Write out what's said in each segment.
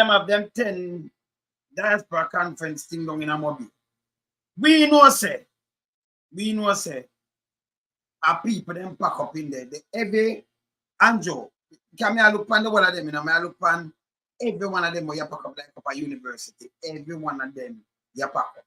of them 10 diaspora conference thing down in Amobi. We know say our people them pack up in there. The every Anjo, can I look on the one of them, you know, I look on every one of them where you pack up like up a university. Every one of them you pack up.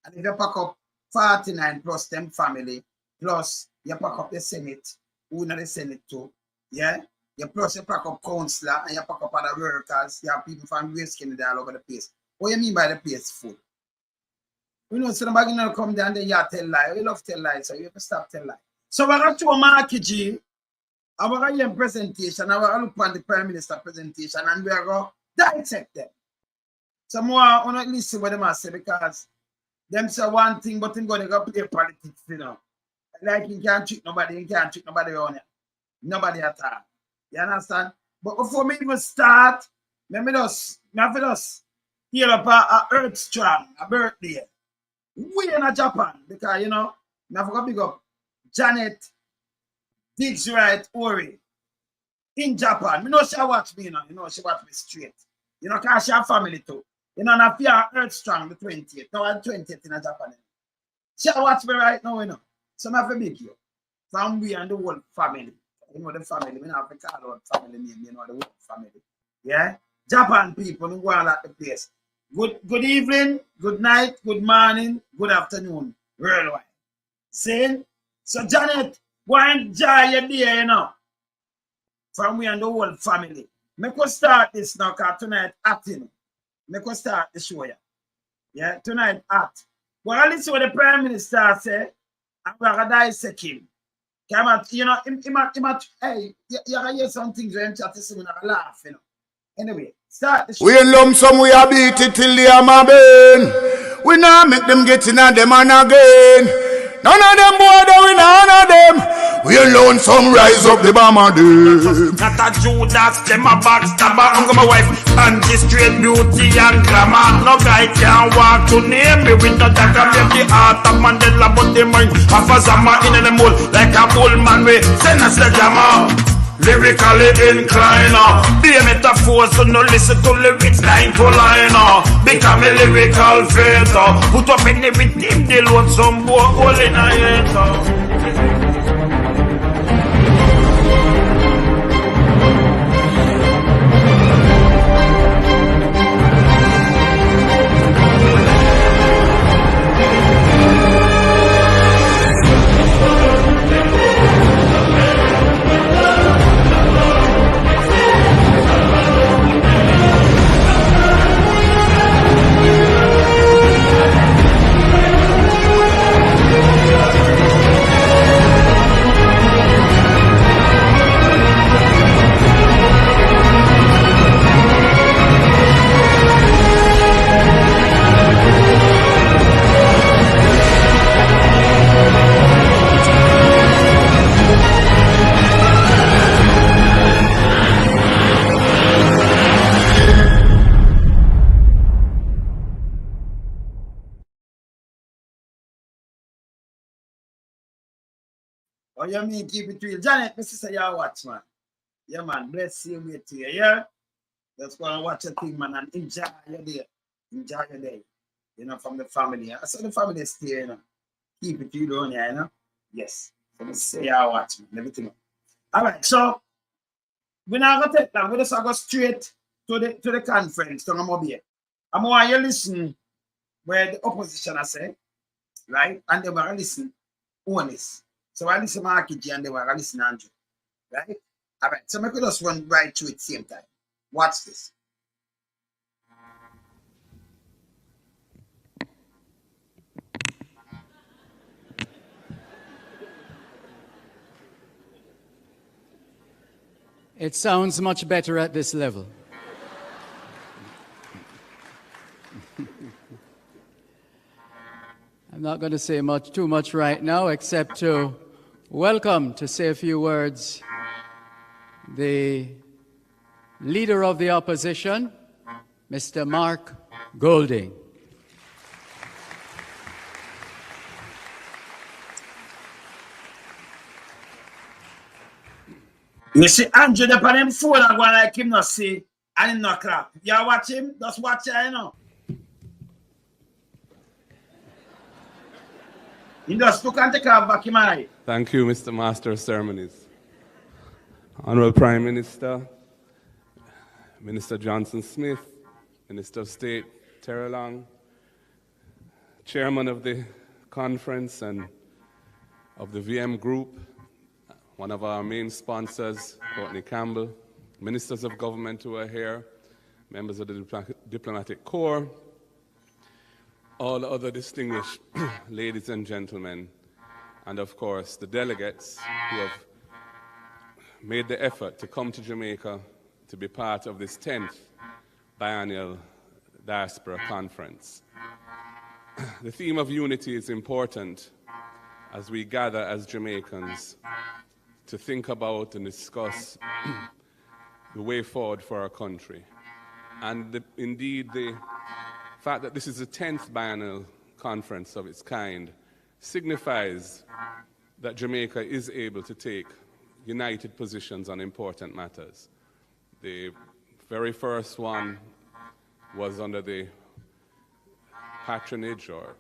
And if you pack up 49 plus them family, plus you pack up the Senate, who not the Senate too, yeah? You plus you pack up councillor and you pack up other workers, you have people from West Canada all over the place. What you mean by the place full? You know, so nobody gonna come down there, you tell lies. We love tell lies, so you have to stop tell lies. So we're going to a market G, and we're going to presentation, and we're going to look at the Prime Minister presentation, and we're going to dissect them. So more I want to listen what them say, because them say one thing, but them going to go play politics, you know. Like you can't treat nobody on it. Nobody at all. You understand? But before me even start, let me just hear up a Earth Strong, a birthday. We in Japan, because you know, I forgot big up Janet Diggs right Ori in Japan. You know she watch me, you know she watch me straight. You know, cause she have family too. You know, and I feel Earth Strong the 20th. Now I'm 20th in Japan. She watch me right now, you know. So I have to big you. From we and the whole family. You know the family. We have to call out family name, you know, the whole family. Yeah? Japan people who go all at the place. Good evening, good night, good morning, good afternoon, worldwide. See? So Janet, go enjoy your day, you know. From we and the whole family. Make us start this now, because tonight acting. Make us start the show, yeah. Yeah, tonight act. Well, listen what the Prime Minister said, and we're going to dissect him. You know, hey, you hear some things when I'm chatting to me and I laugh, you know. Anyway, start the show. We lump some, we are beat it till they are my bane. We now make them get in and them and again. None of them boy, we none of them. We alone some rise up the bomber them. Not a Judas, them a backstabber. I'm my wife and this straight beauty and glamour. No guy can walk to name me with no dagger. Make the heart of Mandela, but the mind of a Zama in the mold. Like a bull man, we send us the glamour. Lyrically inclined, be a metaphor, so no listen to lyrics line to line. Become a lyrical fader. Put up in everything, they load some boy all in a head. Oh, you mean keep it real? Janet, Mr. Say you watch, man. Yeah, man. Bless you with you, yeah? Let's go and watch a thing, man, and enjoy your day. Enjoy your day. You know, from the family. I saw the family stay, you know. Keep it real on here, you know? Yes. So Mr. Say you watch, man. Everything. All right, so we're not going to take that. We're just going to go straight to the conference. So I'm going to want you to listen where the opposition I say, right? And they were listening honest. So I listen to Mark and they were listening to Andrew. Right? All right. So we could just run right through at the same time. Watch this. It sounds much better at this level. I'm not going to say too much right now, except to welcome, to say a few words, the leader of the opposition, Mr. Mark Golding. You see, Andrew, the pan him phone, I go like him not see And him not clap. You watch him? Just watch him, you know. He just look and take off back him eye. Thank you, Mr. Master of Ceremonies. Honorable Prime Minister, Minister Johnson Smith, Minister of State Terry Long, Chairman of the conference and of the VM Group, one of our main sponsors, Courtney Campbell, Ministers of Government who are here, members of the Diplomatic Corps, all other distinguished ladies and gentlemen, and of course the delegates who have made the effort to come to Jamaica to be part of this 10th biennial Diaspora Conference. The theme of unity is important as we gather as Jamaicans to think about and discuss the way forward for our country. And indeed, the fact that this is the 10th biennial conference of its kind signifies that Jamaica is able to take united positions on important matters. The very first one was under the patronage, or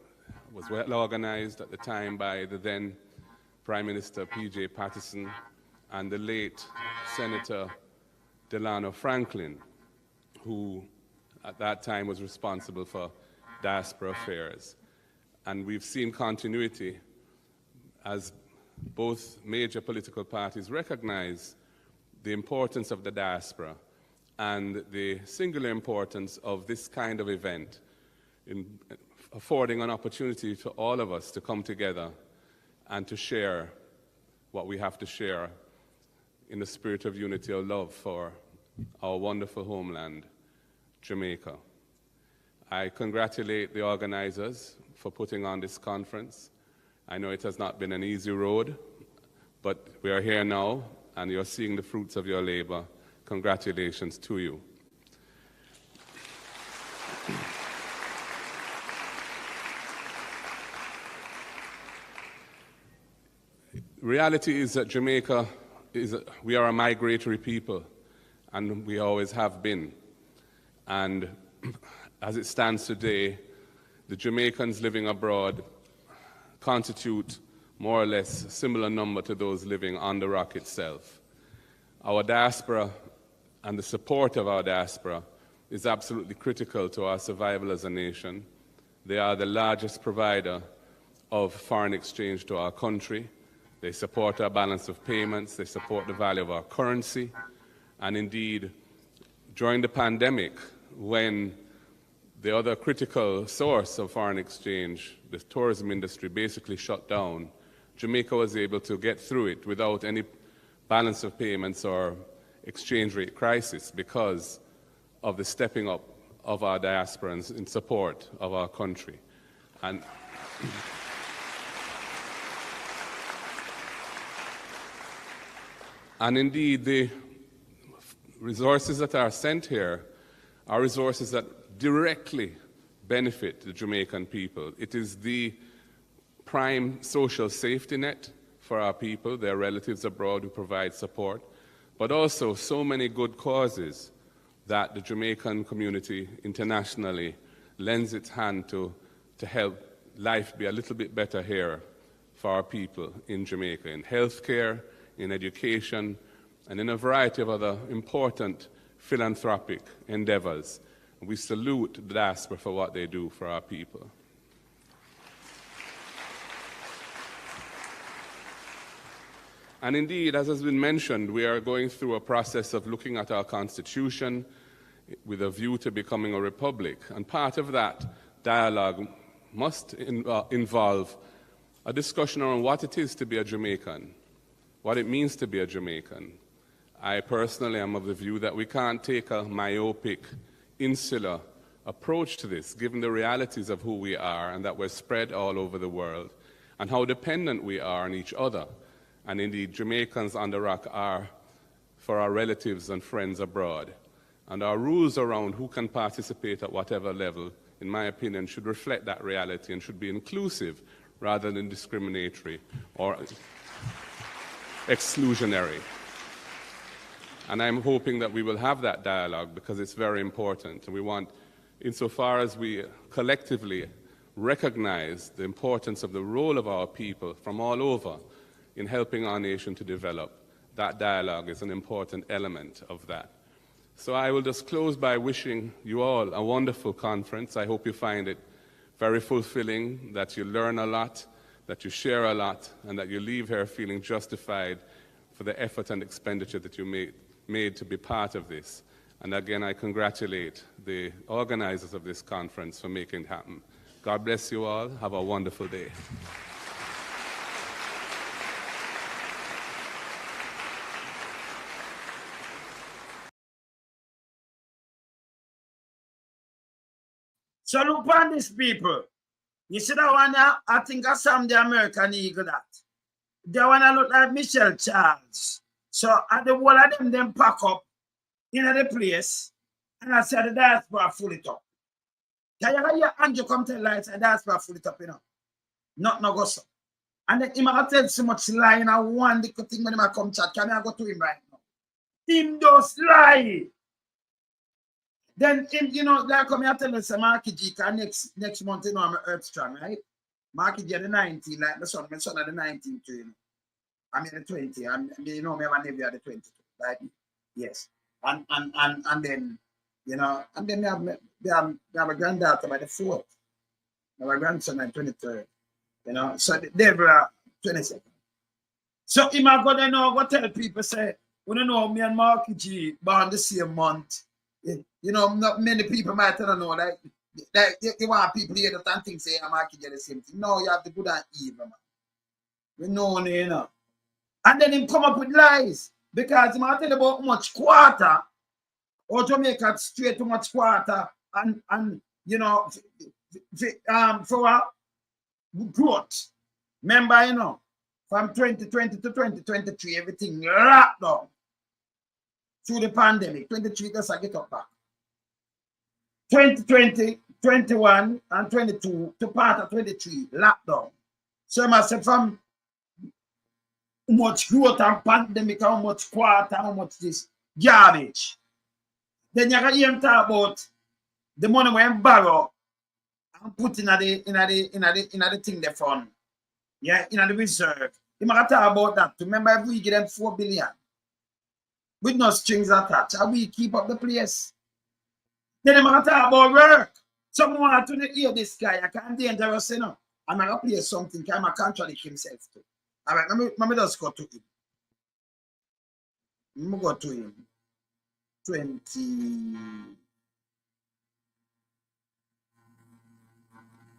was well organized at the time, by the then Prime Minister P.J. Patterson and the late Senator Delano Franklin, who at that time was responsible for diaspora affairs. And we've seen continuity as both major political parties recognize the importance of the diaspora and the singular importance of this kind of event in affording an opportunity to all of us to come together and to share what we have to share in the spirit of unity or love for our wonderful homeland, Jamaica. I congratulate the organizers for putting on this conference. I know it has not been an easy road, but we are here now, and you're seeing the fruits of your labor. Congratulations to you. Reality is that Jamaica we are a migratory people, and we always have been. And as it stands today, the Jamaicans living abroad constitute more or less a similar number to those living on the rock itself. Our diaspora and the support of our diaspora is absolutely critical to our survival as a nation. They are the largest provider of foreign exchange to our country. They support our balance of payments. They support the value of our currency. And indeed, during the pandemic, when the other critical source of foreign exchange, the tourism industry, basically shut down, Jamaica was able to get through it without any balance of payments or exchange rate crisis because of the stepping up of our diasporans in support of our country. And indeed, the resources that are sent here are resources that directly benefit the Jamaican people. It is the prime social safety net for our people, their relatives abroad who provide support, but also so many good causes that the Jamaican community internationally lends its hand to help life be a little bit better here for our people in Jamaica, in healthcare, in education, and in a variety of other important philanthropic endeavors. We salute the diaspora for what they do for our people. And indeed, as has been mentioned, we are going through a process of looking at our constitution with a view to becoming a republic. And part of that dialogue must involve a discussion around what it is to be a Jamaican, what it means to be a Jamaican. I personally am of the view that we can't take a myopic, insular approach to this, given the realities of who we are and that we're spread all over the world, and how dependent we are on each other. And indeed, Jamaicans on the rock are for our relatives and friends abroad. And our rules around who can participate at whatever level, in my opinion, should reflect that reality and should be inclusive rather than discriminatory or exclusionary. And I'm hoping that we will have that dialogue because it's very important. And we want, insofar as we collectively recognize the importance of the role of our people from all over in helping our nation to develop, that dialogue is an important element of that. So I will just close by wishing you all a wonderful conference. I hope you find it very fulfilling, that you learn a lot, that you share a lot, and that you leave here feeling justified for the effort and expenditure that you made to be part of this. And again, I congratulate the organizers of this conference for making it happen. God bless you all. Have a wonderful day. So look on these people. You see that one there? I think I saw the American Eagle that. They wanna look like Michelle Charles. So at the wall of them pack up in the place, and I said the diaspora full it up. Can you hear Andrew come tell lights and diaspora full it up, you know? Not no go so. And then he might tell so much lie in a one little thing when he might come chat. Can I go to him right now? Him just lie. Then him, you know, like come here tell us Mark G next month, you know, I'm Earth Strong, right? Mark G the 19, like my son at the 19 too, you know. I mean the 20, and you know me and my nephew at the 22, right? Yes. And then, you know, and then they have a granddaughter by the 4th. My grandson at 23rd. You know, so they were 22nd. So he might go there now, go tell people, say, we don't know, me and Mark G born the same month. You know, not many people might not know, like you want people here that think say Mark G the same thing. No, you have to put that evil, man. We know, you know. And then him come up with lies. Because he might tell about much quarter, or Jamaica straight too much quarter, and you know, for growth. Remember, you know, from 2020 to 2023, everything locked down through the pandemic. 23 just I get up back. 2020, 21, and 22 to part of 23, lockdown. So I must say from how much growth and pandemic, how much quarter, how much this garbage. Then you can hear him talk about the money we borrow and put in the thing they fund. Yeah, in the reserve. You might talk about that. Remember, if we give them 4 billion with no strings attached, and we keep up the place. Then you might talk about work. Someone want to hear this guy. I can't dangerous, you know. I'm going to play something. I'm going to contradict himself too. All right, let me just go to him. Let me go to him. 20.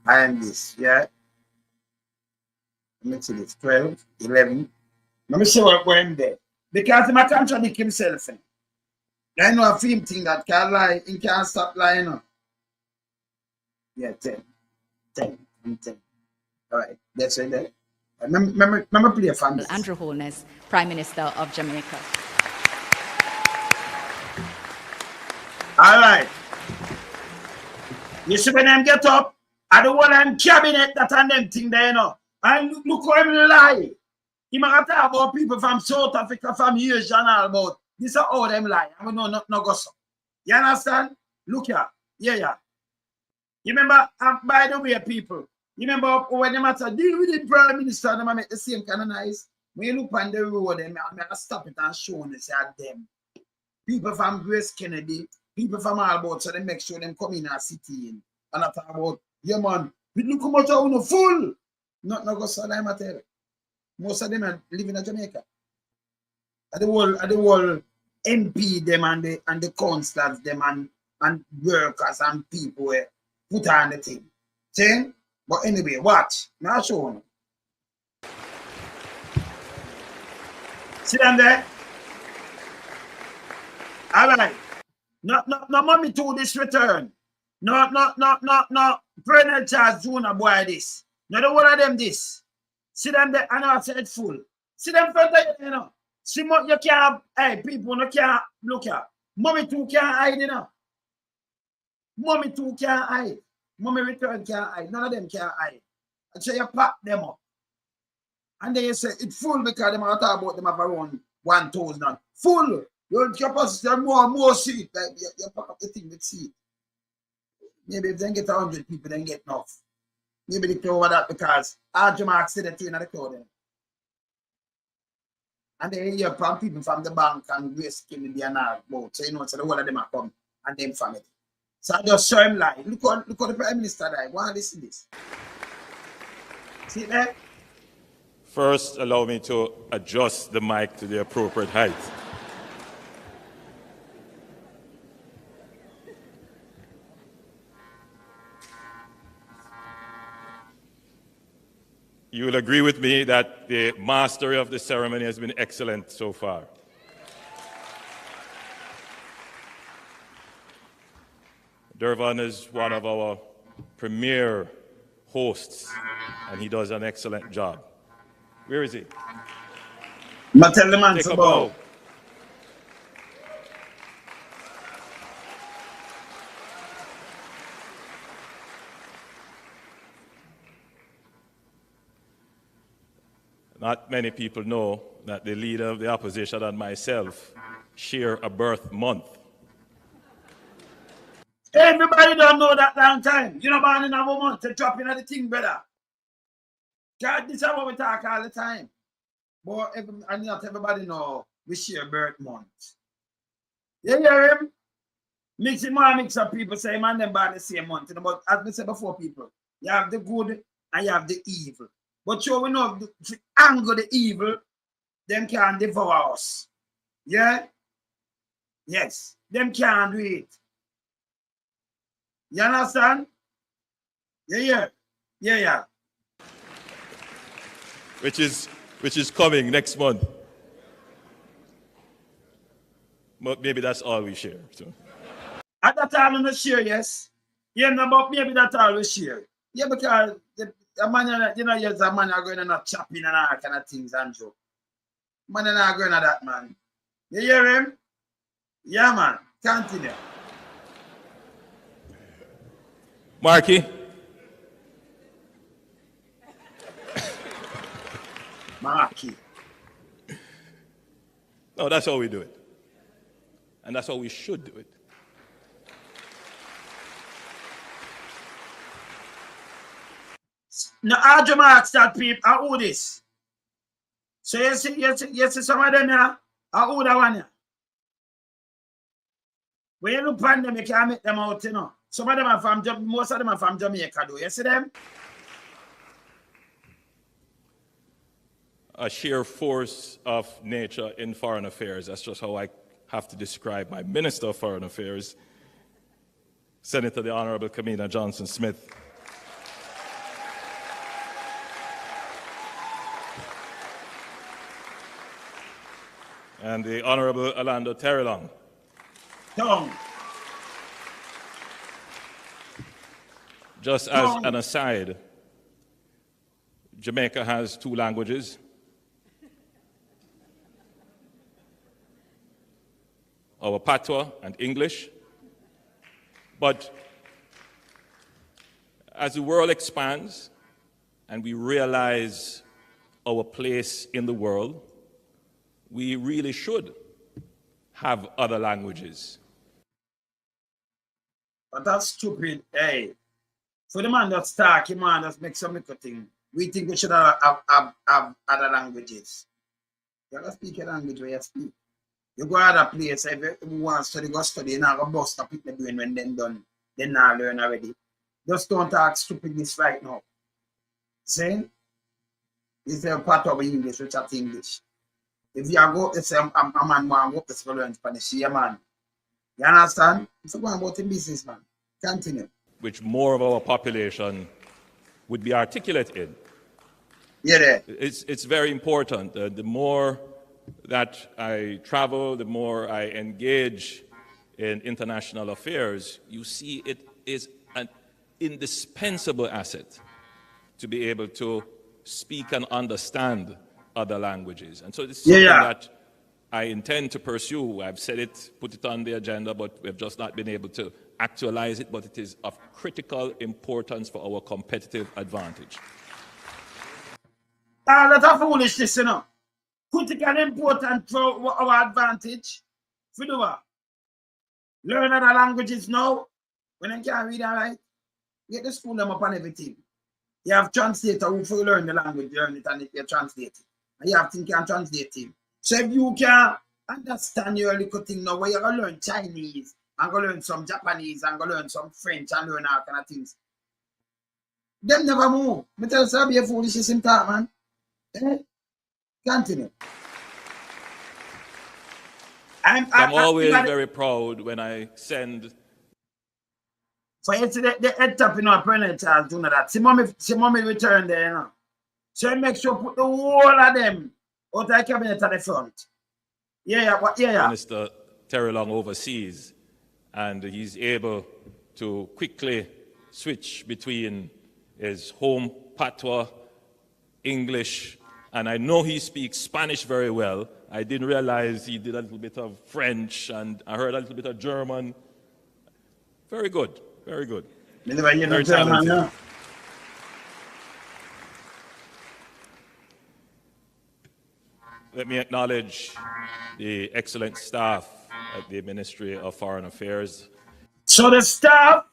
I am this, yeah. Let me see this. 12, 11. Let me see what I'm there. Because he might contradict himself. I know a film thing that can't lie, he can't stop lying. No. Yeah, 10. 10. 10. All right, that's it there. Remember play a fan. Andrew Holness, Prime Minister of Jamaica. All right. You see when them get up, I don't want them cabinet that and them thing there, you know. And look how him lie. He might talk about people from South Africa, from Asia and all about. This is how them lie. I know not go so. You understand? Look here. Yeah. You remember, by the way, people, you remember when they matter deal with the Prime Minister, they make the same kind of nice. When you look on the road, they make stop it and show them, say them. People from Grace Kennedy, people from all about, so they make sure them come in and city in. And I talk about, yeah man, we look how much are full. Not go so them I tell. Most of them are living in Jamaica. At the whole MP them and the councillors them and workers and people put on the thing. See? But anyway, watch. Now show them. See them there? All right. No, mommy to this return. No. Parental charge Junior boy this. No, the one of them this. See them there, and I said full. See them further, you know. See, you can't, hey, people, no can't, look here. Mommy too can't hide, you know. Mommy too can't hide. Mommy return can't hide. None of them can't hide. And so you pack them up. And then you say it's full because them are talking about them have around 1,000. Full. Your capacity more seat. Like you pack up the thing with seat. Maybe if they get 100 people, then get enough. Maybe they throw over that because RJ Mark said that in the crowd. And they hear from people from the bank and Grace killing the another boat. So you know, so the whole of them are come and them family. So I just show him like, look how the Prime Minister died. Why listen to this? See there? First, allow me to adjust the mic to the appropriate height. You will agree with me that the mastery of the ceremony has been excellent so far. Durvan is one of our premier hosts, and he does an excellent job. Where is he? Tell the man Take to a bow. bow. Not many people know that the leader of the opposition and myself share a birth month. Everybody don't know that long time. You know, born in a month to drop in the thing, brother. God, this is what we talk all the time. But and not everybody know we share birth month. You hear him? Mix up people say, man, them born the same month. You know, but as we said before, people, you have the good and you have the evil. But you we know to anger the evil, them can devour us. Yeah? Yes. Them can't do it. You understand? Yeah. Which is coming next month. But maybe that's all we share. So. At that time, I'm not sure, yes. Yeah, no, but maybe that's all we share. Yeah, because the man, you know, yes, a man are going to not chopping and all kind of things, Andrew. Man are not going to that, man. You hear him? Yeah, man. Continue. Marky? Marky. No, that's how we do it. And that's how we should do it. Now, RJ Mark start people, I owe this. So you see some of them here, I owe that one here. When you look at them, you can't make them out, you know. Some of them are from, most of them are from Jamaica, though. You see them? A sheer force of nature in foreign affairs. That's just how I have to describe my Minister of Foreign Affairs, Senator the Honorable Kamina Johnson-Smith. And the Honorable Orlando Terrelong. Tongue. Just as an aside, Jamaica has 2 languages. Our Patois and English. But as the world expands and we realize our place in the world, we really should have other languages. But that's stupid. Hey, for the man that's talking, man, that's make some little thing. We think we should have other languages. You gotta speak a language where you speak. You go other place, if you want to study, go study, you know, go bust up people doing when they're done. They now learn already. Just don't talk stupidness right now. See? This is a part of English, which is English. If you go, it's a man want to go to learn Spanish, yeah, man. You understand? It's about the business, man. Continue. Which more of our population would be articulate in. Yeah, It's very important. The more that I travel, the more I engage in international affairs, you see it is an indispensable asset to be able to speak and understand other languages. And so this is something that I intend to pursue. I've said it, put it on the agenda, but we've just not been able to actualize it, but it is of critical importance for our competitive advantage. That's a foolishness, you know. Critical important for our advantage. Fidova. Learn other languages now. When I can't read and write, get the school them up on everything. You have translator who for learn the language, learn it, and if you translate it. And you have to can translate it. So if you can understand your little thing now, where you're going to learn Chinese, and go learn some Japanese, and go learn some French, and learn all kind of things. Them never move. Me tell you, be a foolish in talk, man. Continue. I'm always very proud when I send. For you see the head top, you know, apparently Charles do that. See mommy return there, you know. So make sure put the whole of them out of the cabinet at the front. Yeah. Minister Terry Long overseas, and he's able to quickly switch between his home patois, English, and I know he speaks Spanish very well. I didn't realize he did a little bit of French, and I heard a little bit of German. Very good, very good. Very talented. Let me acknowledge the excellent staff at the Ministry of Foreign Affairs. So the staff,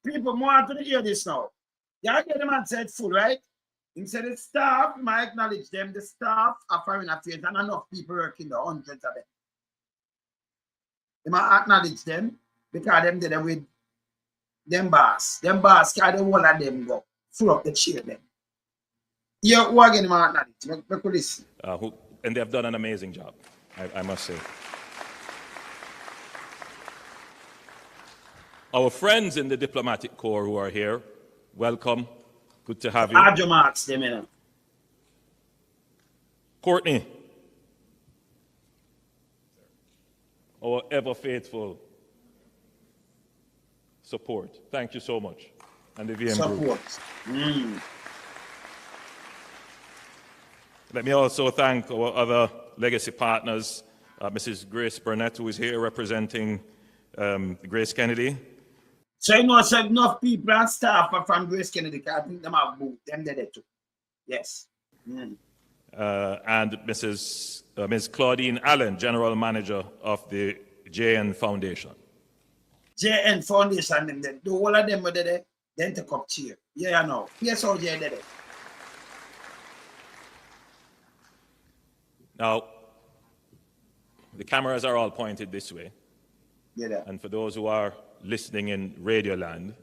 people want to hear this now. Yeah, the man said full, right? He said the staff, I acknowledge them, the staff of Foreign Affairs, and enough people working, the hundreds of them. They might acknowledge them because them did them with them boss. Them boss carry the whole of them go, full up the chair them. Yeah, who again they might acknowledge? Make listen. And they have done an amazing job, I must say. Our friends in the diplomatic corps who are here, welcome. Good to have you. Add your marks, them in. Courtney, our ever faithful support. Thank you so much. And the VM group. Let me also thank our other legacy partners, Mrs. Grace Burnett, who is here representing Grace Kennedy. So you know, so enough people and staff from Grace Kennedy, I think them have moved, them there too. Yes. And Ms. Claudine Allen, General Manager of the JN Foundation. JN Foundation, them there. The whole of them were there, then take up chair. Yeah, I know. Yes, all J there. Now, the cameras are all pointed this way. Yeah. And for those who are listening in Radio Land,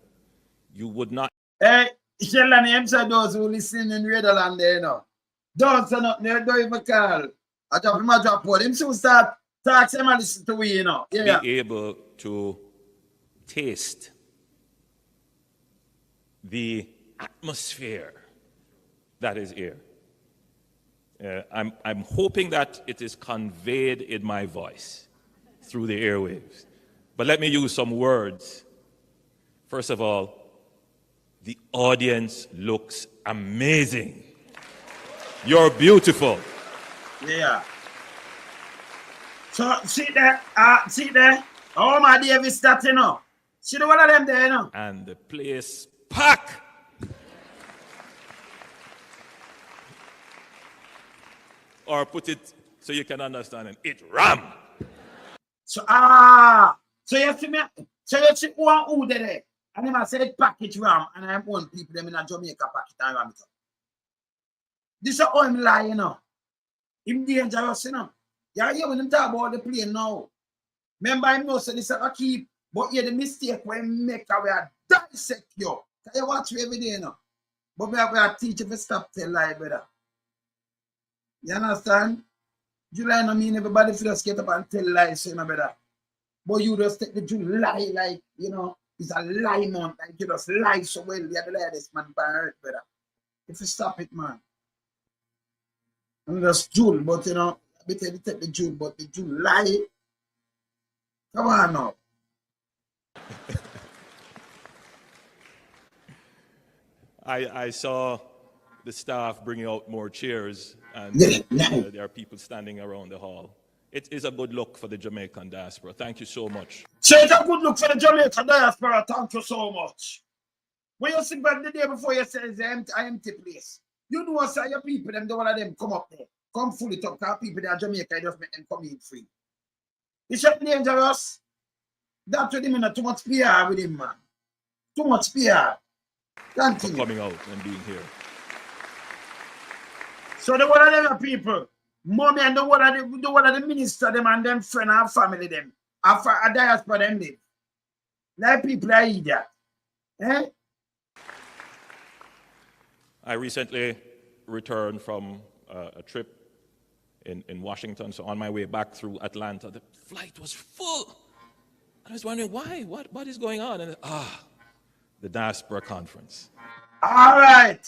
you would not. Hey, Sheldon, I'm saying those who listen in Radio Land, there, you know. Don't say nothing, they don't even call. I drop him a drop word. Him soon start talk, him and listen to we, you know. Yeah. Be able to taste the atmosphere that is here. I'm hoping that it is conveyed in my voice through the airwaves. But let me use some words. First of all, the audience looks amazing. You're beautiful. Yeah. So, see there. Oh, my Davis, that, you know. See the one of them there, you know. And the place packed. Or put it so you can understand it. It ram. So so you see one who there, and them I said package ram, and I'm one people them in a Jamaica packet and ram it up. This is how I'm lying, you know. Him dangerous, you know. Yeah, when him talk about the plane now. Remember him know say this is a keep, but yeah, the mistake when make we are dissect you. Can you watch me every day, you know? But we are teaching to stop tell lie, brother. You understand? July no mean everybody feel just get up and tell lies, you know, brother. But you just take the July like, you know, it's a lie month. Like you just lie so well. You have to lie this man by earth, brother. If you stop it, man. And just June, but you know, I better you take the June, but the July. Come on now. I saw the staff bringing out more chairs, and there are people standing around the hall. It is a good look for the Jamaican diaspora. Thank you so much. So it's a good look for the Jamaican diaspora. Thank you so much. When you sit back the day before you say it's an empty place, you know say your people, them, the one of them come up there. Come full it up, because people that are Jamaica, just make them come in free. It's not dangerous. That's what him, too much PR with him, man. Too much PR. For Continue. coming out and being here. So the one of them people, mommy and the one of the minister them and them friend and family them, a diaspora them live. Like people are idiot. Eh? I recently returned from a trip in Washington, so on my way back through Atlanta, the flight was full. I was wondering why, what is going on? And the Diaspora conference. All right.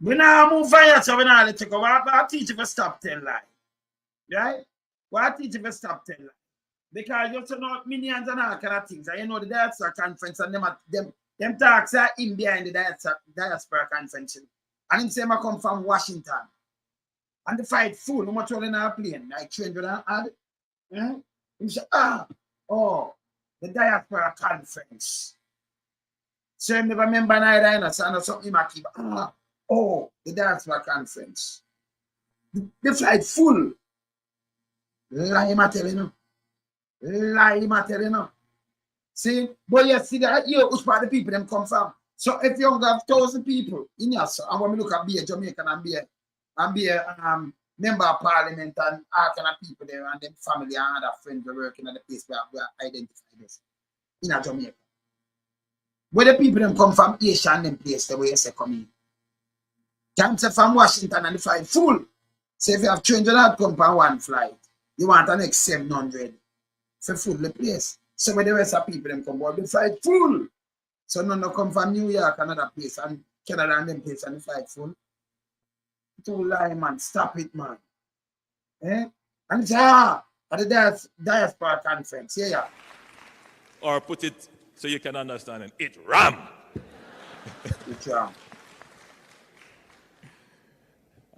We now move on, so we now let you go. I'll teach you to stop telling lie. Right? I'll teach you to stop telling lie. Because you also know millions and all kind of things. And you know the Diaspora conference and them talks are in behind the Diaspora conference. And him say I come from Washington. And the fight full, no much in our plane, like 300 and odd. Him say, the Diaspora conference. So I never remember neither, so I know something I keep. The Diaspora conference. The flight full. Lie, I'm telling you. Lie, I'm telling you. See, but you see that here, which part of the people them come from. So if you have 1,000 people in your so I want to look at be a Jamaican and be a member of parliament and all kind of people there and them family and other friends who working at the place where we identify this in a Jamaica. Where the people them come from Asia and them place the way you say come in. Can't say from Washington and the flight full. So if you have 200 come from one flight, you want the next 700 for full the place. So when the rest of people them come board, the flight full. So none of come from New York, another place, and Canada and them place and the flight full. Too lie, man. Stop it, man. Eh? And it's at the Diaspora conference. Yeah. Or put it so you can understand it. It ram. It's ram.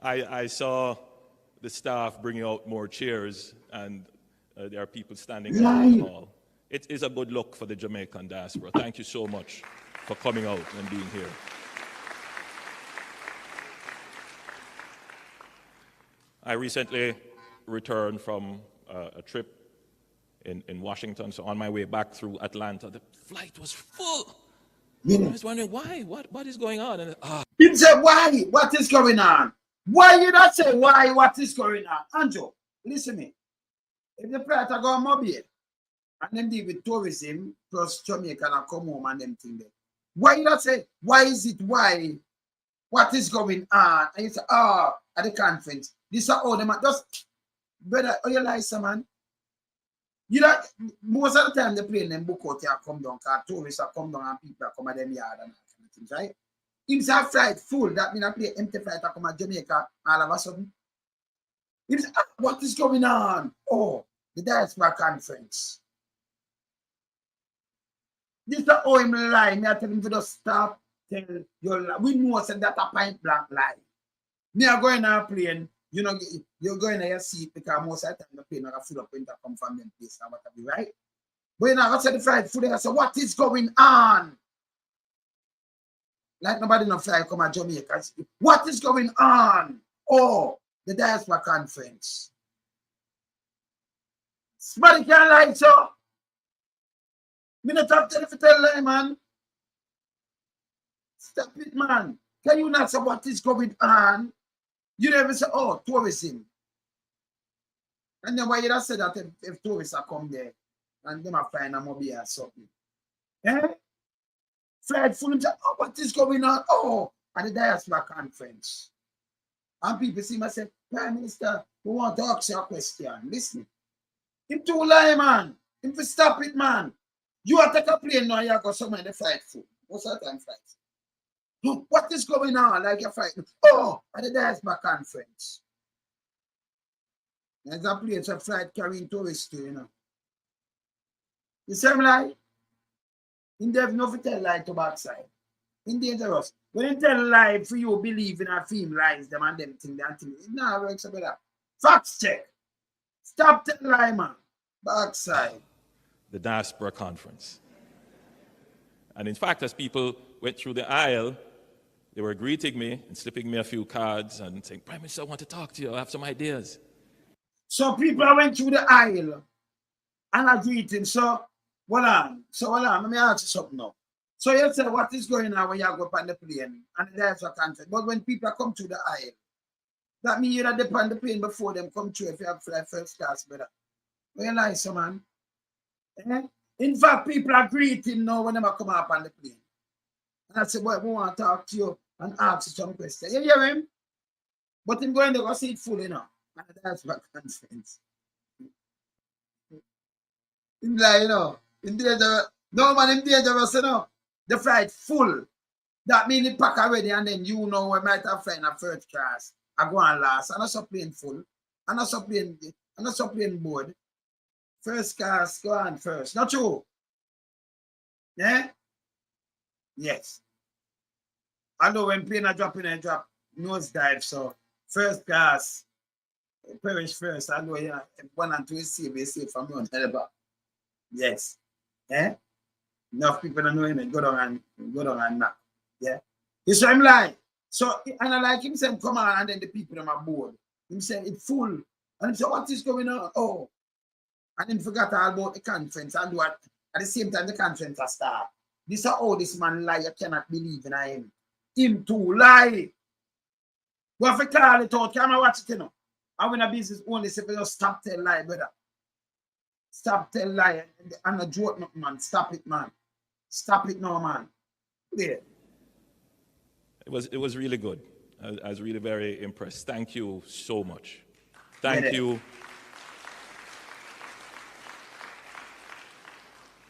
I saw the staff bringing out more chairs and there are people standing in the hall. It is a good look for the Jamaican diaspora. Thank you so much for coming out and being here. I recently returned from a trip in Washington, so on my way back through Atlanta, the flight was full. I was wondering why, what is going on? And He said, why? What is going on? Why you not say why? What is going on? Andrew, listen to me. If the flight are going mobile, and then deal with tourism plus Jamaica and come home and them thing there. Why you not say, why is it, why? What is going on? And you say, at the conference. This are all them just brother, you lie, man. You know, most of the time the plane them book out here come down, because tourists are come down and people are come at them yard and all kind of things, right? If a flight full, that means a plane empty flight are come at Jamaica all of a sudden. If what is going on? The Diaspora conference. This is how him lie. Me I tell him to just stop. Tell your lie. We know that a point blank lie. Me are going on a plane. You know, you're going to your seat because most of the time the plane are full up when they come from them place and whatever, right? But you know, I said the flight full there. I said, what is going on? Like nobody in the flight come at Jamaica. What is going on? The Diaspora conference. Somebody can't lie, so. Me not have to tell lie, man. Stop it, man. Can you not say what is going on? You never say, tourism. And then why you not say that if tourists are come there and them are flying a mobile or something? Flight full and say, what is going on? At the Diaspora conference. And people see me say, Prime Minister, we want to ask you a question. Listen. Him too lie, man. Him to stop it, man. You are take a plane now, you go somewhere in the flight full. What's that time flight? What is going on? Like you're fighting. At the Diaspora conference. There's a place a flight carrying tourists to, you know. The same lie. In there, no tell lie to backside. In dangerous. When you tell lie for you believe in a film lies, them and them thing, it now works about that. Facts check. Stop telling lie, man. Backside. the Diaspora conference. And in fact, as people went through the aisle, they were greeting me and slipping me a few cards and saying, Prime Minister, I want to talk to you. I have some ideas. So people went through the aisle and are greeting. So, let me ask you something now. So you say, what is going on when you go up on the plane and there's a concert? But when people come through the aisle, that means you're dip on the plane before them come through if you have fly first class, brother. Well, nice, man. Eh? In fact, people are greeting now when they come up on the plane. And I say, boy, we want to talk to you and ask you some questions. You hear him? But him going to go see it full, you know. And that's what conference. Him like, you know, no man, him dangerous, you know. The flight full. That means the pack already, and then you know we might have flying a first class. I go on last. I'm not plane full. I'm not plane board. First class, go on first. Not true. Yeah? Yes. I know when plane are dropping and drop nose dive, so first class, perish first. I know, yeah, 1 and 2 is safe from one helper. Yes. Eh? Enough people don't know him, go down and knock. Yeah. So I'm like, so, and I like him saying, come on, and then the people on my board. Him saying, it's full. And he said, what is going on? Oh. And then forgot all about the conference and do at the same time the conference has started. This is how this man lie. You cannot believe in him. Him too lie. We have to call it out. Can I watch it, you know? I win a business only say, just stop tell lie, brother. Stop tell lie. I'm not joking, man. Stop it, man. Stop it now, man. Yeah. It was really good. I was really very impressed. Thank you so much. Thank you.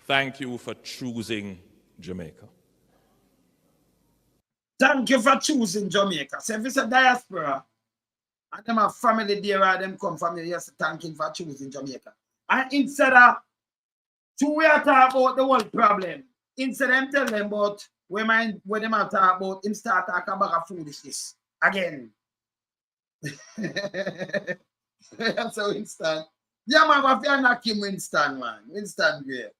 Thank you for choosing Jamaica. Thank you for choosing Jamaica. So if it's a diaspora, and them have family there, or them come from here, yes, thank you for choosing Jamaica. And instead of to we are talking about the world problem, instead of them tell them about when them are talking about him start talking about foolishness again. So Winston. Yeah, man, if you're not Kim Winston, man. Winston great.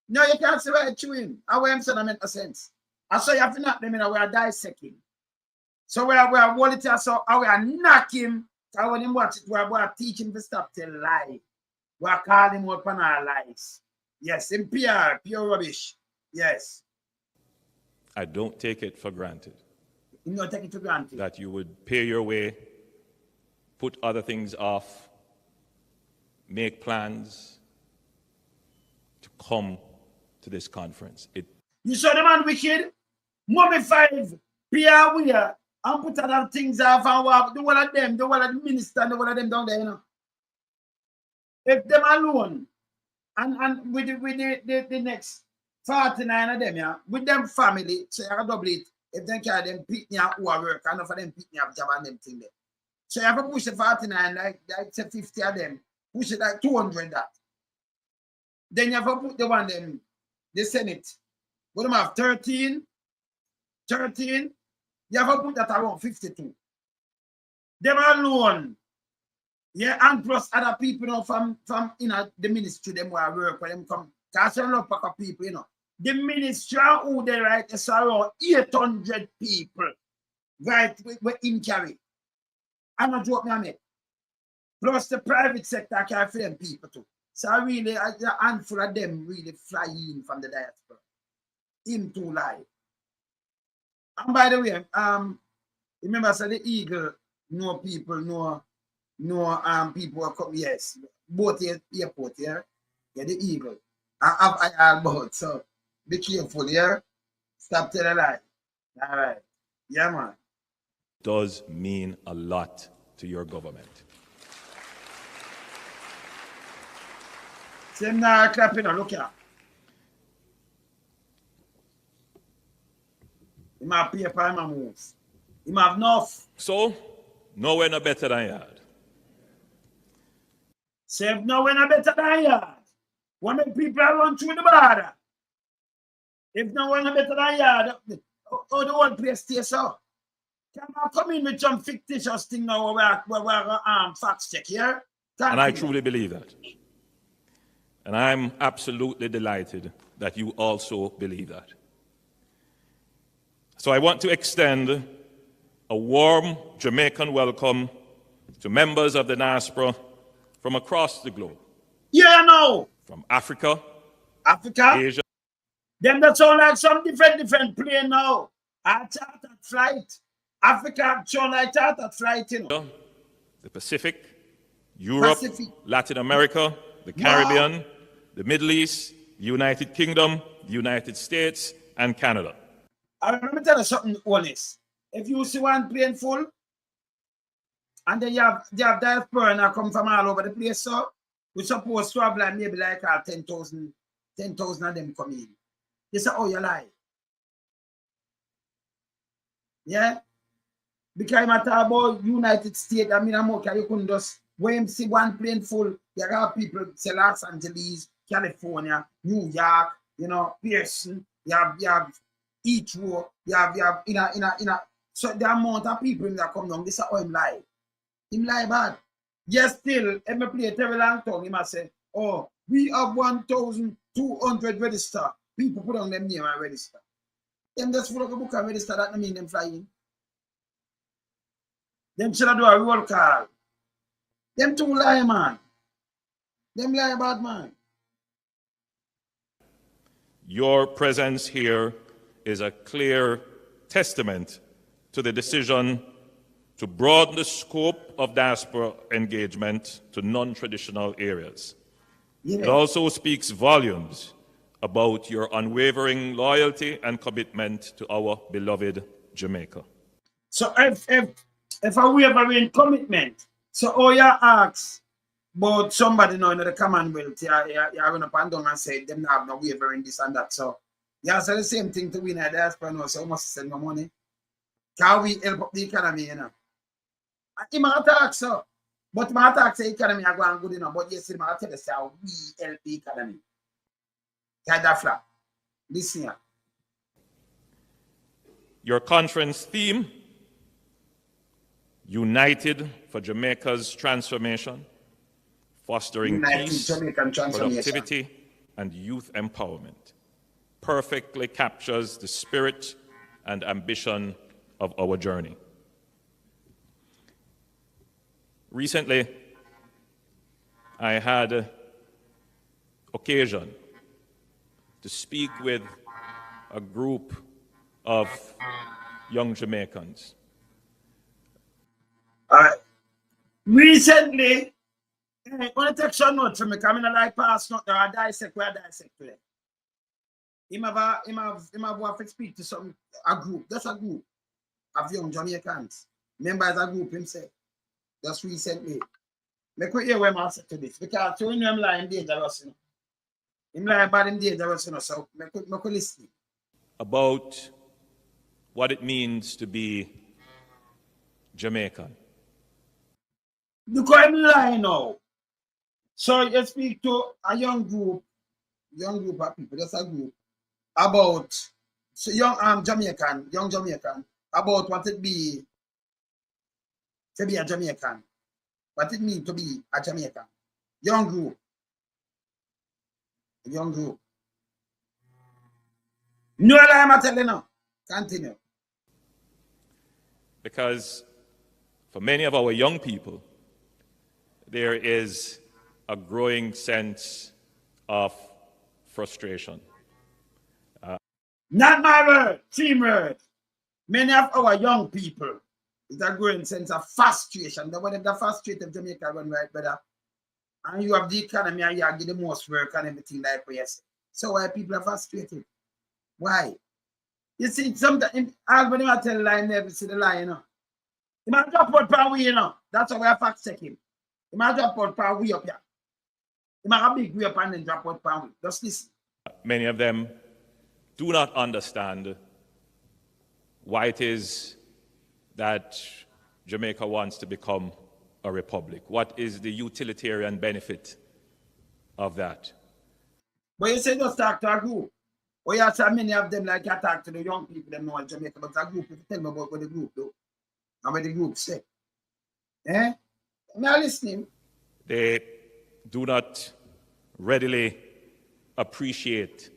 No, you can't say right to him. How am saying that make no sense. And so you have to knock them in, we are dissecting. So we are holding it, so we are knock him. So when him watch it, we are teaching him to stop telling lie. We are calling him up on our lies. Yes, in pure rubbish. Yes. I don't take it for granted. You don't take it for granted. That you would pay your way, put other things off, make plans to come to this conference. You saw the man wicked? Mommy 5, PR we are, and put other things off and walk. The one of them, the one of the minister, the one of them down there, you know. If them alone, and with the next 49 of them, yeah, with them family, so you double it. If they can them pick me up who are work, enough of them pick me up job and them thing there. So you have to push the 49, like say 50 of them, push it like 200 that. Then you have to put the one them, the Senate. We them have 13, you have to put that around 52. Them alone. Yeah, and plus other people, you know, from you know, the ministry, them who are work, where them come. Because you know, pack of people, you know. The ministry who they write is around 800 people. Right, with him carry. I'm not joking, I mean. Plus the private sector carry for them people too. So I really, a handful of them really fly in from the diaspora. Him too lie. And by the way, remember, so the Eagle, no people, no people are come, yes. Both airport, yeah? Yeah, the Eagle. I have both, so be careful, yeah? Stop telling a lie. All right. Yeah, man. Does mean a lot to your government. Same now clapping, look here. He have paper, he moves. He have enough. So, nowhere no better than yard. Say nowhere no better than yard. When the people run through the border. If nowhere no better than yard, how the whole place stays so? Can I come in with some fictitious thing now where we're facts check here? And I truly believe that. And I'm absolutely delighted that you also believe that. So I want to extend a warm Jamaican welcome to members of the diaspora from across the globe, Yeah, no. from Africa, Africa. Asia, Them that sound like some different plane now. A chartered flight. Africa sound like chartered flight, you know. the Pacific, Europe, Pacific. Latin America, the Caribbean, the Middle East, the United Kingdom, the United States, and Canada. Let me tell you something honest. If you see one plane full, and then you have diaspora and come from all over the place, so we're supposed to have like maybe like 10,000 of them come in. You say, oh, you lie. Yeah? Because I'm talking about United States, I mean, okay, you couldn't just, when you see one plane full, you have people say Los Angeles, California, New York, you know, Pearson, you have Heathrow, you have in a so the amount of people that come down, this is how him lie. Him lie bad. Yes, still, if I play a very long time, he must say, oh, we have 1,200 register. People put on them name and register. Them just full of a book and register, that don't mean them flying. Them should have do a roll call. Them too lie, man. Them lie bad, man. Your presence here is a clear testament to the decision to broaden the scope of diaspora engagement to non-traditional areas. Yeah. It also speaks volumes about your unwavering loyalty and commitment to our beloved Jamaica. So if a wavering commitment, so all you ask about somebody now in the Commonwealth, you run up and down and say them have no wavering this and that. So you say the same thing to win a diaspora now, so we must send more money. Can we help up the economy, you know? He might talk so, but my talk say economy are going good enough, but yes, he might tell us how we help the economy. Kadafla. Listen here. Your conference theme, United for Jamaica's Transformation, Fostering Peace, Productivity, and Youth Empowerment, perfectly captures the spirit and ambition of our journey. Recently, I had occasion to speak with a group of young Jamaicans. Recently, I want to take some notes from me, because I don't like pass notes, I dissect today. Him have to speak to a group, that's a group of young Jamaicans. Members of a group himself. Just recently. I could hear where I said to this, because when him lying dangerous, you know. Him lying bad and dangerous, you know, so I could listen. About what it means to be Jamaican. Because I'm lying now. So you speak to a young group of people, just a group, about so young Jamaican, about what it be to be a Jamaican. What it means to be a Jamaican. Young group. No lie, I'm telling you now. Continue. Because for many of our young people, there is a growing sense of frustration. Not my word, team word. Many of our young people, it's a growing sense of frustration. The frustrated Jamaica run right better. And you have the economy and you get the most work and everything like this. So why people are frustrated? Why? You see, sometimes when I tell a lie, never see the lie, you know. You might drop out per way, you know. That's how we are fact checking. You might drop out per way up here. You might have a big way up and then drop out per way. Just listen. Many of them do not understand why it is that Jamaica wants to become a republic. What is the utilitarian benefit of that? But you say just talk to a group. Or you say many of them like you talk to the young people them know in Jamaica, but a group, if you tell me about what the group do, and what the group say. Eh? I'm not listening. They do not readily appreciate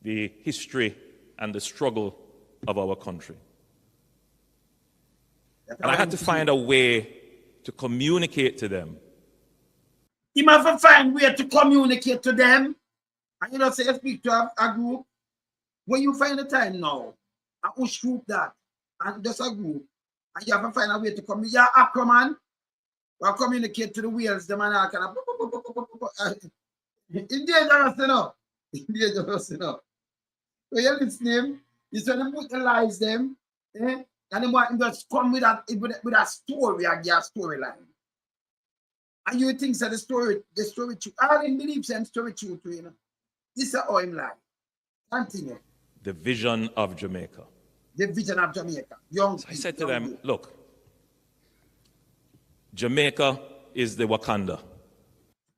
the history and the struggle of our country. And I had to find a way to communicate to them. You have to find way to communicate to them. And you know, say, speak to a group. When you find the time now, and push group that, and just a group, and you have to find a way to come. Yeah, Aquaman, or communicate to the whales, the man kind of. It's dangerous, you know. It's dangerous, you know. So you listen, you try to utilize them, and then what just come with a story, a storyline. And you think that the story true. I didn't believe some story true to you know. This is how I'm like. Continue. The vision of Jamaica. The vision of Jamaica. Young So I said to them, look, Jamaica is the Wakanda.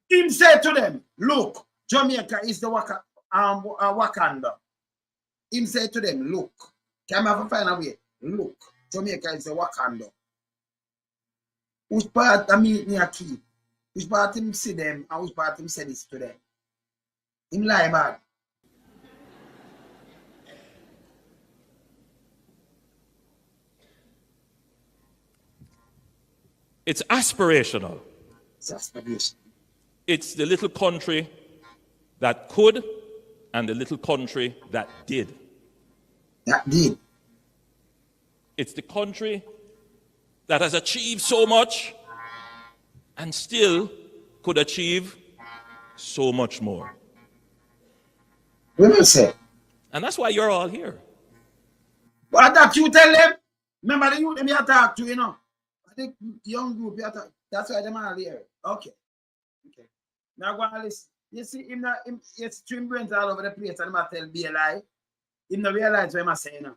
Him said to them, look, Jamaica is the Wakanda. Him said to them, look, can I have to find a way? Look, Jamaica is the Wakanda. Which part I meet me a key? Which part him see them and which part him say this to them? Him lie bad. It's aspirational. It's aspiration. It's the little country that could and the little country that did. That did. It's the country that has achieved so much and still could achieve so much more. What do you say? And that's why you're all here. But that you tell them, remember the youth them you talk to, you know. I think young group you talk, that's why them all here. Okay. Okay. Now go and listen. You see him now it's twin brains all over the place and I tell be a lie. Him not realize what I'm saying now.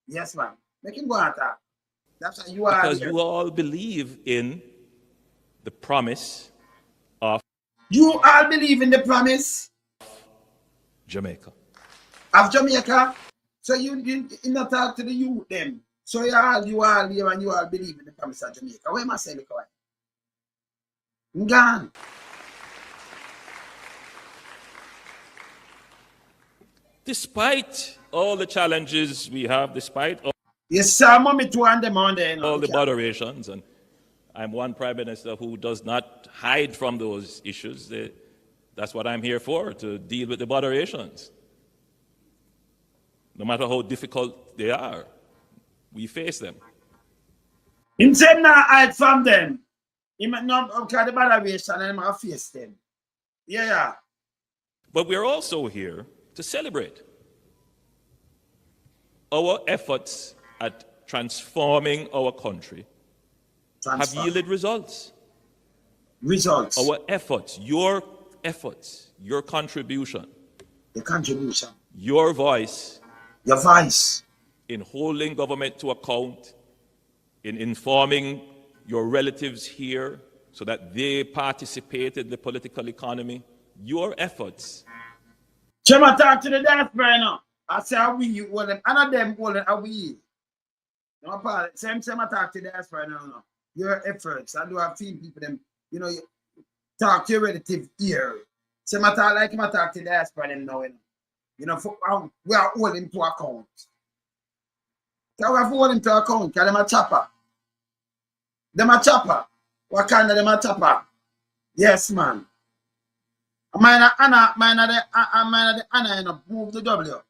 Yes, man. Make him go and talk. That's why you are Because here. you all believe in the promise of You all believe in the promise Jamaica. of Jamaica. So you not talk to the youth them. So you all here and you all believe in the promise of Jamaica. Where am I saying it? Gone. Despite all the challenges we have, despite Yes, sir, mommy to on them on there. all the botherations, and I'm one prime minister who does not hide from those issues. That's what I'm here for, to deal with the botherations. No matter how difficult they are, we face them. Him said not hide from them. He might not okay the botheration and I face them. Yeah. But we're also here to celebrate our efforts at transforming our country have yielded results. Results. Our efforts, your contribution, The contribution. your voice Your voice. in holding government to account, in informing your relatives here so that they participate in the political economy, your efforts. Chema talk to the diaspora now. I say how we hold them. None of them hold them how we. No, Paul, same talk to the diaspora now. Your efforts. I do have seen people them, you know, you talk to your relative here. Same talk like him talk to the diaspora them now. You know, we are holding to account. So we have to hold him to account because them a chopper. Them a chopper. What kind of them a chopper? Yes, man. Mine the Anna, you know, move the W.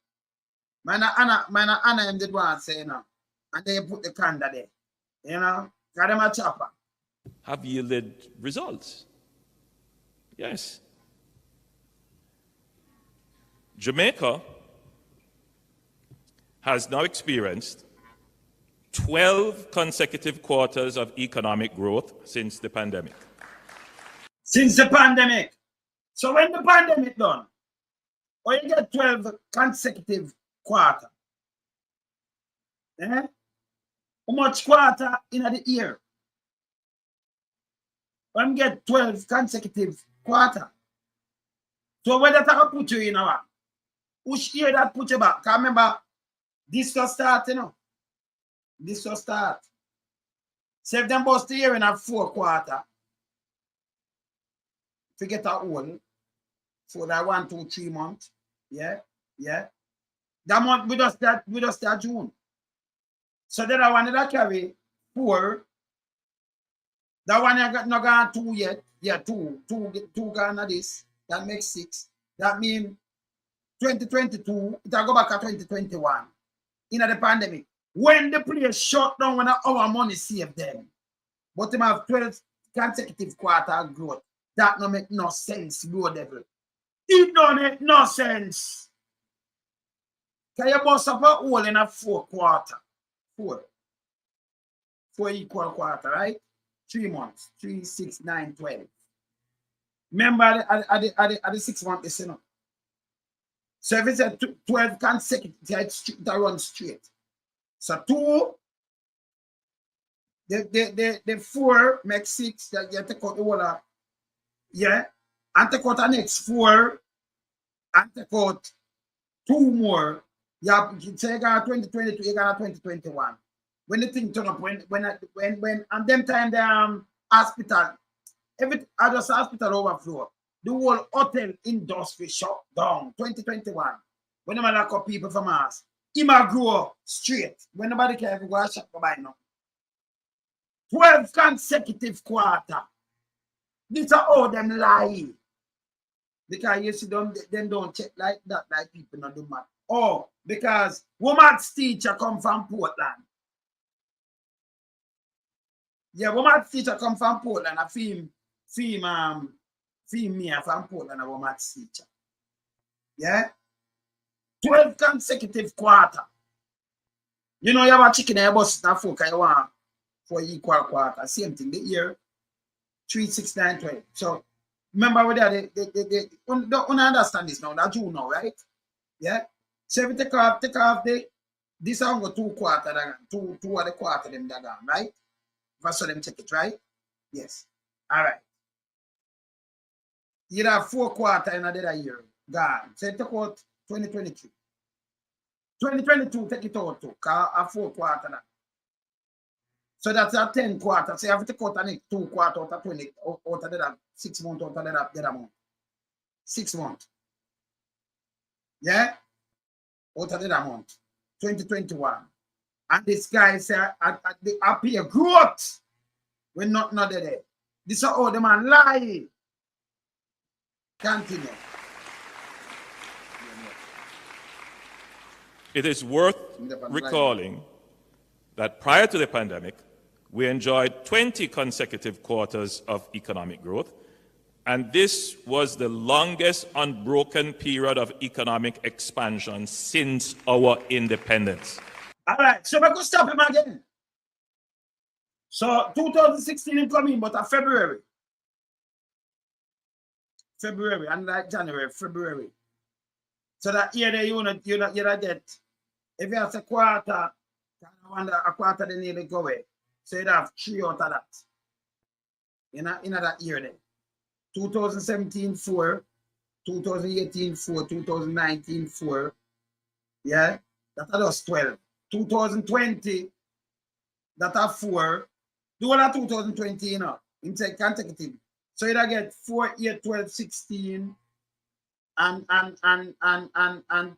Mine Anna, him did one say, you know, and they put the candle there. You know, got them a chopper. Have yielded results. Yes. Jamaica has now experienced 12 consecutive quarters of economic growth since the pandemic. Since the pandemic. So when the pandemic done, or you get 12 consecutive quarter. How much quarter in the year? When you get 12 consecutive quarter. So where that I put you in our which year that put you back? Because remember, this will start, you know. This will start. Say if them bust the year in a 4 quarter. Forget that one. For that 1, 2, 3 months. Yeah. That month we just start June. So then I wanted to carry 4. That one you got not gone 2 yet. Yeah, two gone at this. That makes 6. That means 2022, it'll go back to 2021. In the pandemic. When the place shut down, when our money saved them. But they have 12 consecutive quarter growth. That don't make no sense, bro devil. It don't make no sense. Can you bust up a hole in a 4 quarter? 4 equal quarter, right? 3 months. 3, 6, 9, 12. Remember at the 6 months, you know. So if it's a 12 consecutive, that runs straight. So 2, the 4 makes 6, that you take out the whole, yeah, and take out the next 4, and take out 2 more. You say you got 2022, you got 2021. When the thing turn up, when and them time the hospital, every other hospital overflow, the whole hotel industry shut down. 2021. When they lock up people from us, it might grow straight. When nobody can ever go shop for buy now. 12 consecutive quarter. This are all them lie. Because you see them don't check like that, like people not do math. Oh, because woman's teacher come from Portland. Yeah, woman's teacher come from Portland. A film me from Portland, a woman's teacher. Yeah? 12 consecutive quarter. You know, you have a chicken in your bus now, folk, you want for equal quarter. Same thing, the year 3, 6, 9, 12. So, remember what they don't understand this now, that you know, right? Yeah? So, if you take off this one go 2 quarter, 2 of the quarter, them they're gone, right? First of them take it, right? Yes. All right. You have 4 quarter in another year, gone. So, take out 2023. 2022, take it out too, because a 4 quarter now. So that's a 10 quarter. So you have to take out a 2 quarter out of 20, out of that 6 months, out of that amount. 6 months. Yeah? Out of that amount. 2021. And this guy said, the appear growth when not there. This is how the man lie. Continue. It is worth recalling that prior to the pandemic, we enjoyed 20 consecutive quarters of economic growth, and this was the longest unbroken period of economic expansion since our independence. All right, so we could stop him again. So 2016 is coming, but February, and like January, February. So that year you get, if you have a quarter, a quarter they nearly go away. So you'd have 3 out of that. In that year then. 2017, 4, 2018, 4, 2019, 4. Yeah, that was 12. 2020, that are 4. Do all of 2020, you know, in consecutive. So you'd get 4, 8, 12, 16, and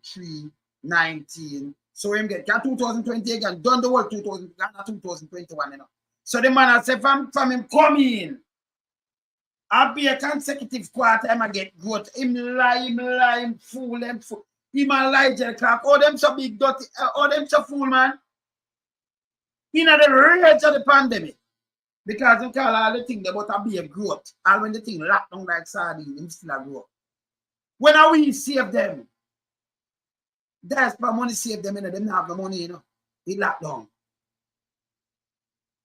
3, 19. So him get 2020 again, done the work 2021, you know. So the man has said from him come in. I'll be a consecutive quarter, I get growth. Him lie, fool. Him a lie, Jerry Clark. All them so big dirty, all them so fool, man. In the rage of the pandemic. Because you call all the thing about a be a growth. And when the thing locked down like sardine, him still a growth. When are we save them? Diaspora money save them, you know, them have the money, you know. It locked down.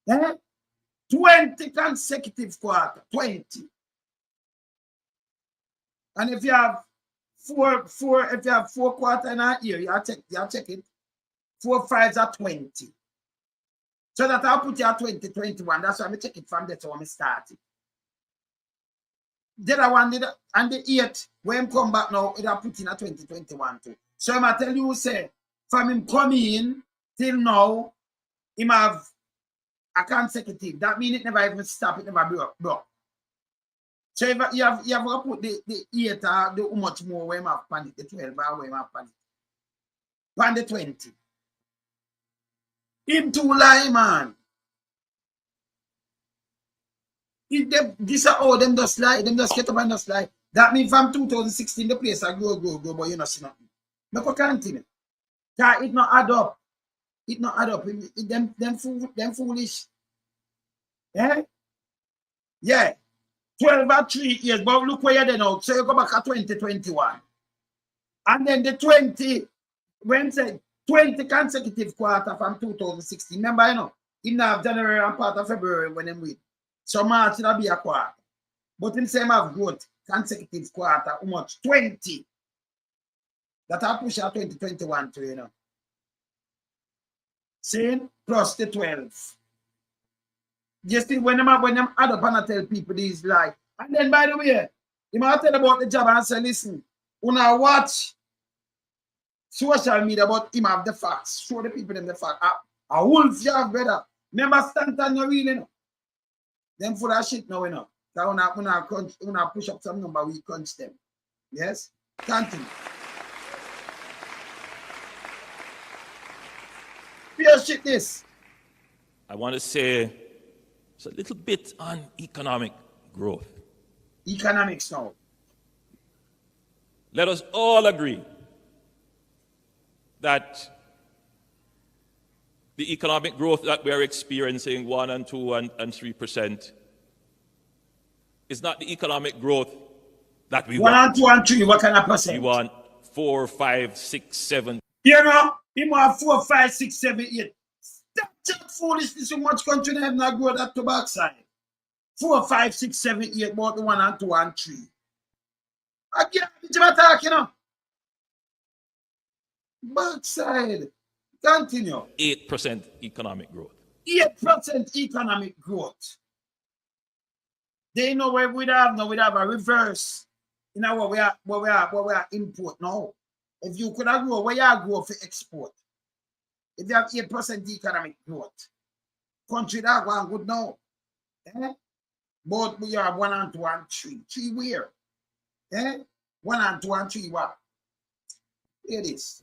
Eh? 20 consecutive quarter. 20. And if you have 4 quarter in a year, you check it. 4 5s are 20. So that I'll put you at 2021. That's why I check it from there to when I started. The other one did, and the 8, when him come back now, it'll put in a 2021 too. So I'm going to tell you, say, from him coming in till now, him have a consecutive. That means it never even stop, it never broke. So if you have to put the 8 or the how much more where him have pan it, the 12 or where him have pan it. Pan the 20. Him too lie, man. This are all them just lie. Them just get up and just lie. That means from 2016 the place I grow, but you not see nothing. Look what continue. It not add up. It not add up. Them foolish. Eh? Yeah. 12 or 3 years, but look where you're there now. So you go back at 2021. And then the 20 consecutive quarter from 2016. Remember, you know, in January and part of February when them win. So March it'll be a quarter. But in same have growth, consecutive quarter, how much? 20. That I push out 2021 to, you know. See? Plus the 12. Just see when them add up and I tell people these lie. And then by the way, you might tell about the job and say, listen, when I watch social media about him have the facts, show the people them the facts. A wolf you have better. Remember Stanton no really know. Them full of shit now, you know. So when I push up some number, we crunch them. Yes? Continue. Pure shit this. I want to say it's a little bit on economic growth. Economics now. Let us all agree that the economic growth that we are experiencing, 1% and 2% and 3%, is not the economic growth that we want. 1 and 2 and 3, what kind of percent? We want 4, 5, 6, 7. You know, he want 4, 5, 6, 7, 8. Stop that foolishness. So much country have not grow that to backside. 4, 5, 6, 7, 8, about the 1 and 2 and 3. Again, what you talking, you know? Backside. Continue. 8% economic growth. 8% economic growth. They know where we have a reverse. You know what we are import now. If you could have grow, where you grow for export. If you have 8% economic growth, country that one good now. Eh? But we have 1 and 2 and 3. 3 where? Eh? 1 and 2 and 3 what? Here it is.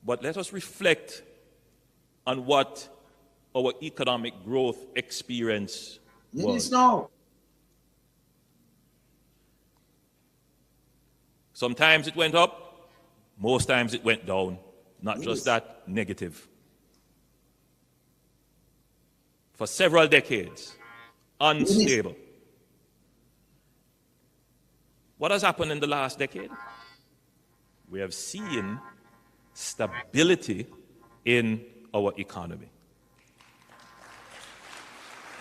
But let us reflect on what our economic growth experience was. It is now. Sometimes it went up, most times it went down. Not just that, negative. For several decades, unstable. What has happened in the last decade? We have seen stability in our economy.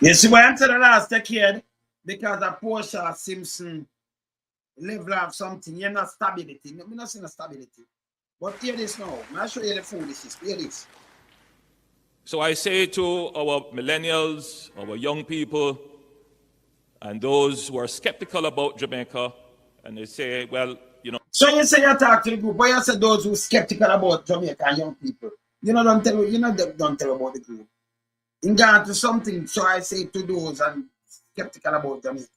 You see why I'm saying the last decade? Because of Portia Simpson level of something, you're not stability. We're not seeing a stability. But hear this now. I'll show you the foolishness. Hear this. So I say to our millennials, our young people, and those who are skeptical about Jamaica, and they say, well, you know. So you say you talk to the group, but you say those who are skeptical about Jamaica and young people. Don't tell about the group. In regard to something, so I say to those and skeptical about Jamaica.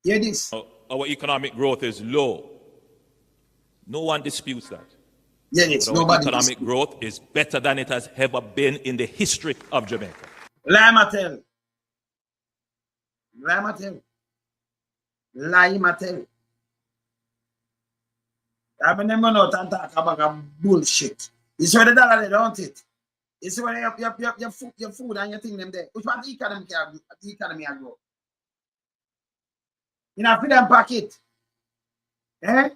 Hear this. Our economic growth is low. No one disputes that. Yes, but our economic growth is better than it has ever been in the history of Jamaica. Lie Mattel. I've been never know and talk about bullshit. It's where the dollar they don't it. It's where your food and your thing them there. Which one the economy are grow? You know, feed them packet. Eh?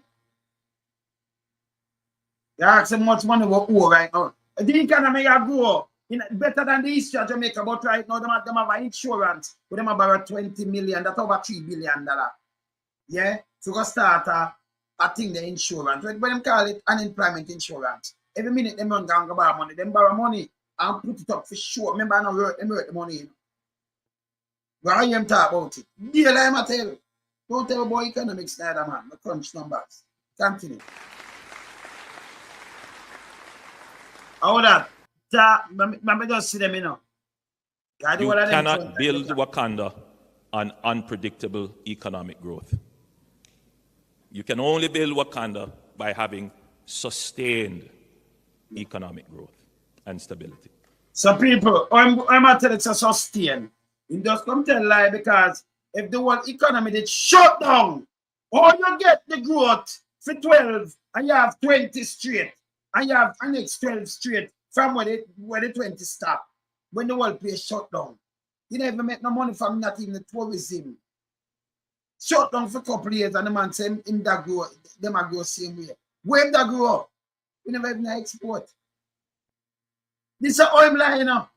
You ask them much money what owe right now. The economy are grow better than the history of Jamaica, but right now them have insurance. But them about 20 million, that's over $3 billion. Yeah? So go start a thing the insurance. When them call it unemployment insurance. Every minute them don't go borrow money. Them borrow money and put it up for sure. Remember I know them hurt the money. But I am talk about it. Deal I tell. Don't tell about economics neither, man. The crunch numbers. Continue. How that? Let me just see them, you know. You cannot build Wakanda on unpredictable economic growth. You can only build Wakanda by having sustained economic growth and stability. So people, I'm going to tell it to sustain. You just come tell lie because if the world economy did shut down, or you get the growth for 12 and you have 20 straight, and you have the next 12 straight from where the 20 stop, when the world place shut down. You never make no money from not even the tourism. Shut down for a couple of years and the man say him that grow, them a grow same way. Where that grow up? We never even export. This is how I'm lying, you know.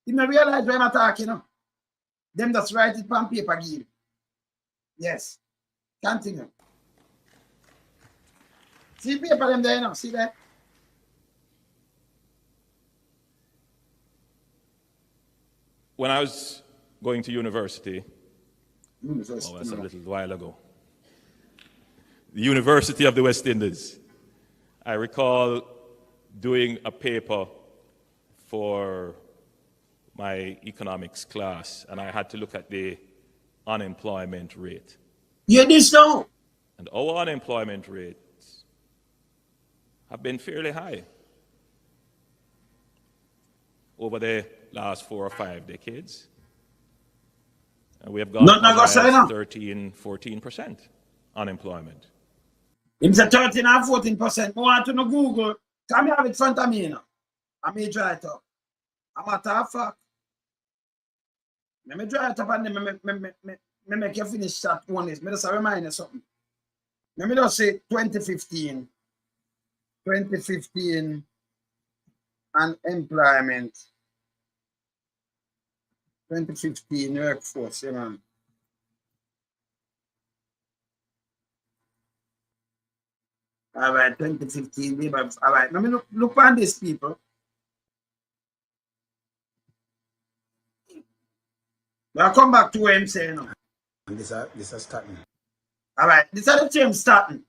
You don't realize why I'm talking, you know. Them just write it on paper again. Yes. Continue. See paper them there, you know. See that? When I was going to university, that's a little while ago, the University of the West Indies, I recall doing a paper for my economics class, and I had to look at the unemployment rate. You this now? And our unemployment rates have been fairly high over the last 4 or 5 decades. And we have gone as high as 13, 14% unemployment. It's a 13 or 14%. I want to know Google. Come here have it in front of me now. I may draw it up. I'm a tough fact. Let me draw it up and then me make you finish that one. Let me just remind you something. Let me just say 2015. 2015 unemployment. 2015 workforce, yeah, man. All right, 2015. All right, let me look on these people. I'll come back to what I'm saying now. And this is starting. All right, this is the team starting.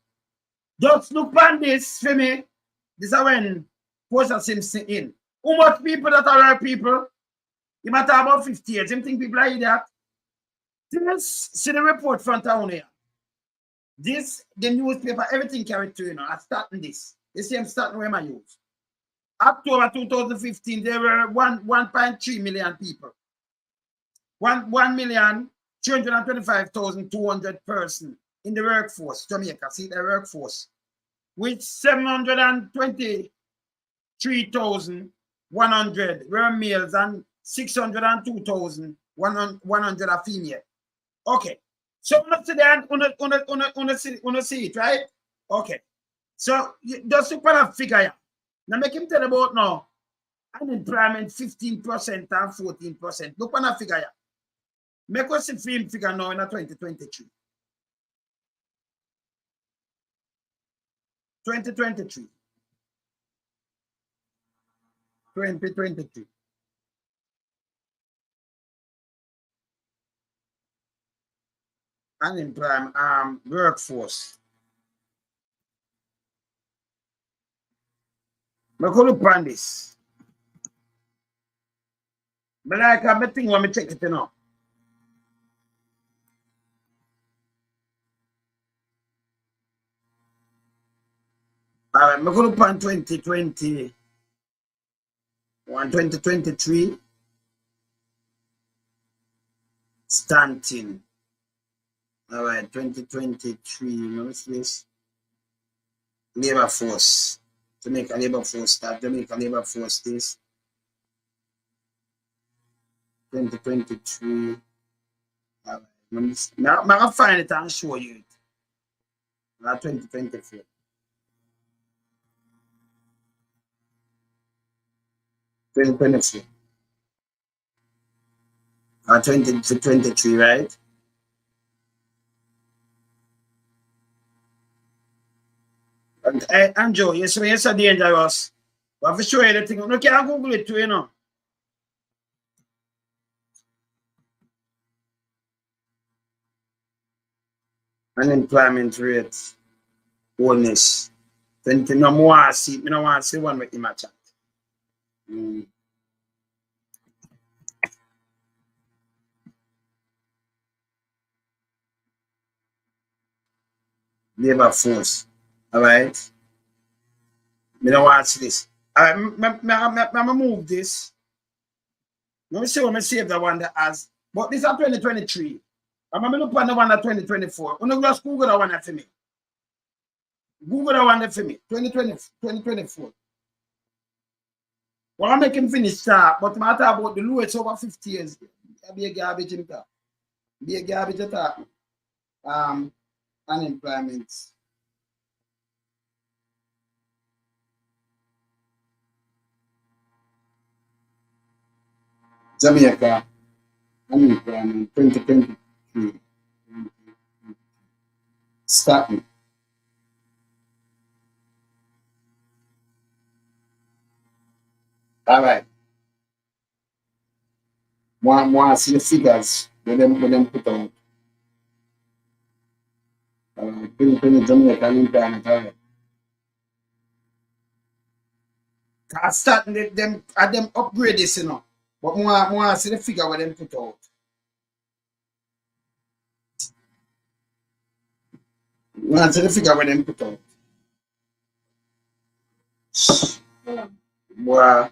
Just look on this for me. This is when Portia Simpson in. How much people that are people? You might have about 50 years. You think people are idiot? This, see the report front town here. This, the newspaper, everything carried to, you know. I'm starting this. The same starting where I use. October 2015, there were 1.3 million people. 1,325,200 persons in the workforce, Jamaica, see the workforce, with 723,100 were males and 602,100 are female. Okay, so see it, right? Okay, so just to put a figure here. Now make him tell about now unemployment 15% and 14%. Look on a figure here. Make us see film figure now in 2023. 2023. 2023. Unemployment workforce. I'm going to look on this. But like I'm thinking when I check it now. All right, I'm going to look on 2020. 2023. Stanton. All right, 2023. Notice this. Labor force. Jamaica labor force start. Jamaica labor force this. 2023. All right. Now I'm going to find it and show you it. Now 2023. 2023. 2023, right? And Joe, yes, it's so dangerous. But for sure, anything, you can't Google it too, you know. Unemployment rate, Holness. 20, no more, I don't want to see one with him at chat. Labor force. All right. I don't want to see this. I'm move this. Let me see what I save the one that has. But this is 2023. I'm going to look at the one at 2024. I'm going to just Google the one for me. Google the one for me. 2024. Well, I'm making finish start, but I'm talking about the lowest over 50 years. Be a garbage in that. Be a garbage attack. Unemployment. Jamaica. Unemployment 2023. Starting. All right. One see the figures when them put out. 2020 Jamaica unemployment. All right. Starting them upgrade this, you know. But more see the figure when them put out. More see the figure when them put out. Boy,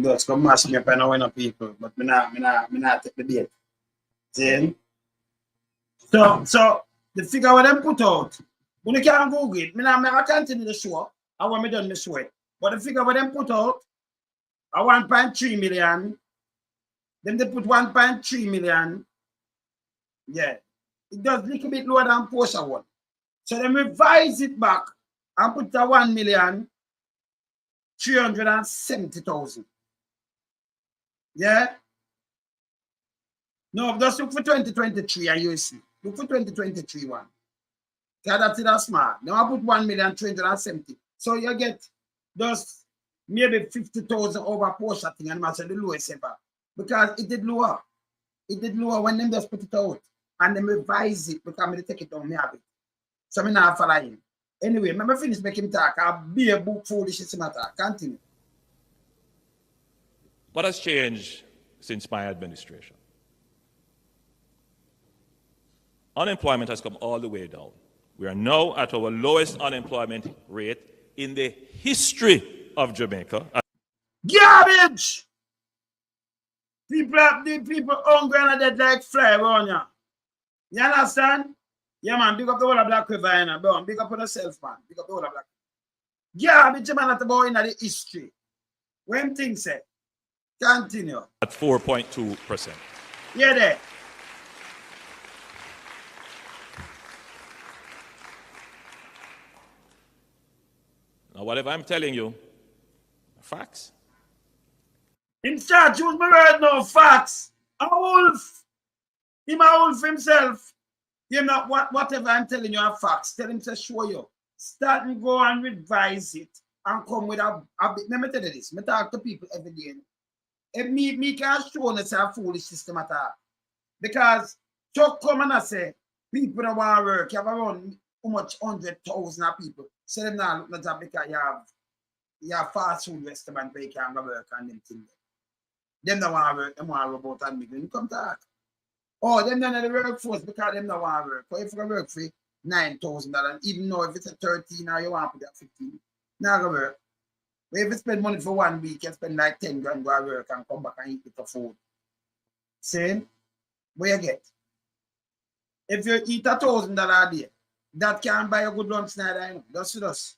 just come mash me up and I people, but me not take the bait. See? So the figure what them put out, when you can't Google it, I continue the show. I want me done the show. But the figure what them put out, 1.3 million. Then they put 1.3 million. Yeah. It does a little bit lower than Porsche one. So they revise it back and put the 1,370,000. Yeah? No, just look for 2023 and you see. Look for 2023 one. That's it, that's smart. Now I put 1,370,000. So you get just maybe 50,000 over Porsche thing and I say the lowest ever. Because it did lower. It did lower when them just put it out. And then revise it because they take it down, me have it. So I'm not following. Anyway, let me finish making talk. I'll be a book foolish matter. Continue. What has changed since my administration? Unemployment has come all the way down. We are now at our lowest unemployment rate in the history of Jamaica. Garbage! People hungry and dead like fly around you. You understand? Yeah, man, big up the whole of Black River, you know, bro. Big up on yourself, man. Big up the whole of Black River. Garbage, man, at about in the history. When things say, continue. At 4.2%. Yeah, there. Now, whatever I'm telling you, facts. In charge, use my word no facts. A wolf. Him a wolf himself. You know, whatever I'm telling you are facts. Tell him to show you. Start and go and revise it and come with a bit. Let me tell you this. I talk to people every day. If me can't show us a foolish system at all. Because to come and I say, people don't want to work. You have around how much 100,000 people. So them now look at that because you have fast food restaurant where you can go work and them things. Them don't want to work. Them want to robot and make them come talk. Oh, them don't have the workforce because them don't want to work. But if you work for $9,000, even though if it's a 13 or you want to put that 15, not going to work. But if you spend money for 1 week, you spend like 10 grand go to work and come back and eat with the food. Same? What you get? If you eat $1,000 a day, that can buy a good lunch neither, you know. That's us.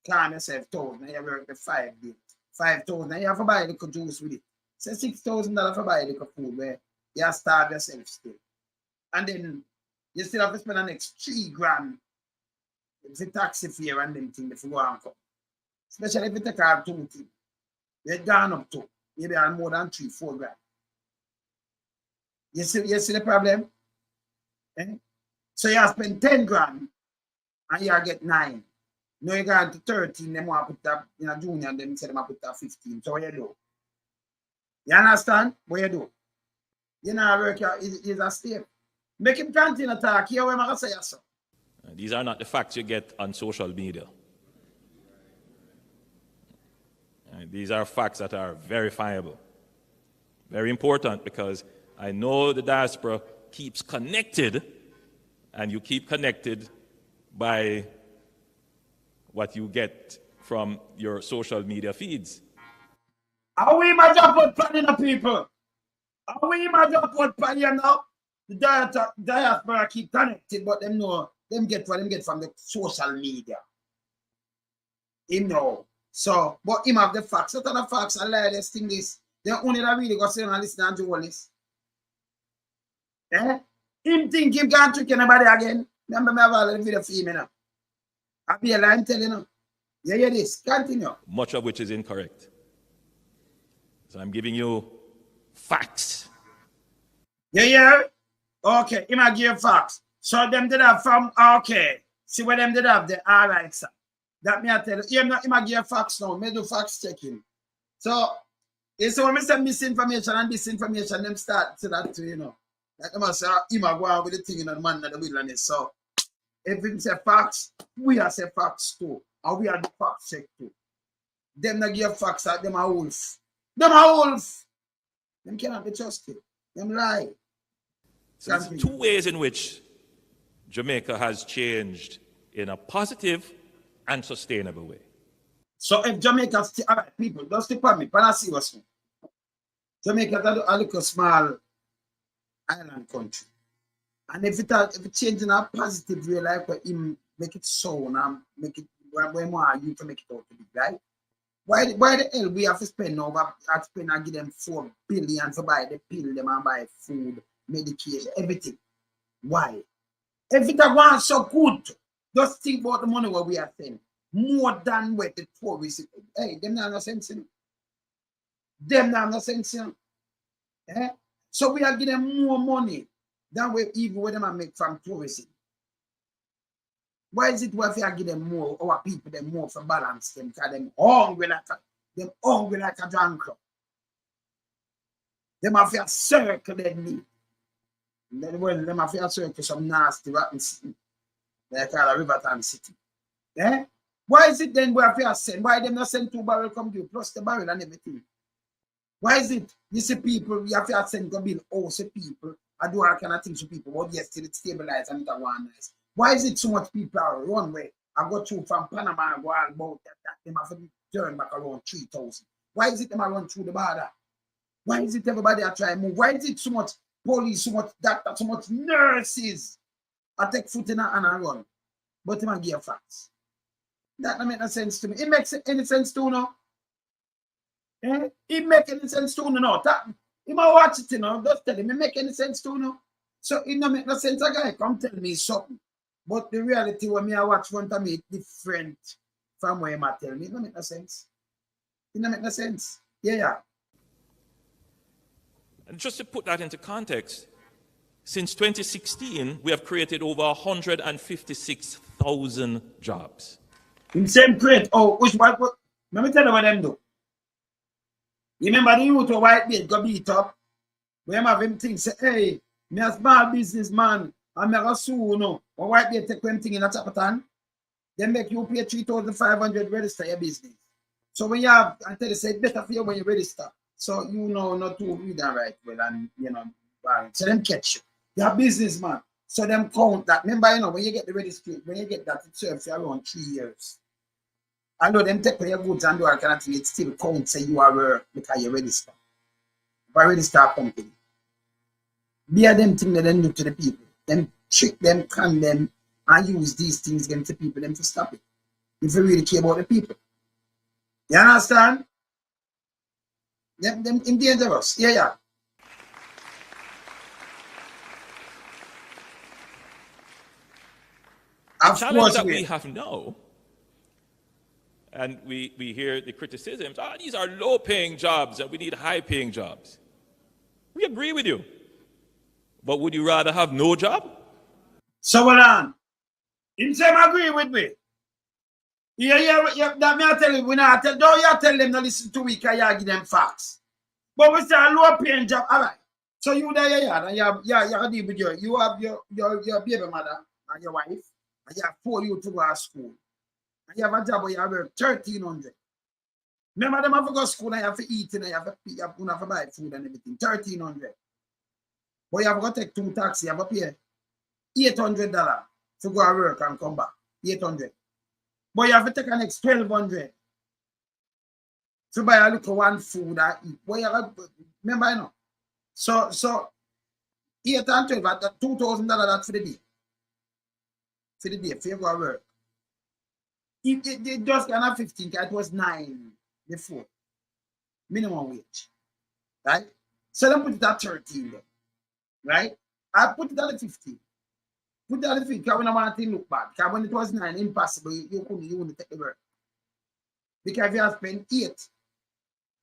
Calm yourself, 1,000, you work the 5 days. 5,000, you have to buy a little juice with it. Say $6,000 for buy a little food where you have to starve yourself still. And then you still have to spend the next 3 grand for taxi fare and them things if you go and come. Especially if you take out 2 things. You're gone up to maybe more than 3-4 grand. You see the problem? Eh? So you have to spend 10 grand and you get 9. Now you got to 13, them want to put that in a junior and them say them want to put that 15. So what you do? You understand? What you do? You know, work is a step. Make him continue to talk. Here what I'm say so. These are not the facts you get on social media. These are facts that are verifiable. Very important because I know the diaspora keeps connected, and you keep connected by what you get from your social media feeds. Are we imagine about planning the people? Are we imagine about planning now? The diaspora keep connected, but them know them get what them get from the social media. You know. So, but him have the facts. What are the facts? I lie this thing this. They only that really go sit and listen to Holness. Eh? Him think him can't trick anybody again. Remember me have all the video for him now. I be a line telling you. You hear this? Continue. Much of which is incorrect. So I'm giving you facts. You hear? Okay, him I give facts. So them did have from okay. See what them did have there. All right, sir. That me I tell you. Him I give facts now. Me do facts checking. So it's when me say misinformation and disinformation, them start to that too, you know. Like them say him I go out with the thing in the man in the wilderness. So if him say facts, we are say facts too. And we are the fact check too. Them not give facts out, them are wolf. Them are wolf. Them cannot be trusted. Them lie. So there's two ways in which Jamaica has changed in a positive and sustainable way. So if Jamaica, all right, people, don't stick on me, but I see what's wrong. Jamaica is a little small island country. And if it change in a positive way, like him make it so and make it where more you to make it out to be, right? Why the hell we have to spend over and give them $4 billion to buy the pill, them and buy food, medication, everything? Why? If it was so good, just think about the money what we are spending. More than what the tourists. Hey, them not no sense in. Them not no sense in. Eh? So we are giving them more money than we even what them make from tourism. Why is it we are giving them more, our people them more for balance them, because them hungry like a drunk club. Them have to circle their need. Well, them have to circle some nasty rotten city. They call a Riverton City. Eh? Why is it then we have to send? Why them not send 2 barrels come to you, plus the barrel and everything? Why is it you see people, we have to send to build house people and do all kind of things to people, but yes, till it stabilize and it one nice. Why is it so much people are run way? I go through from Panama and go all about that them have to turn back around 3,000. Why is it them run through the border? Why is it everybody are trying to move? Why is it so much police, so much doctors, so much nurses I take foot in and I run? But them give facts. That don't make no sense to me. It makes any sense to you now? Eh? It make any sense to you now? You might watch it, you know, just tell him it make any sense to you now? So it don't make no sense. A guy come tell me something. But the reality when me I watch front of me is different from what him tell me. It don't make no sense. It don't make no sense. Yeah. And just to put that into context, since 2016, we have created over 156,000 jobs. In same crate. Oh, which what? Let me tell you what them do. You remember the youth of white beard go beat up? We have him think, say, hey, me a small businessman, and me a sue, you know. When white beard take one thing in a Chapatan, they make you pay 3,500 register your business. So when you have, I tell you, say, it's better for you when you register. So you know not to read and write well, and, you know, so them catch you. You're a businessman. So them count that. Remember, you know, when you get the registry, when you get that, it serves you around 3 years. I know them take your goods and do all kind of thing, it still counts say you are because you register. If I register a company. Be a them thing that they do to the people. Them trick them, con them, and use these things against the people, them to stop it. If you really care about the people. You understand? Them dangerous. Yeah. The challenge that we have now, and we hear the criticisms, these are low-paying jobs and we need high-paying jobs. We agree with you. But would you rather have no job? So hold on. Him say agree with me. Yeah, that me I tell you, don't you tell them to listen to we can you give them facts. But we say a low-paying job, all right. So you there, and you deal with you have your baby mother and your wife. And you have 4 you to go to school. And you have a job where you have 1,300. Remember them have to go to school and you have to eat and you have to buy food and everything. 1,300. But you have to take 2 taxis, you have to pay $800 to go to work and come back. 800. But you have to take an next 1,200. To buy a little one food I eat. Boy, you have, remember, you know. So 8 and 12, at $2,000 that's for the day. For the day, if you go to work. It just kind of 15, it was 9 before. Minimum wage. Right? So then put it at 13 then. Right? I put it at 15. Put it at 15 because we don't want it to look bad. Because when it was 9, impossible, you wouldn't take the work. Because if you have spent 8,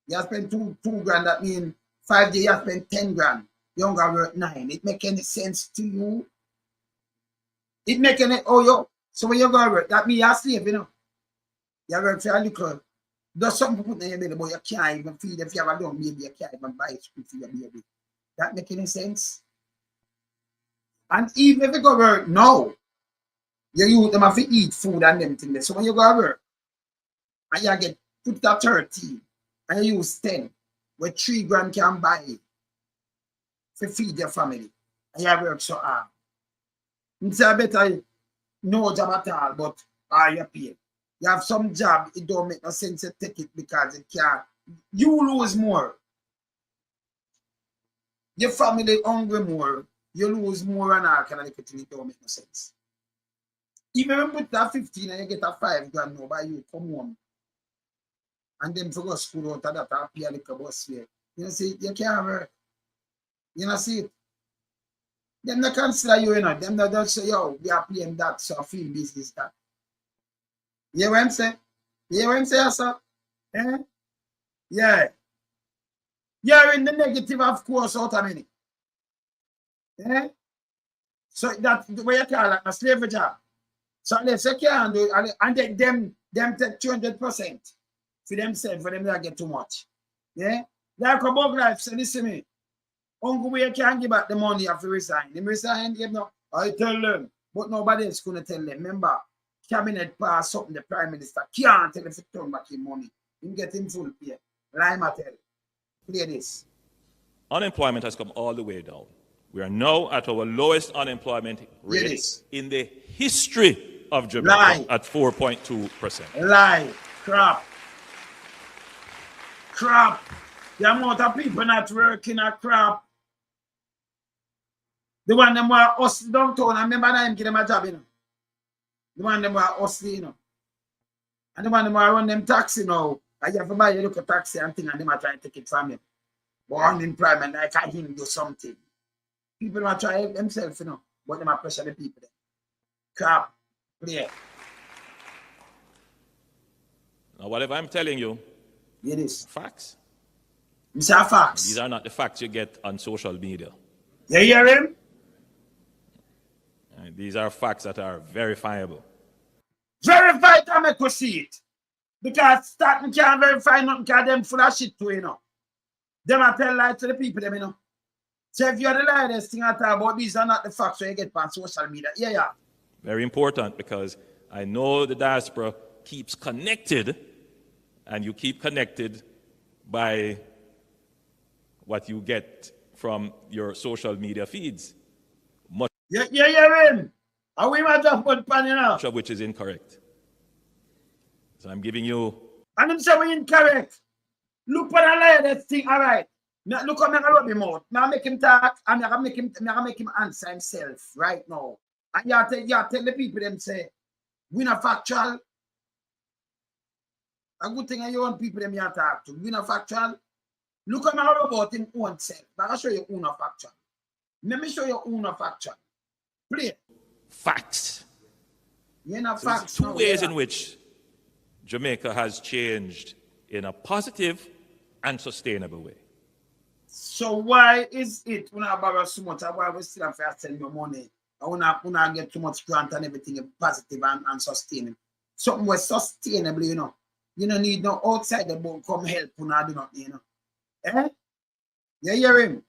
you have spent two grand, that means 5 days, you have spent 10 grand. You don't got work 9. It make any sense to you? It make any, so when you go to work, that means you're slave, you know. You work for a little, there's something to put in your belly, but you can't even feed. If you have a young baby, you can't even buy food for your baby. That make any sense? And even if you go to work now, you use them have to eat food and them things. So when you go to work, and you get put at 13, and you use 10, where 3 grand can buy to feed your family, and you work so hard. You say, I better no job at all, but you pay. You have some job, it don't make no sense to take it because it can't. You lose more. Your family hungry more, you lose more and all kind of thing, it don't make no sense. Even when you put that 15 and you get a 5 grand now by you come home. And then for go school out of that and pay a little bus fare. You know, see, you can't work. You know, see it. Them not consider you, you know. Them not just say, yo, we are paying that, so I feel business that. You hear what I'm saying? You hear what I'm saying, sir? Eh? Yeah. You're in the negative, of course, out of many. Eh? So that's the way you call it, a slavery job. So let's say you can't do it, and then them take 200% for themselves, for them to get too much. Yeah? Like a bug life, so listen to me. Uncle, we can't give back the money, you have to resign. Them resign, give no. I tell them, but nobody else gonna tell them. Remember, cabinet pass something, the prime minister can't tell if he turn back his money. Him get him full pay. Lime tell. Play this. Unemployment has come all the way down. We are now at our lowest unemployment rate in the history of Jamaica at 4.2%. Lie. Crap. Crap. The amount of people not working are crap. The one them were hustling downtown, I remember them give them a job, you know. The one them were hustling, you know. And the one them were run them taxi now. I have to buy a local taxi and thing, and them are trying to take it from him. But unemployment, I can't him do something. People are trying themselves, you know, but them are pressure the people there. Crap. Play. Now, whatever I'm telling you, it is facts. Mr. Facts. These are not the facts you get on social media. You hear him? These are facts that are verifiable. Verify to make us see it. Because starting can't verify nothing because them full of shit too, you know. Them are tell lies to the people, them, you know. So if you're the lightest thing I talk about, these are not the facts that you get on social media. Yeah. Very important, because I know the diaspora keeps connected, and you keep connected by what you get from your social media feeds. Much him. And we might just put pan, you know. of which is incorrect. So I'm giving you. And them say we incorrect. Look for the latest thing, all right. Now, look how I rub him out. Now make him talk, and I make him answer himself right now. And you tell the people them say, we not factual. A good thing you want people them you talk to. We not factual. Look how I rub out him own self. But I'll show you who not factual. Let me show you who not factual. Play. Facts. You're not So facts. there's two ways in which Jamaica has changed in a positive and sustainable way. So why is it when I borrow so much, why we still have to send your money? I wanna get too much grant and everything positive and sustainable. Something was sustainable, you know. You don't need no outside the boat come help when I do nothing, you know. Eh? You hear him?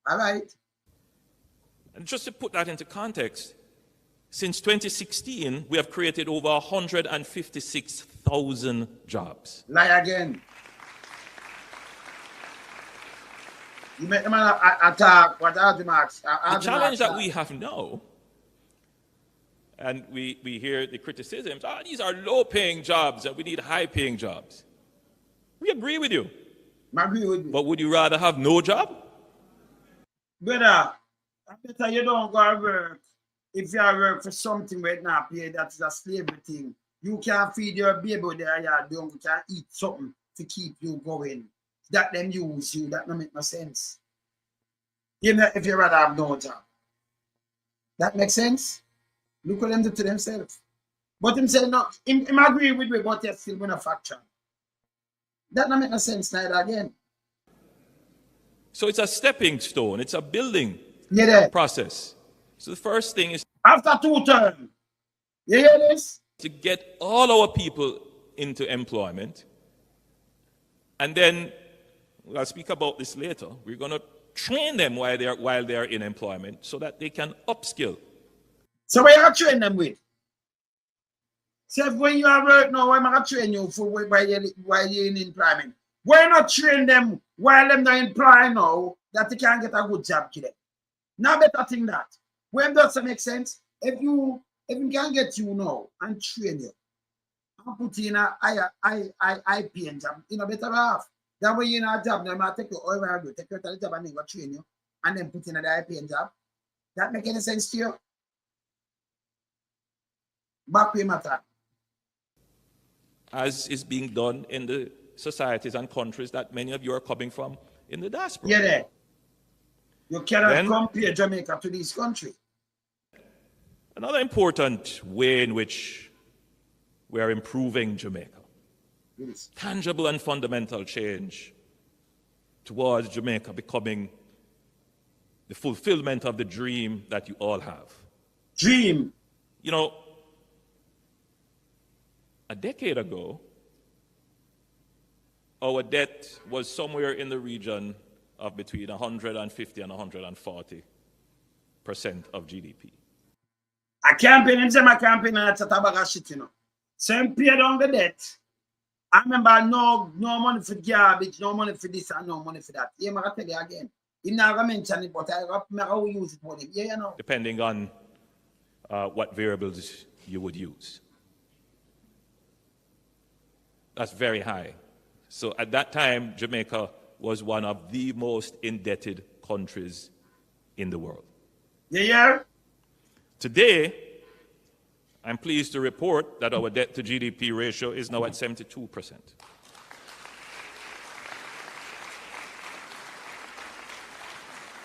All right. And just to put that into context, since 2016, we have created over 156,000 jobs. Lie again. You make the man attack. What are the marks? The challenge that we have now and we hear the criticisms, these are low-paying jobs and we need high-paying jobs. We agree with you. I agree with you. But would you rather have no job? Brother, I better you don't go to work. If you work for something right now, pay, that is a slavery thing. You can't feed your baby there, you can't eat something to keep you going. That them use you, that don't make no sense. Even if you rather have no job. That makes sense? Look what them do to themselves. But him say no, him agree with me, but yet still manufacture. That don't make no sense neither again. So it's a stepping stone, it's a building process. So the first thing is after 2 terms. You hear this? to get all our people into employment. And then, I'll speak about this later, we're going to train them while they're in employment so that they can upskill. So what you train them with? So when you are work now, why am I train you for while you're in employment? Why not train them while they're not employed now that they can get a good job to them? Now better thing that. When does that make sense? If you can get you now and train you and put you in a high paying job, you know better off. That way you're in a job, they might take you all around you, take you to the job and then go train you and then put you in a high paying job. That make any sense to you? Back pay matter. As is being done in the societies and countries that many of you are coming from in the diaspora. Yeah, there. You cannot compare Jamaica to this country. Another important way in which we are improving Jamaica, Yes. tangible and fundamental change towards Jamaica becoming the fulfillment of the dream that you all have. Dream. You know, a decade ago, our debt was somewhere in the region of between 150 and 140% of GDP. A campaign, him say my campaign and that's a tobacco shit, you know. So him pay down the debt. I remember no money for garbage, no money for this and no money for that. Yeah, I tell you again. He never mention it, but I will use it for him. Yeah, you know. Depending on what variables you would use. That's very high. So at that time, Jamaica was one of the most indebted countries in the world. Yeah. Today, I'm pleased to report that our debt to GDP ratio is now at 72%.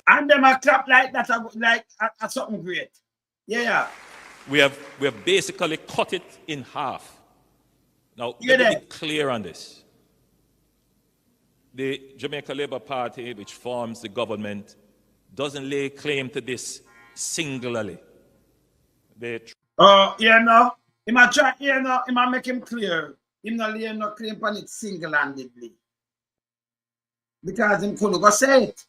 And them a clap like that, like something great. Yeah. We have basically cut it in half. Now, let me be clear on this. The Jamaica Labour Party, which forms the government, doesn't lay claim to this singularly. He might try, he might make him clear. He not lay no claim on it single-handedly. Because him couldn't go say it.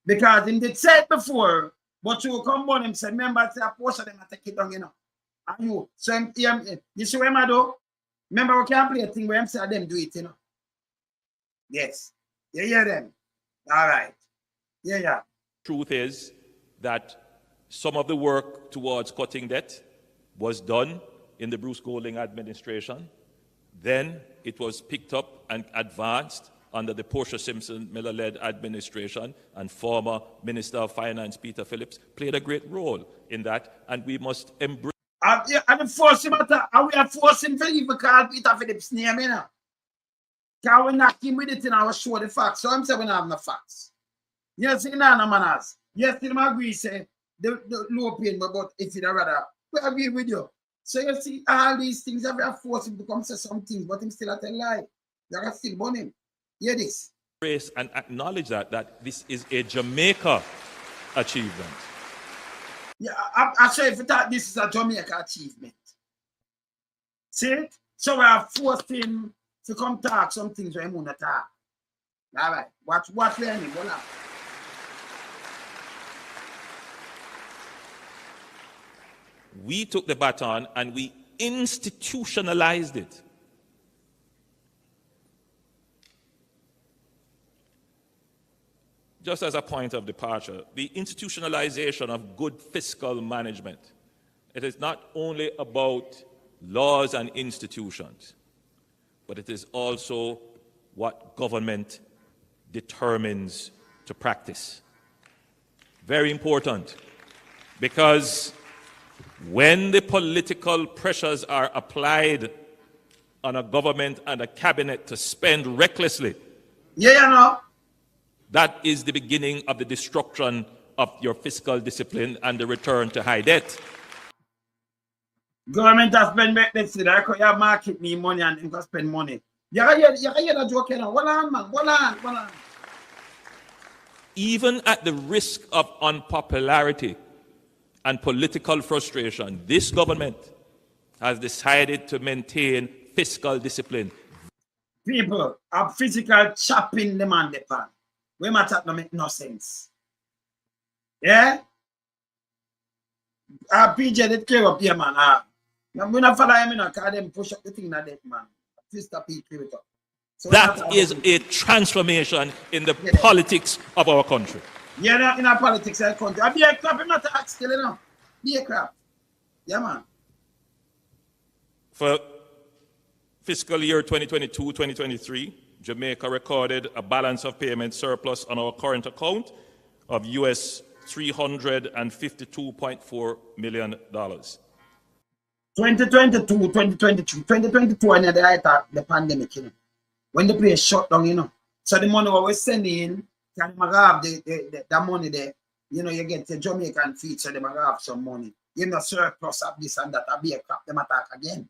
Because him did say it before, but you come on him say, remember, say a portion of them I take it down, you know. And you, so you see what I do? Remember, we can't play a thing where I'm saying them do it, you know. Yes. You hear them? All right. Yeah. Truth is that some of the work towards cutting debt was done in the Bruce Golding administration. Then it was picked up and advanced under the Portia Simpson Miller-led administration, and former Minister of Finance Peter Phillips played a great role in that, and we must embrace. And the force matter, and we are forcing to even call Peter Phillips' name, you know. Because we knock him with it and I will show the facts. So I'm saying we don't have no facts. Yes, no manners. Yes, still agree, say the low pain, but if you rather, we agree with you. So you see, all these things, have you forced him to come say some things, but him still at a lie. You can still burn him. Hear this. Embrace and acknowledge that this is a Jamaica achievement. Yeah, I say if you thought this is a Jamaica achievement. See it? So we are forced him to come talk some things where he want to talk. All right. Watch learning. Go on. We took the baton and we institutionalized it. Just as a point of departure, the institutionalization of good fiscal management it is not only about laws and institutions, but it is also what government determines to practice. Very important, because when the political pressures are applied on a government and a cabinet to spend recklessly, that is the beginning of the destruction of your fiscal discipline and the return to high debt. Government has spent recklessly. I could have market me money and you can spend money. You can hear that joke now. Hold on, man. Hold on. Even at the risk of unpopularity and political frustration, this government has decided to maintain fiscal discipline. People are physical chopping them on the pan. We matter no make no sense. Yeah? PJ, they clear up here, man. I'm going to follow him in a car, them push up the thing that man. Sister P, clear it up. So that is a transformation in the politics of our country. Yeah, in our politics of our country. I'll be a crap, I'm not a act still, you know. Be a crap. Yeah, man. For fiscal year 2022-2023, Jamaica recorded a balance of payment surplus on our current account of US $352.4 million. 2022, 2022, and the height of the pandemic, you know. When the place shut down, you know. So the money we were sending in, can have the money there. You know, you get the Jamaican feed, so they might have some money. You know, surplus of this and that, I'll be a crap, them attack again.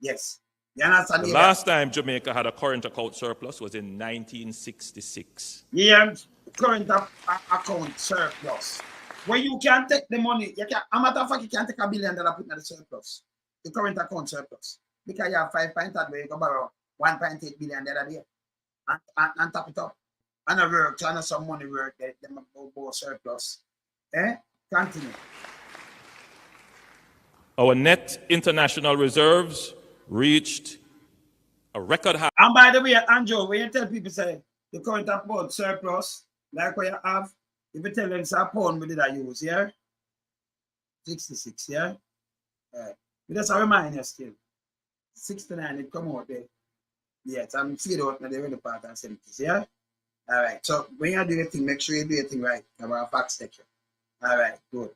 Yes. You understand? The last time Jamaica had a current account surplus was in 1966. Yeah, current account surplus. Where you can take the money, you can, a matter of fact, you can take $1 billion put in the surplus, the current account surplus. Because you have 5 points that way, you can borrow 1.8 billion the other day and top it up. And a work, and some money work, they go surplus. Continue. Our net international reserves reached a record high. And by the way, Andrew, when you tell people say the current account surplus, like what you have, if you tell them it's a pound, we did I use, yeah? 66, yeah? But that's a reminder still. 69, it come out there. Yes, I'm seeing out now, they're in the part and 70s, yeah? All right, so when you do your thing, make sure you do your thing right. About fact section. All right, good.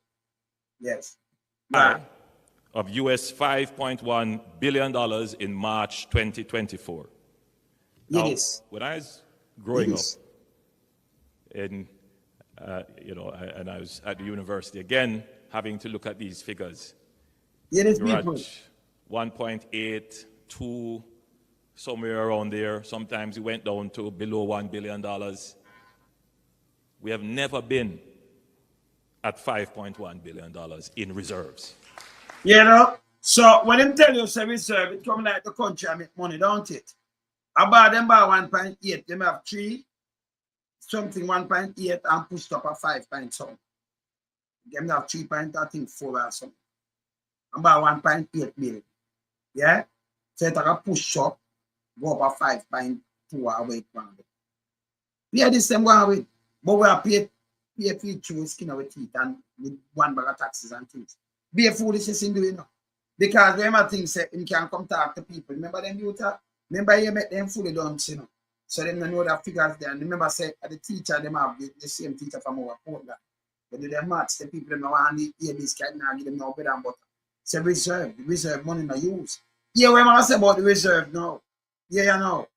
Yes. Of US $5.1 billion in March 2024. Yes. Now, when I was growing up, and and I was at the university again, having to look at these figures. Yes, You're people. at 1.8, 2, somewhere around there. Sometimes it went down to below $1 billion. We have never been at $5.1 billion in reserves. You know, so when them tell you say reserve, it come like the country I make money, don't it? About them by 1.8, them have 3, something 1.8 and pushed up a 5 point something. Them have 3.4 or something. About 1.8 billion. Yeah? So it a push up, go up a 5.2 away from it. Pay this same one with, but we are pay through skin our teeth and with one bag of taxes and things. Be a foolishness in doing it. Because remember things say you can come talk to people. Remember them youth? Remember you make them fully done, you know. So them know that figures there. And remember say the teacher them have the same teacher from our Portland. They do their maths, the people them want to hear this kind now give them no bread and butter. Say reserve money no use. Yeah, what am I say about the reserve now? Yeah, you know.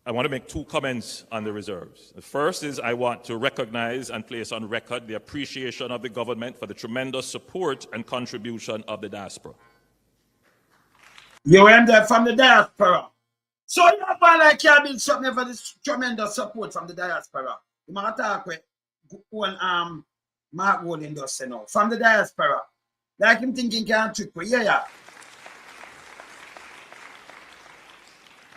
I want to make 2 comments on the reserves. The first is I want to recognize and place on record the appreciation of the government for the tremendous support and contribution of the diaspora. You went there from the diaspora. So you have like you build something for this tremendous support from the diaspora. You might talk with Mark Golding does say now. From the diaspora. Like him thinking can't trick me. Yeah.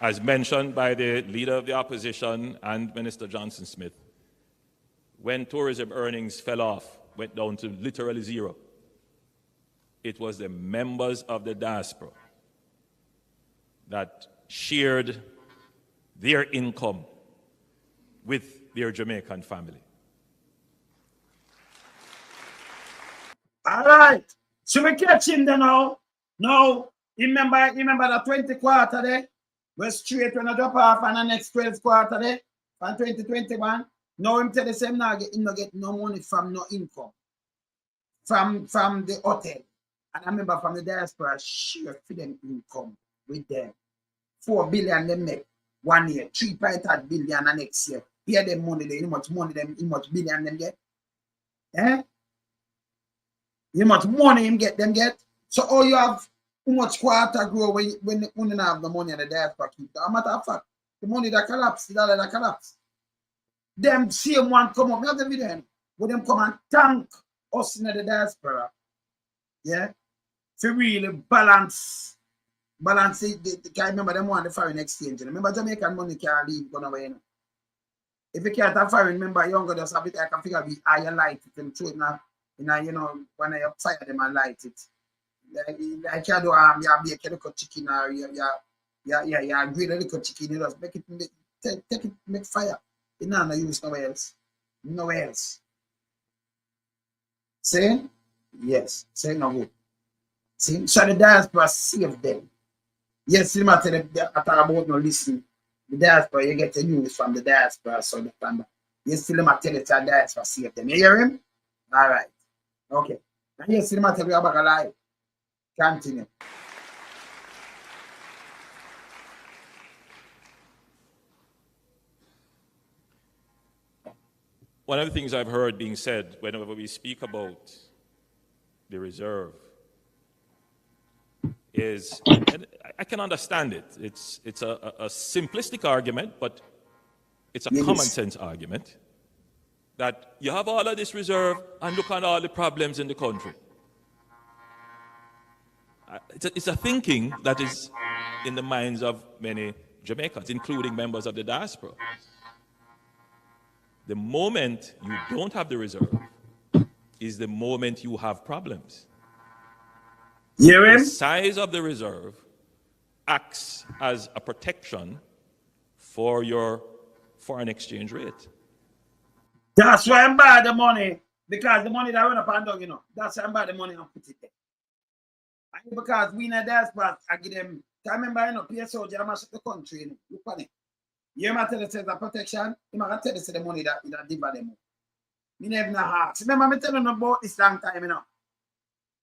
As mentioned by the leader of the opposition and Minister Johnson Smith, when tourism earnings fell off, went down to literally 0, it was the members of the diaspora that shared their income with their Jamaican family. All right. So we catch him there now. Now, remember the 20 quarter there? We're straight when I drop off and the next 12 quarter there from 2021. Now him tell the same now him not get no money from no income. From the hotel. And I remember from the diaspora, share for them income with them. 4 billion they make 1 year, 3.8 billion the next year. Pay them money, how much money them, how much billion them get? Eh? How much money him get them get? So all you have how much quarter grow when you have the money and the diaspora keep. As a matter of fact, the money that collapse, the dollar that collapse. Them same one come up, we have the video, but them come and thank us in the diaspora. Yeah? To really balance it. I remember them want the foreign exchange. Remember Jamaican money can't leave gone away. If you can't have foreign, remember you don't just have it, I can figure we higher light it and throw it now. You know, when I fire them and light it. Like you do you bake a little chicken or you grill a little chicken, you just make it take it, make fire. You know, no use nowhere else. Nowhere else. See? Yes. Say no good. See? So the diaspora save them. Yes, you matter about no listen. The diaspora, you get the news from the diaspora, so the family. You still matter the diaspora save them. You hear him? All right. Okay. And yes, you matter about a lie. Continue. One of the things I've heard being said whenever we speak about the reserve is, and I can understand it, it's a simplistic argument, but it's a common sense argument, that you have all of this reserve and look at all the problems in the country. It's a thinking that is in the minds of many Jamaicans, including members of the diaspora. The moment you don't have the reserve is the moment you have problems. The size of the reserve acts as a protection for your foreign exchange rate. That's why I buy the money, because the money that run up and down, you know. That's why I buy the money and put it there. And because we in the diaspora, I give them, I remember, you know, PSO, they mash up the country, you know. Look on it. You might tell us the protection, you might tell us the money that deliver them. Me never ask. Remember, me telling them about this long time, you know.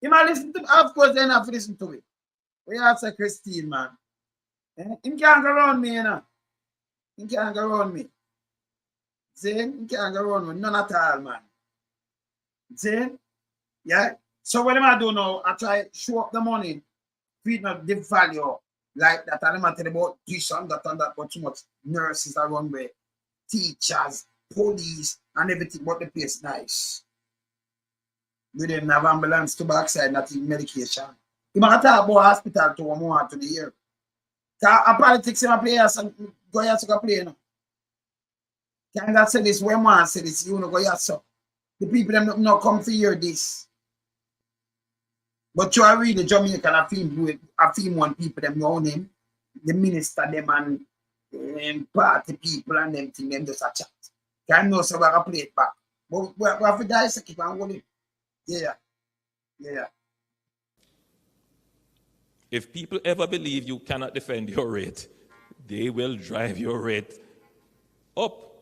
You might listen to, of course, they have to listen to it. We have to Christine, man. He can't go around me, you know. He can't go around me. See? He can't go around me. None at all, man. See? Yeah? So what am I do now? I try to show up the money, feed not the value like that. I never tell about this and that, but too much nurses around me, teachers, police, and everything, but the place nice. We didn't have ambulance to backside, not even medication. You might talk about hospital to 1 more to the year. A politics in a place and go here to play. No? Can't that say this when one say this, you know, go here so. The people them not come to hear this. But you are really Jamaican, I feel one people them know him, the minister them and party people and them thing them just a chat. Can't know so we have to play it back. But we have to dissect it and hold it. Yeah. If people ever believe you cannot defend your rate, they will drive your rate up.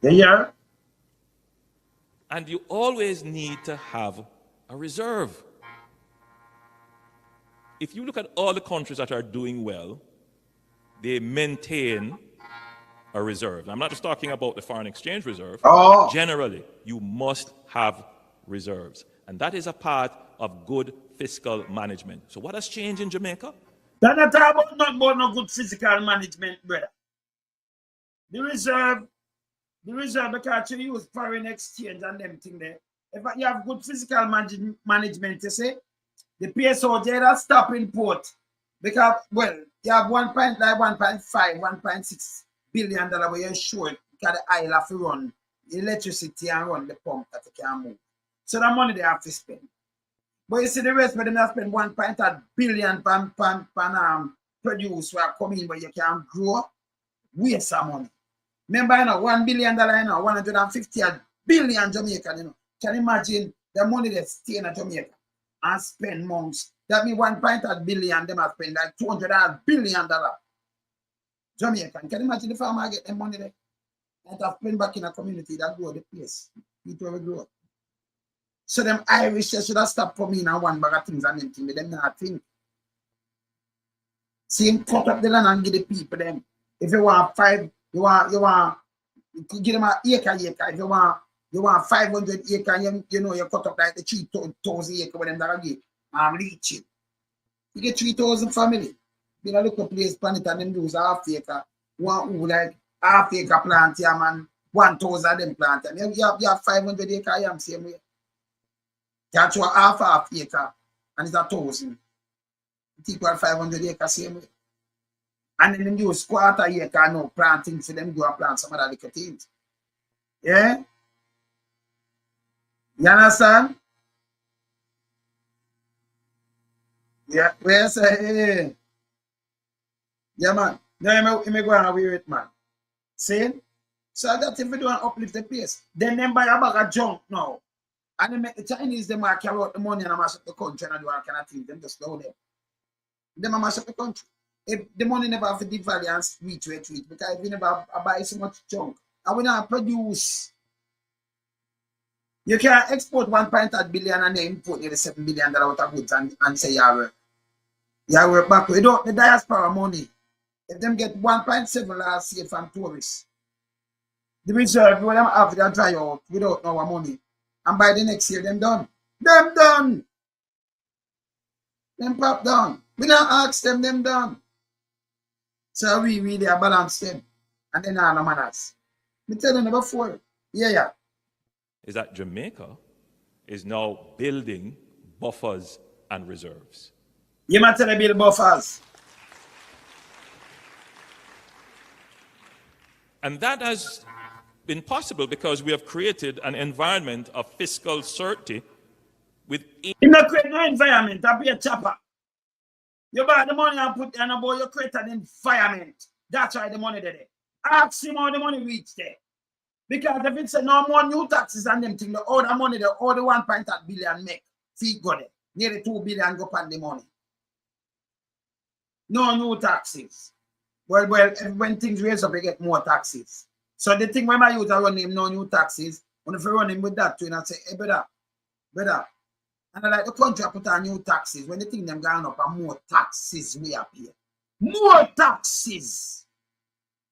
Yeah. And you always need to have a reserve. If you look at all the countries that are doing well, they maintain a reserve. I'm not just talking about the foreign exchange reserve. Oh. Generally, you must have reserves. And that is a part of good fiscal management. So what has changed in Jamaica? That's not about no good fiscal management, brother. The reserve, because you use foreign exchange and them thing there. If you have good fiscal management, you say, the PSO that stop import. Because, well, you have 1.5, 1.6 billion dollars where you show it, because the oil have to run electricity and run the pump that you can move. So the money they have to spend. But you see the rest of them have spend 1.8 billion pan produce where come in where you can grow, waste some money. Remember, you know, $1 billion, you know, 150 billion Jamaican, you know. Can you imagine the money they stay in Jamaica and spend months? That means 1.8 billion, they must spend like $200 billion. Jamaican. Can you imagine the farmer get the money there? And have spend back in a community that grow the place. People will grow. So them Irish should have stopped for me in one bag of things and them things, but them not think. See him cut up the land and give the people them. If you want 5, you give them an acre. If you want 500 acre, you know you cut up like the 3,000 acre with them that give reaching. You get 3,000 family. You know, look at place planet and them use half acre. One who like half acre plant here, man. 1,000 them plant. And you have 500 acre yam same way. That's what half acre and it's 1,000. It equal 500 acre same way. And then them use quarter acre now planting for them go and plant some other little things. Yeah? You understand? Yeah, where say hey. Yeah, man. Now you may go and wear it, man. See? So that if we don't uplift the place, then them buy a bag of junk now. And they make the Chinese them carry out the money and mash up the country and do all kind of things. Them just go there. Them mash up the country. If the money never have to devalue and reach where it reach, because if you never buy so much junk, and we not produce. You can export 1.8 billion and then import nearly $7 billion out of goods and say you work back. You don't the diaspora money. If them get 1.7 last year from tourists, the reserve will them have their dry out without our money. And by the next year, them done. Them done. Them pop down. We don't ask them done. So we really balance them. And then all the manners. Me tell them before. Yeah. Is that Jamaica is now building buffers and reserves. You might tell them build buffers. And that has been possible because we have created an environment of fiscal certainty with... You not create no environment, that be a chopper. You buy the money and put it on a board, you create an environment. That's why the money there. Ask him how the money reach there. Because if it's no more new taxes and them things, all the money there, all the 1.8 billion make, see go there. Nearly 2 billion go on the money. No new taxes. Well, when things raise up, you get more taxes. So the thing when my youth are running no new taxes, when if you run him with that too, and I say, hey, brother. And I like the country put on new taxes. When the thing them going up and more taxes we appear. More taxes.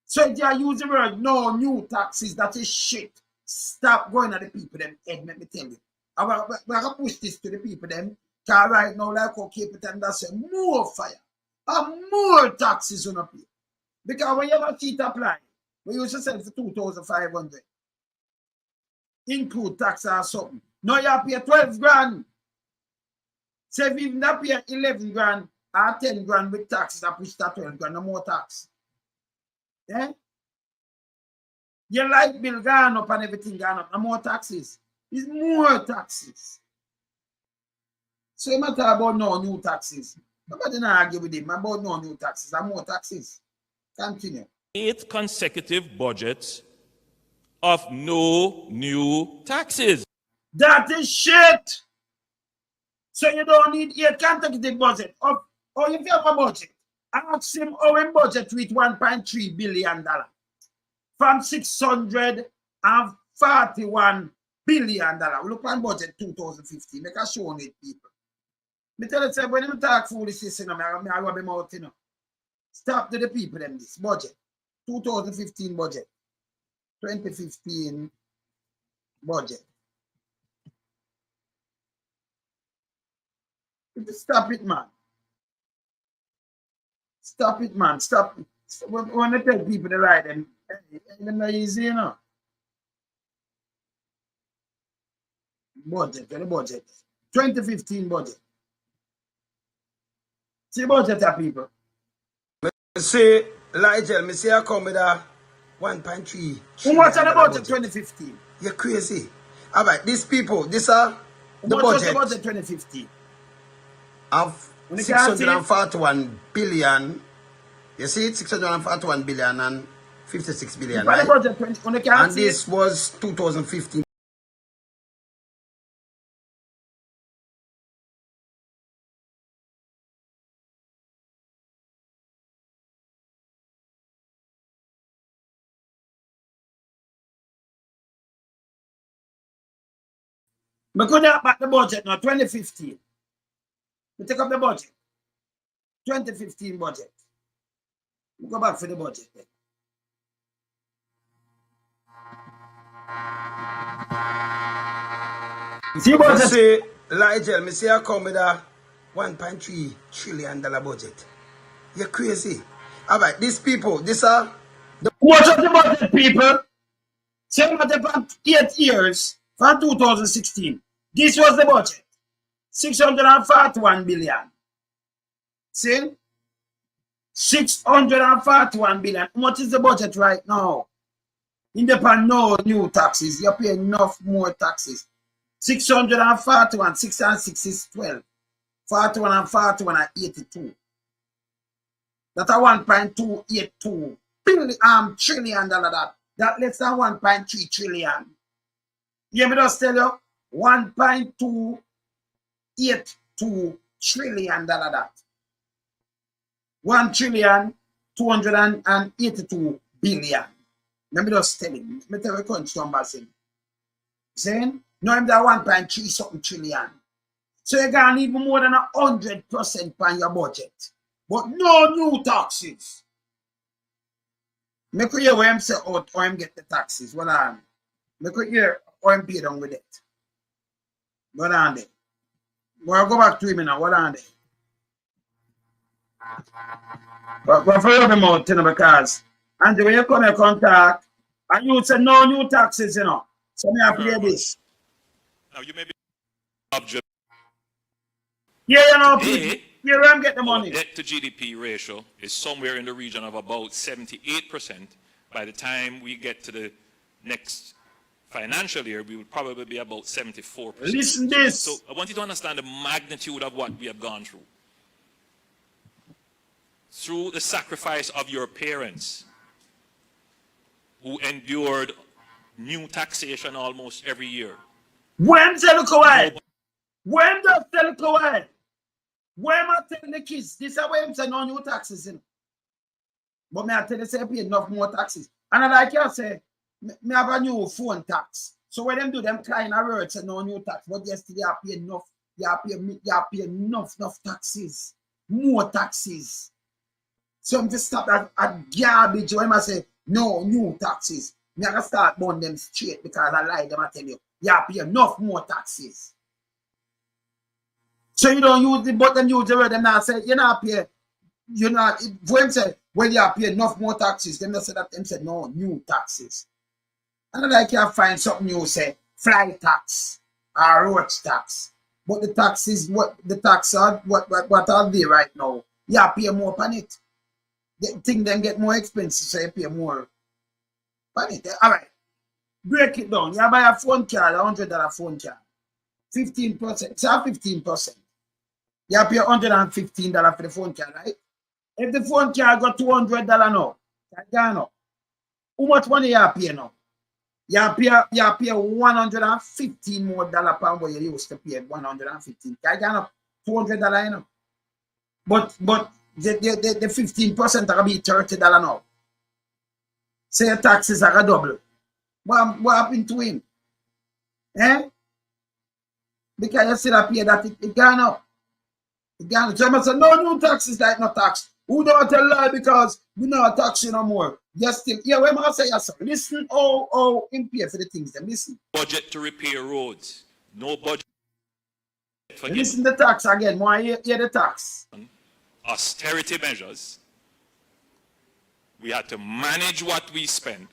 So if you use the word no new taxes, that is shit. Stop going at the people them head, let me tell you. We're going to push this to the people them. Because right now, like okay, pretend that's more fire. And more taxes on appear. Because when you have a cheat apply, we used to sell for 2,500. Include tax or something. Now you pay 12 grand. So if you not pay 11 grand or 10 grand with taxes, I push that 12 grand, no more tax. Yeah? Your light bill gone up and everything gone up, no more taxes. It's more taxes. So it matter about no new taxes. Nobody not argue with him about no new taxes and more taxes. Continue. 8 consecutive budgets of no new taxes. That is shit. So you don't need 8 consecutive budget. Or if you have a budget, ask him how in budget with $1.3 billion from $641 billion. We look at budget 2015. Make a show on it, people. Me tell you, when you talk foolishness, I rub him out, Stop to the people them this budget. 2015 budget. 2015 budget. Stop it, man. Stop it, man. Stop it. When I tell people the right, and it's not easy, Budget, the budget. 2015 budget. See budget, people. See, Nigel, me see I come with a 1.3. How much are the budget 2015? You're crazy. All right, these people, these are the budget. The budget 2015? Of 641 billion. You see it? 641 billion and 56 billion, For the right? budget 20, when you can't And see this was 2015. we could have back the budget now, 2015. We take up the budget. 2015 budget. We go back for the budget then. See You budget? see, Nigel, me say I come with a $1.3 trillion budget. You're crazy. All right, these people, these are What of the budget, people? Same what about 8 years from 2016. This was the budget. 641 billion. See? 641 billion. What is the budget right now? In the pan, no new taxes. You pay enough more taxes. 641, 6 and 6 is 12. 41 and 41 are 82. That's a 1.282 trillion dollar that. That less than 1.3 trillion. You me just tell you 1.282 trillion dollar that. 1,282 billion. Let me just tell him. Let me tell you crunch numbers in. Saying no, I'm that 1.3 something trillion. So you got even more than 100% on your budget. But no new taxes. Make hear where I'm say out or I'm get the taxes. What on? Make hear or I'm paid on with it. What on there? Well, go back to him now. What on there? But for your mouth, you know, because and when you come in contact and you say no new taxes, you know. So me I play this. Now you may be object. Yeah, you know, Today, here I'm get the our money. debt to GDP ratio is somewhere in the region of about 78%. By the time we get to the next financial year, we would probably be about 74%. Listen this. So I want you to understand the magnitude of what we have gone through. Through the sacrifice of your parents, who endured new taxation almost every year. When they look away? When does they look away? When am I telling the kids? This is why I'm saying no new taxes in. But me I tell you say pay enough more taxes. And I like you say, me have a new phone tax. So when them do them kind of words say no new tax. But yesterday I pay enough, you pay enough taxes. More taxes. So I'm just stop at garbage when I say no new taxes. Me I start burn them straight because I lie them I tell you. You pay enough more taxes. So you don't use the but them use the word them now say you not pay. You know, when say well you pay enough more taxes, them not say that them say no new taxes. And I like you find something new say fly tax or road tax. But the taxes what the tax are what are they right now? You pay more on it. The thing then get more expensive, so you pay more on it. All right. Break it down. You buy a phone card, $100 phone card. 15%. Say 15%. You pay $115 for the phone card, right? If the phone card got $200 now, how much money you pay now? You pay $115 more per what you used to pay $115. $200, you know. But the 15% are be $30 now. Say your taxes are double. What happened to him? Eh? Because you still pay that it gone up. It gone up. So I must say, no new taxes like no tax. Who don't tell lie because we not tax you no more. You still, yeah, when I say yes, sir. Listen, oh, in pay for the things, then listen. Budget to repair roads. No budget for listen the tax again. Why hear the tax? Austerity measures. We had to manage what we spend.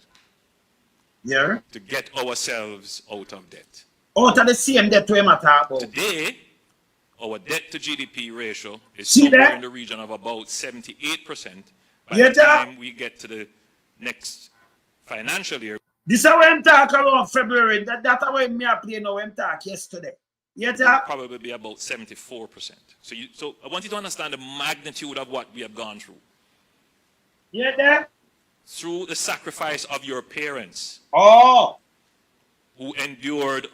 Yeah. To get ourselves out of debt. Out of the same debt we talk about. Today, our debt to GDP ratio is see somewhere that? in the region of about 78%. By Yeah, the time we get to the next financial year. This is how I'm talking about February. That's how me play now I'm talk yesterday. Will probably be about 74%. So I want you to understand the magnitude of what we have gone through. Yeah, through the sacrifice of your parents Oh, who endured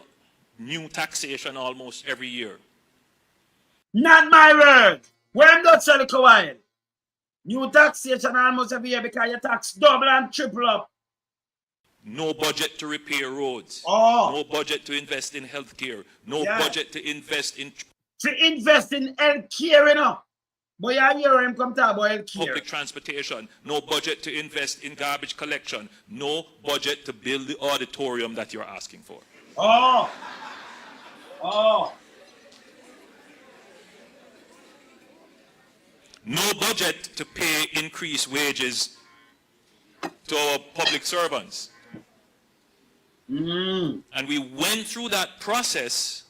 new taxation almost every year. not my word. When that's a little while. New taxation almost every year because your tax double and triple up. No budget to repair roads. Oh. No budget to invest in healthcare. No Yeah. budget to invest in To invest in health care, you know. But you hear him come talk about health care. public transportation. No budget to invest in garbage collection. No budget to build the auditorium that you're asking for. Oh. Oh. No budget to pay increased wages to our public servants. And we went through that process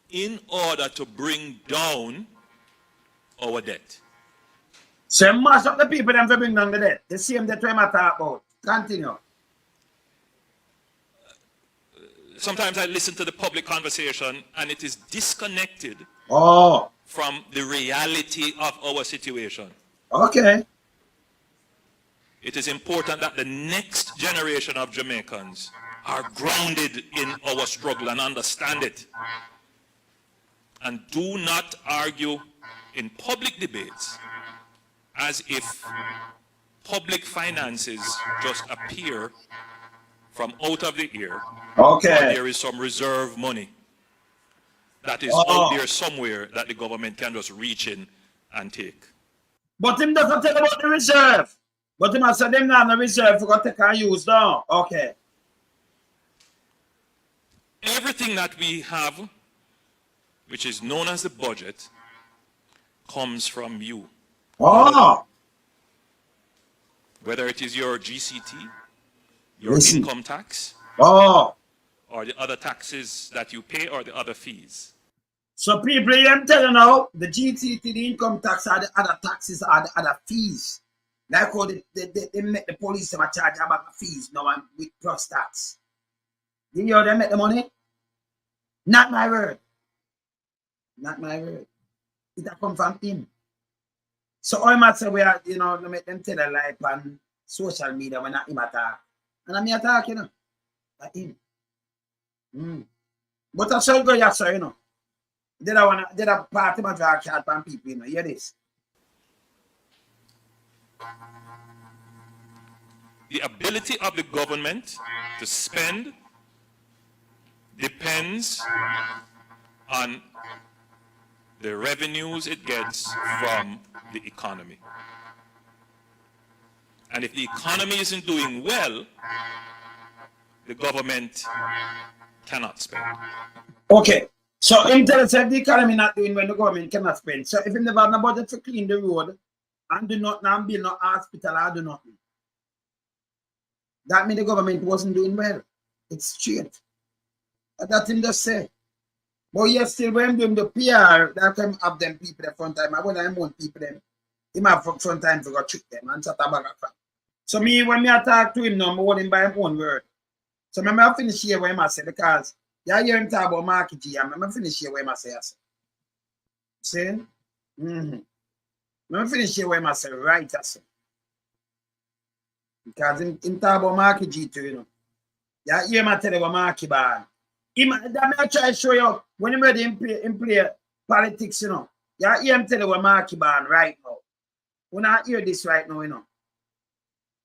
in order to bring down our debt. So most of the people them to bring down the debt. The same that we might talk about. Continue. Sometimes I listen to the public conversation and it is disconnected Oh. from the reality of our situation. Okay. It is important that the next generation of Jamaicans are grounded in our struggle and understand it. And do not argue in public debates as if public finances just appear from out of the air. Okay. Or there is some reserve money that is out there somewhere that the government can just reach in and take. But him doesn't tell about the reserve. But him has said them not the reserve for take and use now. Okay. Everything that we have, which is known as the budget, comes from you. Oh. Whether it is your GCT, your Listen. income tax, Oh. or the other taxes that you pay, or the other fees. So people, I'm telling you now, the GTT, the income tax, are the other taxes, are the other fees. Like how they make the police them a charge about the fees now and with plus tax. You hear them make the money? Not my word. Not my word. It a come from him. So I must say we are, you know, to make them tell a lie on social media when not him attack. And I'm attack, you know. Like him. But I shall go yes, sir, you know. Did I party my drag card on people, you know. Hear this. The ability of the government to spend depends on the revenues it gets from the economy. And if the economy isn't doing well, the government cannot spend. Okay. So in terms of the economy not doing when the government cannot spend. So if you never have no budget to clean the road and do not now build no hospital or do nothing, that means the government wasn't doing well. It's straight. That's him just say. But yes, still when I'm doing the PR, that time have them people the front time. I want them want people them. Him have front time to go trick them and chat about that. So me when me talk to him now, I want him by his own word. So I finish here where I say because you hear him talk about Mark G and I finish here where I say. See? I finish here where I say right I say. Because him talk about Mark G too, you know. You hear me tell you about Marky Ball. I try to show you when you're ready in play politics, you know. You hear him tell you about Marky Ball right now. When I hear this right now, you know.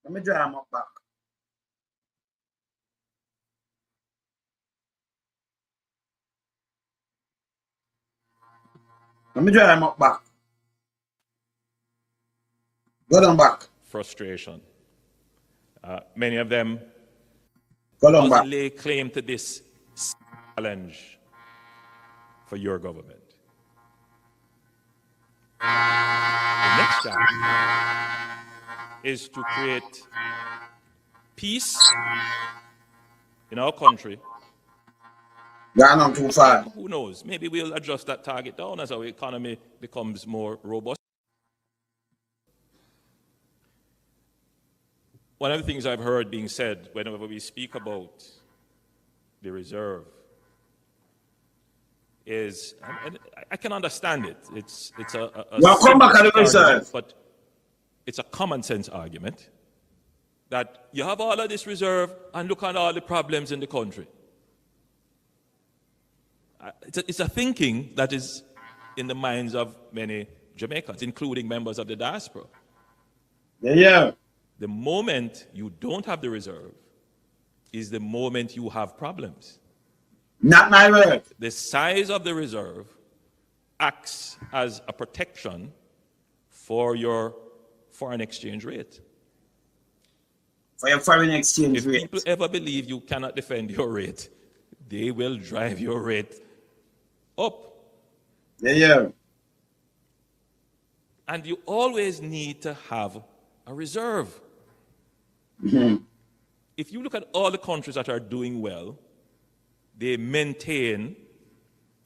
Let me draw him up back. Let me draw him up back. Go down back. Frustration. Many of them Go down back. lay claim to this challenge for your government. The next challenge is to create peace in our country. Gone on too far. Who knows? Maybe we'll adjust that target down as our economy becomes more robust. One of the things I've heard being said whenever we speak about the reserve is, and I can understand it. It's a Well, come back at the reserve. but it's a common sense argument. that you have all of this reserve and look at all the problems in the country. It's a thinking that is in the minds of many Jamaicans, including members of the diaspora. Yeah. The moment you don't have the reserve is the moment you have problems. Not my word. The size of the reserve acts as a protection for your foreign exchange rate. For your foreign exchange If rate. people ever believe you cannot defend your rate, they will drive your rate up. Yeah. And you always need to have a reserve. If you look at all the countries that are doing well, they maintain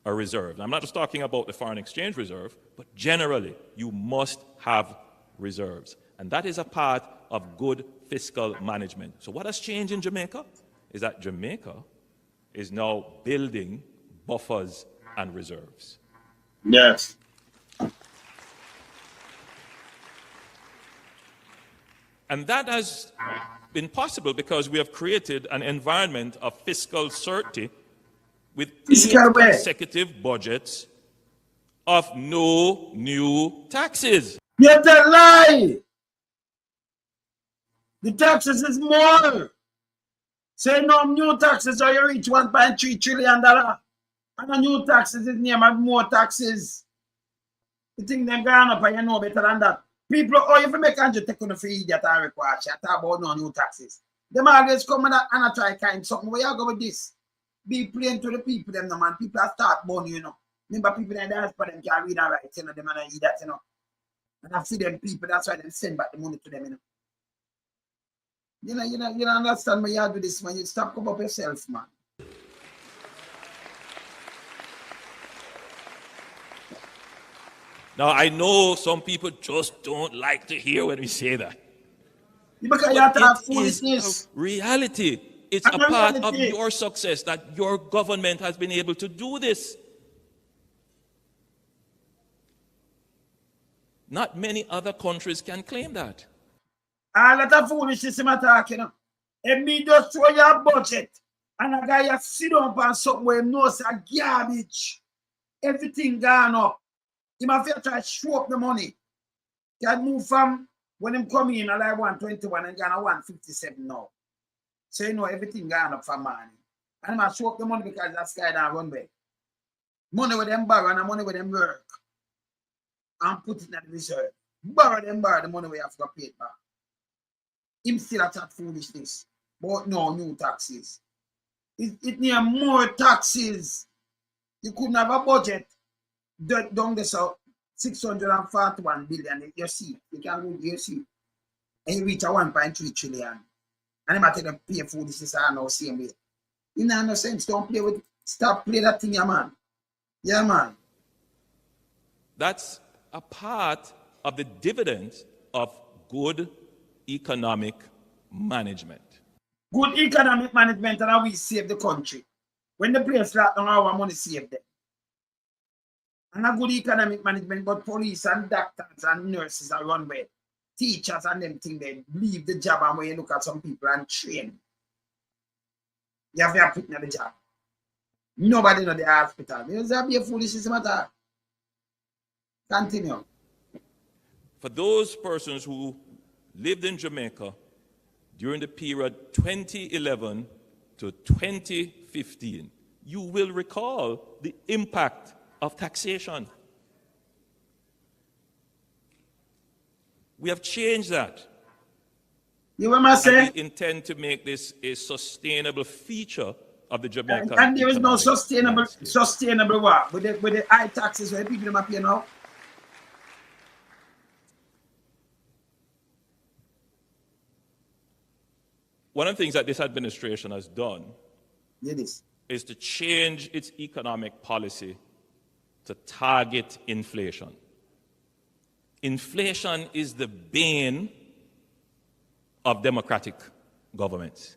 a reserve. I'm not just talking about the foreign exchange reserve, but generally, you must have reserves. And that is a part of good fiscal management. So what has changed in Jamaica is that Jamaica is now building buffers and reserves. Yes. And that has been possible because we have created an environment of fiscal certainty with 8 consecutive budgets of no new taxes. You tell lie. The taxes is more. Say no new taxes or you reach $1.3 trillion. And the new taxes is name of more taxes. You think they're gone up and you know better than that. People, oh, if you make Andrew take on the free idiot and require I talk about no new taxes. Them always come and I try kind something. Where you go with this? Be plain to the people, them no man. People are start born, you know. Remember people in the diaspora, them can't read and write, you know, them and I eat that, you know. And I see them people, that's why they send back the money to them, you know. You don't understand why you do this, man. You stop come up yourself, man. Now, I know some people just don't like to hear when we say that. Because you have to have foolishness. Reality. It's a part of your success that your government has been able to do this. Not many other countries can claim that. A lot of foolishness I'm talking, you know. And me just throw your budget and a guy just sit down on something where he knows a garbage. Everything gone up. He must have to try to show up the money. Can move from when him come in, I like 121 and gonna 157 now. So you know everything gone up for money. And he must show up the money because that guy don't run back. Money with them borrow and money with them work. And put it in the reserve. Borrow the money we have to pay it back. Him still a chat foolishness. But no new taxes. It need more taxes. You couldn't have a budget. Down this out 641 billion. You see, you can go, you see. And you reach a 1.3 trillion. And I'm telling them pay foolishness are now same way. You know no sense. Don't play with stop play that thing, yeah, man. Yeah, man. That's a part of the dividends of good economic management. Good economic management and how we save the country. When the place lock down, our money save them. And a good economic management, but police and doctors and nurses are run by teachers and them things, they leave the job and when you look at some people and train. You have to put in the job. Nobody know the hospital. There's a be a foolishness matter. Continue. For those persons who lived in Jamaica during the period 2011 to 2015, you will recall the impact of taxation. We have changed that. You must say? We intend to make this a sustainable feature of the Jamaican. And there is no sustainable what? With the high taxes where people are paying now? One of the things that this administration has done is to change its economic policy to target inflation. Inflation is the bane of democratic governments.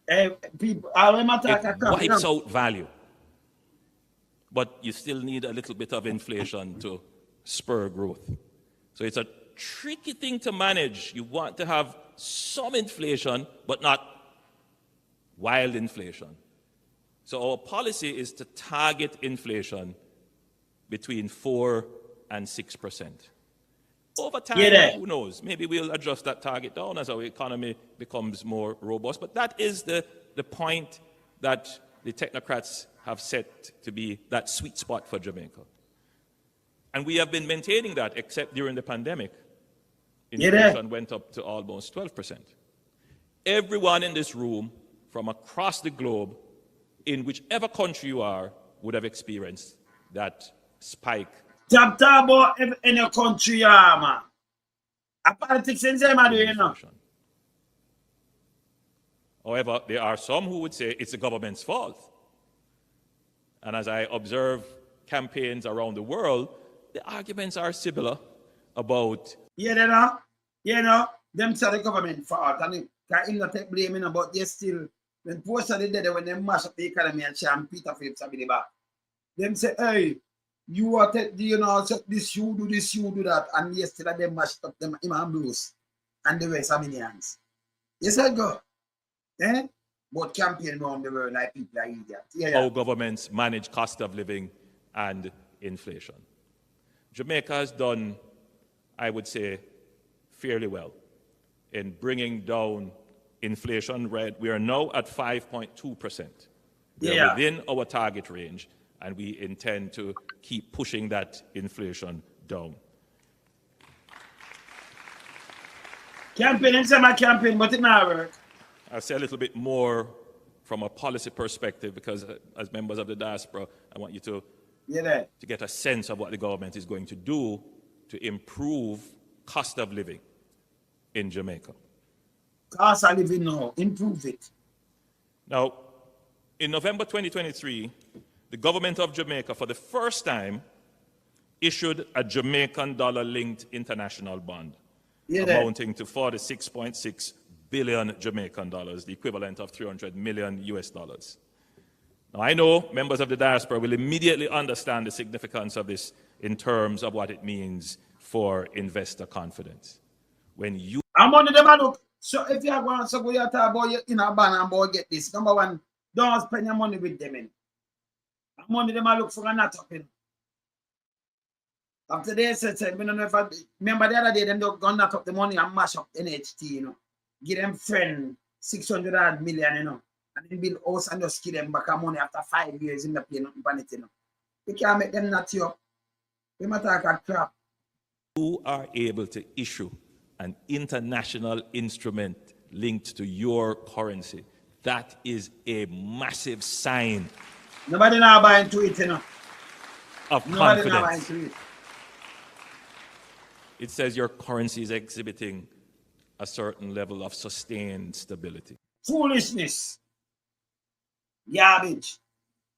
It wipes out value. But you still need a little bit of inflation to spur growth. So it's a tricky thing to manage. You want to have some inflation, but not wild inflation. So our policy is to target inflation between 4 and 6%. Over time, who knows? Maybe we'll adjust that target down as our economy becomes more robust. But that is the point that the technocrats have set to be that sweet spot for Jamaica. And we have been maintaining that, except during the pandemic. Inflation went up to almost 12%. Everyone in this room from across the globe, in whichever country you are, would have experienced that spike. Tap about in your country, man. A politics in them, you know. However, there are some who would say it's the government's fault. And as I observe campaigns around the world, the arguments are similar about... them say the government fault, and they can not take blame, but they still, when post of the day, when they mash up the economy and sham Peter Phillips at the back, them say, hey, you are, this, you do this, you do that, and yesterday they mashed up them Imam Blues and the rest of Minions. Yes, I go. But campaign around the world like people are idiots. How governments manage cost of living and inflation. Jamaica has done, I would say, fairly well in bringing down inflation rate. We are now at 5.2%. We are within our target range, and we intend to keep pushing that inflation down. Campaign, it's my campaign, but it never work. I'll say a little bit more from a policy perspective, because as members of the diaspora, I want you to get a sense of what the government is going to do to improve cost of living in Jamaica. Cost of living now, improve it. Now, in November 2023, the government of Jamaica, for the first time, issued a Jamaican dollar-linked international bond amounting to 46.6 billion Jamaican dollars, the equivalent of 300 million US dollars. Now, I know members of the diaspora will immediately understand the significance of this in terms of what it means for investor confidence. When you... I'm on them, look. So if you are going to go to about in a ban and boy get this, number one, don't spend your money with them. I'm on them, look for a not up in. After they said, I don't know if I remember the other day, them don't gonna knock up the money and mash up NHT, you know. Give them friend 600 million, you know, and then build house and just give them back money after 5 years in the pay nothing on it, you know. You can't make them not you. They might talk a crap. You are able to issue an international instrument linked to your currency. That is a massive sign. Nobody now buying to it, you know. Of Nobody confidence. now buying to it. It says your currency is exhibiting a certain level of sustained stability. Foolishness. Garbage.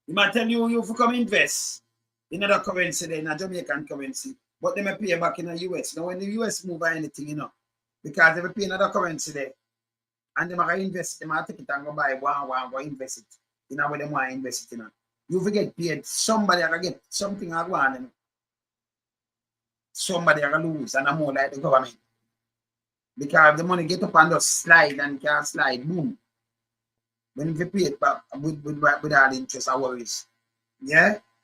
You might tell you if you come invest in another currency, in a Jamaican currency, but they may pay back in the US. Now, when the US move or anything, you know, because they will pay another currency there, and they might invest, they might take it and go buy one, go invest it. You know, where they want to invest it, you know. You forget paid, somebody will get something I want, you know. Somebody will lose, and I'm more like the government. Because the money get up and just slide and can't slide, boom. When you pay it back with all interest and worries,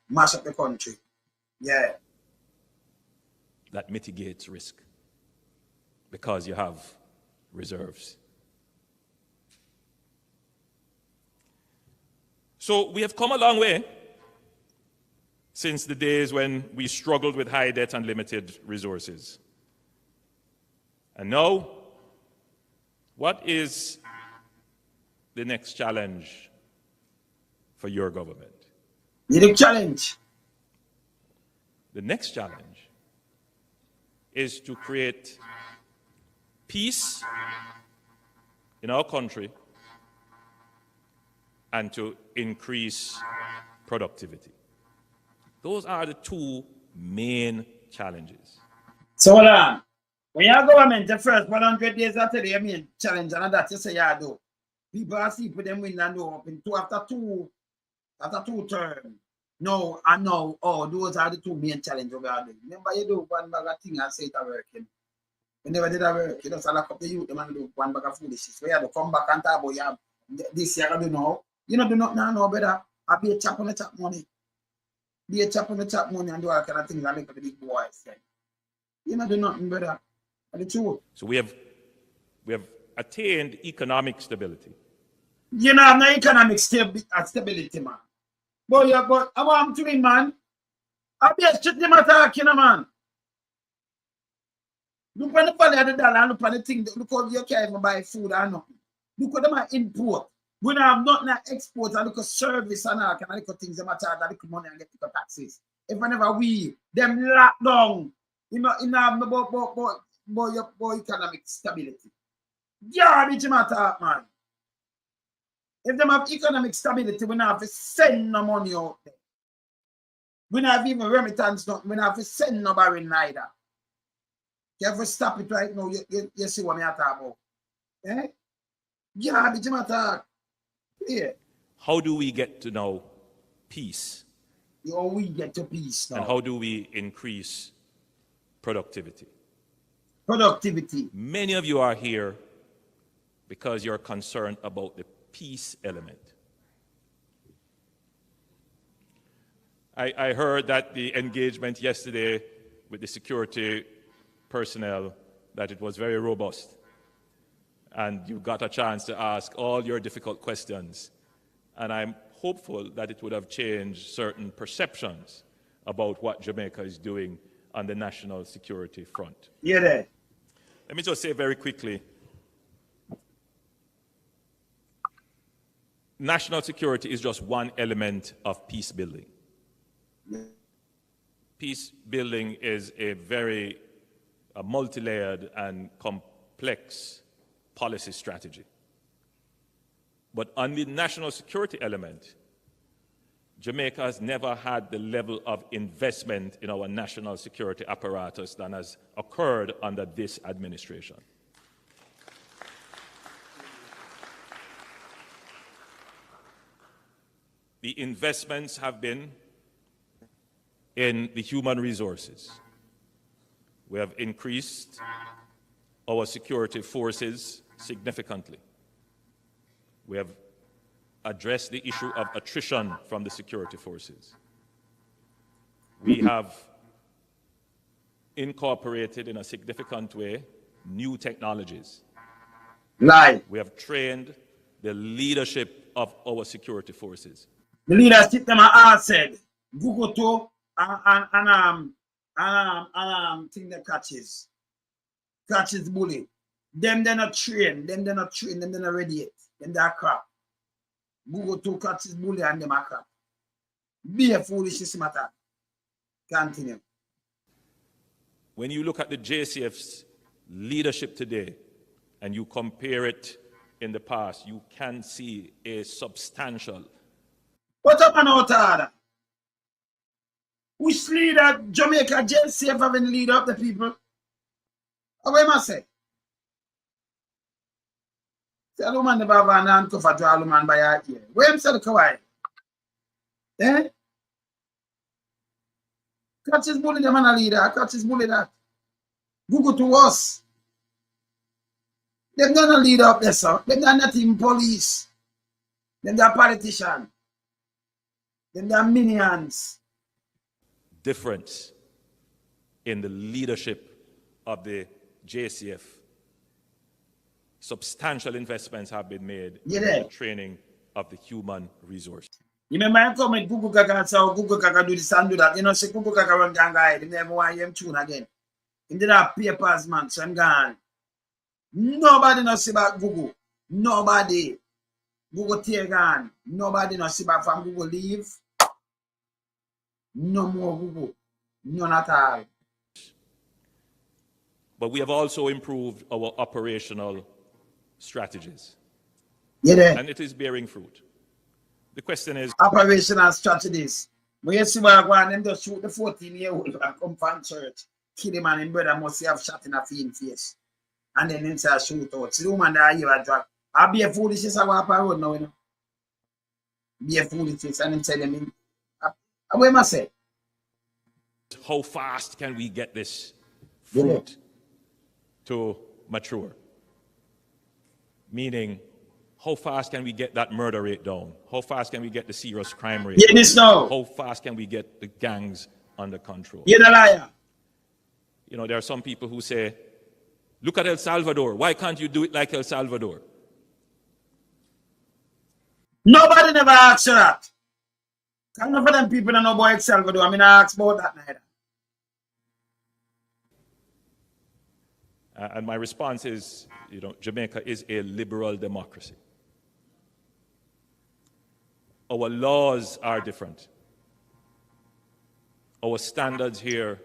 mash up the country, That mitigates risk because you have reserves. So we have come a long way since the days when we struggled with high debt and limited resources. And now, what is the next challenge for your government? The challenge. The next challenge is to create peace in our country and to increase productivity. Those are the two main challenges. So hold on. When your government the first 100 days after the main challenge, and that you say you do, people are see put them win and do up in after two terms. No, and no, those are the two main challenges over there. Remember, you do one bag of thing and say it working. We never did that work. You just lock up the youth, the man do one bag of foolishness. We have to come back and talk about you have this year, I don't know. You know, do not now know better. I'll be a chap on the chap money. Be a chap on the chap money and do all kind of things and make the big boys. Then. You know, do nothing better. The truth. So we have attained economic stability. You know, no economic stability, man. But I want to win, man. I'll be a shit them attack, you know, man. Look on the value of the dollar, look on the thing, look how you can't even buy food or nothing. Look at them at import. We don't have nothing at export, and look at service and all kind of things, them at charge, and look at money and get the taxes. If whenever we, them lock down, you know, in your economic stability. Yeah, bitch, matter, man. If them have economic stability, we don't have to send no money out there. We don't have even remittance, we don't have to send no barren neither. You have to stop it right now. You see what I'm talking about. Eh? Yeah, bitch, matter. Yeah. How do we get to know peace? How we get to peace now. And how do we increase productivity? Productivity. Many of you are here because you're concerned about the peace element. I heard that the engagement yesterday with the security personnel, that it was very robust. And you got a chance to ask all your difficult questions. And I'm hopeful that it would have changed certain perceptions about what Jamaica is doing on the national security front. Yeah, there. Let me just say very quickly, national security is just one element of peace building. Peace building is a very multi-layered and complex policy strategy. But on the national security element, Jamaica has never had the level of investment in our national security apparatus that has occurred under this administration. The investments have been in the human resources. We have increased our security forces significantly. We have addressed the issue of attrition from the security forces. We have incorporated in a significant way new technologies. We have trained the leadership of our security forces. The leadership them are said, Google to thing that catches bully. Them they're not trained, them they're not ready yet. Them they're crap. Google to catches bully and them are crap. Be a foolish matter. Continue. When you look at the JCF's leadership today and you compare it in the past, you can see a substantial. What up and out order? Which leader Jamaica JCF having lead up the people? What am I say? Say, a man never have an handcuff to a man by a ear. Where am I saying the kawaii? Eh? Catch his bully, the man a leader. Catch his bully that. Google to us. They're not a leader up there, sir. They're not even police. They're politicians. They're minions. Difference in the leadership of the JCF. Substantial investments have been made in the training of the human resource. You remember I come with Google Gaga and say, oh, Google Gaga do this and do that. You know, say Google Gaga run ganga, they never want him tune again. He did have papers, man, so I'm gone. Nobody knows about Google. Nobody. Google tear gone. Nobody knows about from Google leave. No more Google. None at all. But we have also improved our operational strategies. Yeah. And it is bearing fruit. The question is... Operational strategies. When you see where I go and them just shoot the 14-year-old and come from church, kill him and his brother must have shot in a face. And then him say shoot out. See the woman that you are drunk. I'll be a foolishness I walk on road now, you know. Be a foolishness and him say them in. What am I say? How fast can we get this fruit? to mature. Meaning, how fast can we get that murder rate down? How fast can we get the serious crime rate Hear this now. How fast can we get the gangs under control? You're the liar. You know, there are some people who say, look at El Salvador. Why can't you do it like El Salvador? Nobody never asked you that. Enough of them people don't know about El Salvador. I mean, I asked about that neither. And my response is, you know, Jamaica is a liberal democracy. Our laws are different. Our standards here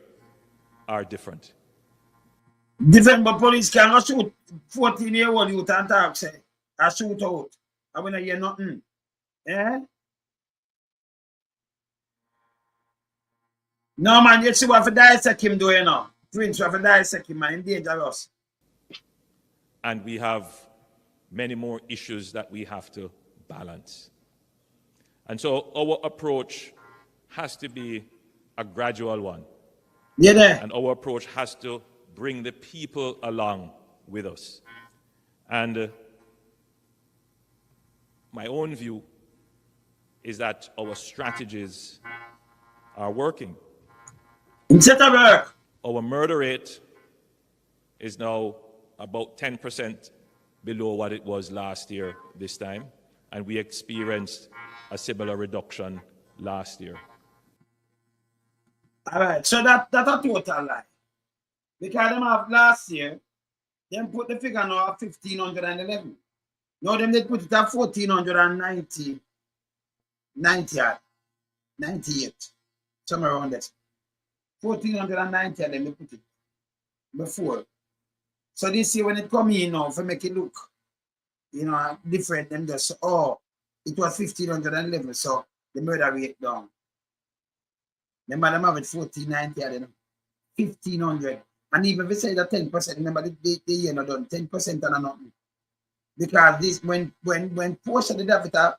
are different. Different, but police cannot shoot 14-year-old youth and talk, say, I shoot out. I will not hear nothing. Eh? No, man, you see what for dissect him doing now. Prince, what for dissect him, man, dangerous. And we have many more issues that we have to balance. And so our approach has to be a gradual one. Yeah, there. And our approach has to bring the people along with us. And my own view is that our strategies are working. Instead of work. Our murder rate is now about 10% below what it was last year this time, and we experienced a similar reduction last year. All right, so that's a total lie. Because them have last year, them put the figure now at 1,511. Now them they put it at 1,490, 98, somewhere around that. 1,490 and then they put it before. So this year when it come in now, for make it look, you know, different, them just, oh, it was 1,511, so the murder rate down. Remember them have it 1,490 and then 1,500. And even if we say that 10%, remember the year not done, 10% and nothing. Because this when Portia did have it at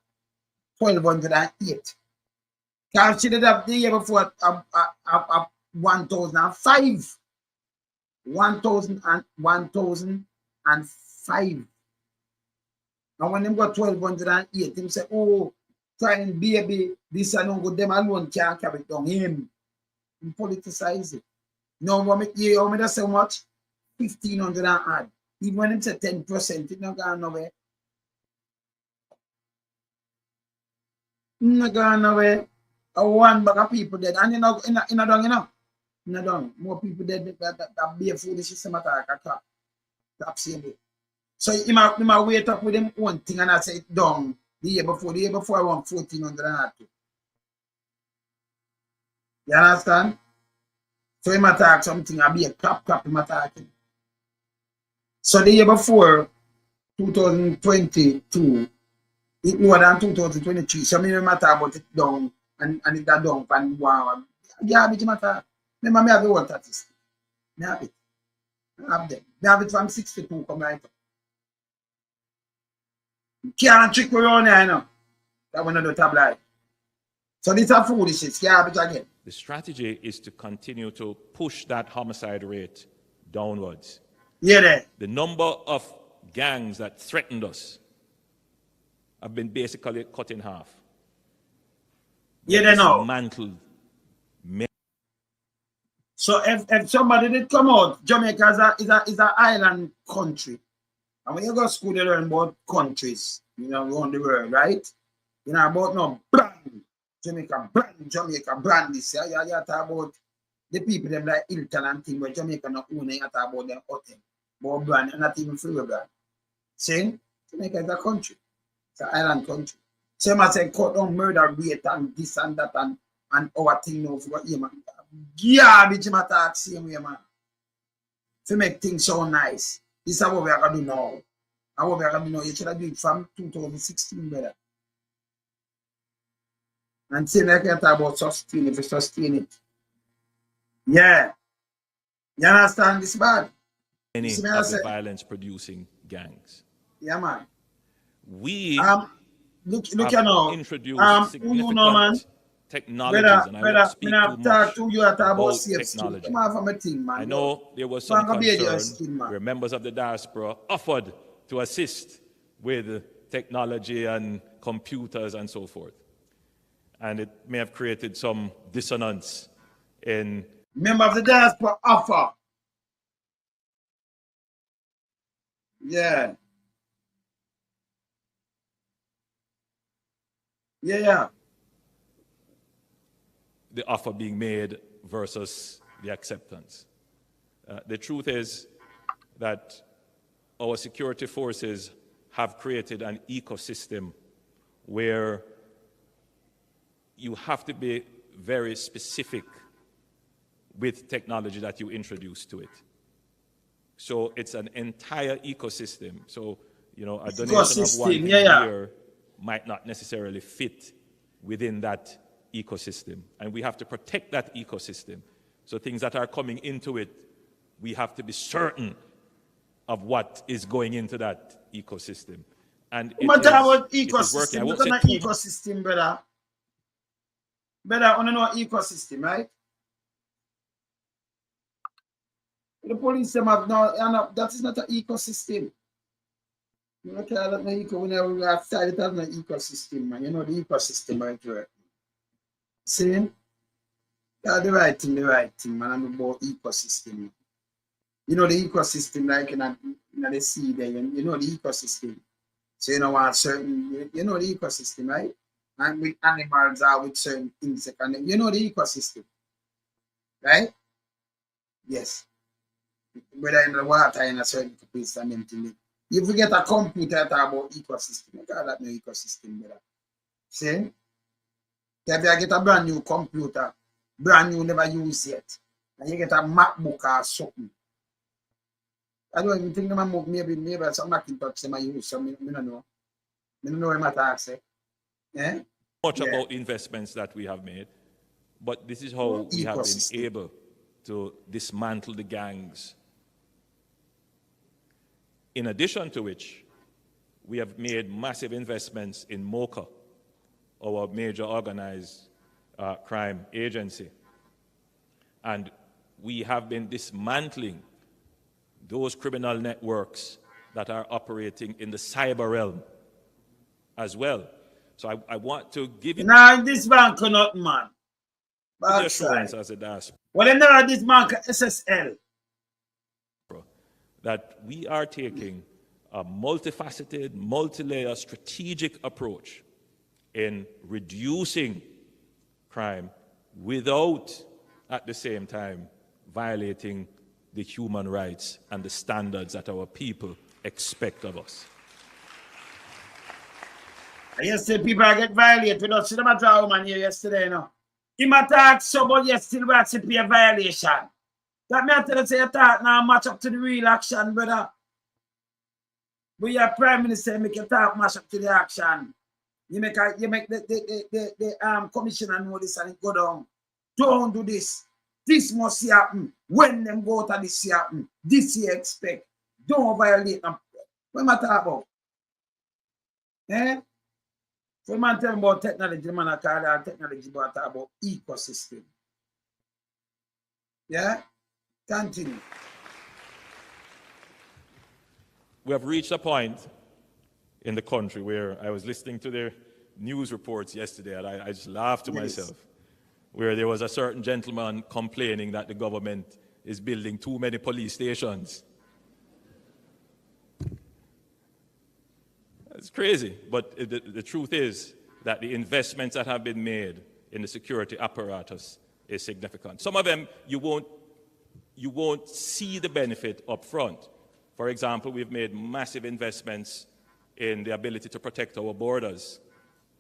1,208. Because she did have the year before 1,005. 1,005. And when them got 1,208, them say, oh, trying baby, this and no good, them alone can't carry it down him. And politicize it. No, you want me to say how much? 1,500 and add. Even when them say 10%, it not going nowhere. Not going nowhere. One bag of people dead. And you know, more people dead that be a foolish system attack. That same way. So you might wait up with them one thing and I say it down the year before I want 1,402. You understand? So he attack something, I'll be a crap him attacking. So the year before 2022, it more than 2023. So me matter about it down and it got down and wow. Yeah, it matter. Remember me have the whole statistic. Me have it. I have them. Me have it from 62 come right up. You can't trick around here, you know. That one of the tabloid. So this is foolishness. Yeah, but again. The strategy is to continue to push that homicide rate downwards. Yeah, there. The number of gangs that threatened us have been basically cut in half. Yeah, they know. Dismantled. So if somebody did come out, Jamaica is an island country. And when you go to school, you learn about countries, you know, around the world, right? You know, about no brand. Jamaica brand this. You talk about the people them like Hilton and things where Jamaica not own, you talk about them hotel. More brand and not even free brand. See? Jamaica is a country. It's an island country. So you must say cut down murder rate and this and that and our thing now for you, man. Garbage you attack same way, man. To make things so nice. This is what we are gonna do now. And what we are gonna do now, you should have done it from 2016, brother. And say like you talk about sustain if you sustain it. Yeah. You understand this bad? Any of the violence producing gangs. Yeah, man. We look you know. introduced significant technologies, and I won't speak too much to you about about safe skin. technology. Come on from a thing, man. I know there was Man, some go be your concern skin, man. where members of the diaspora offered to assist with technology and computers and so forth. And it may have created some dissonance in... Member of the diaspora offer. Yeah. Yeah. the offer being made versus the acceptance. The truth is that our security forces have created an ecosystem where you have to be very specific with technology that you introduce to it. So it's an entire ecosystem. So, you know, a donation of one thing here might not necessarily fit within that ecosystem. And we have to protect that ecosystem. So things that are coming into it, we have to be certain of what is going into that ecosystem. And it is working. I won't say too much. Ecosystem, brother. Brother, I know ecosystem, right? The police them have no, that is not an ecosystem. You know, that when we outside, it has an ecosystem, man. You know the ecosystem right there. See? Yeah, the right thing, man. I'm about ecosystem. You know the ecosystem, like in the sea there, you know the ecosystem. So you know what certain, you know the ecosystem, right? And with animals or with certain insects, and you know the ecosystem, right? Yes. Whether in the water in a certain place and anything. If you get a computer talk about ecosystem, you call that no ecosystem, brother. See? If you get a brand new computer, brand new, never used yet, and you get a MacBook or something. I don't even think the MacBook maybe some Macintosh they might use, so I don't know. I don't know what I say. Yeah? Much about investments that we have made, but this is how we have been able to dismantle the gangs. In addition to which, we have made massive investments in MOCA, our major organized crime agency. And we have been dismantling those criminal networks that are operating in the cyber realm as well. So I want to give you... Nah, this bank cannot, man. The assurance as a diaspora. Well, then now this bank SSL. That we are taking a multifaceted, multi-layer strategic approach in reducing crime without, at the same time, violating the human rights and the standards that our people expect of us. Yesterday, people get violated. We don't see them at our man here yesterday, no. Him attack somebody, you still want to be a violation. That me I tell you, say attack now match up to the real action, brother. But your prime minister make a talk match up to the action. You make the commissioner know this and it go down. Don't do this. This must happen. When them go to this happen, this you expect. Don't violate them. What am I talking about? Eh? So man tell me about technology, man I call that technology, but I talk about ecosystem. Yeah? Continue. We have reached a point in the country where I was listening to the news reports yesterday and I just laughed to myself, where there was a certain gentleman complaining that the government is building too many police stations. It's crazy, but the truth is that the investments that have been made in the security apparatus is significant. Some of them you won't see the benefit up front. For example, we've made massive investments in the ability to protect our borders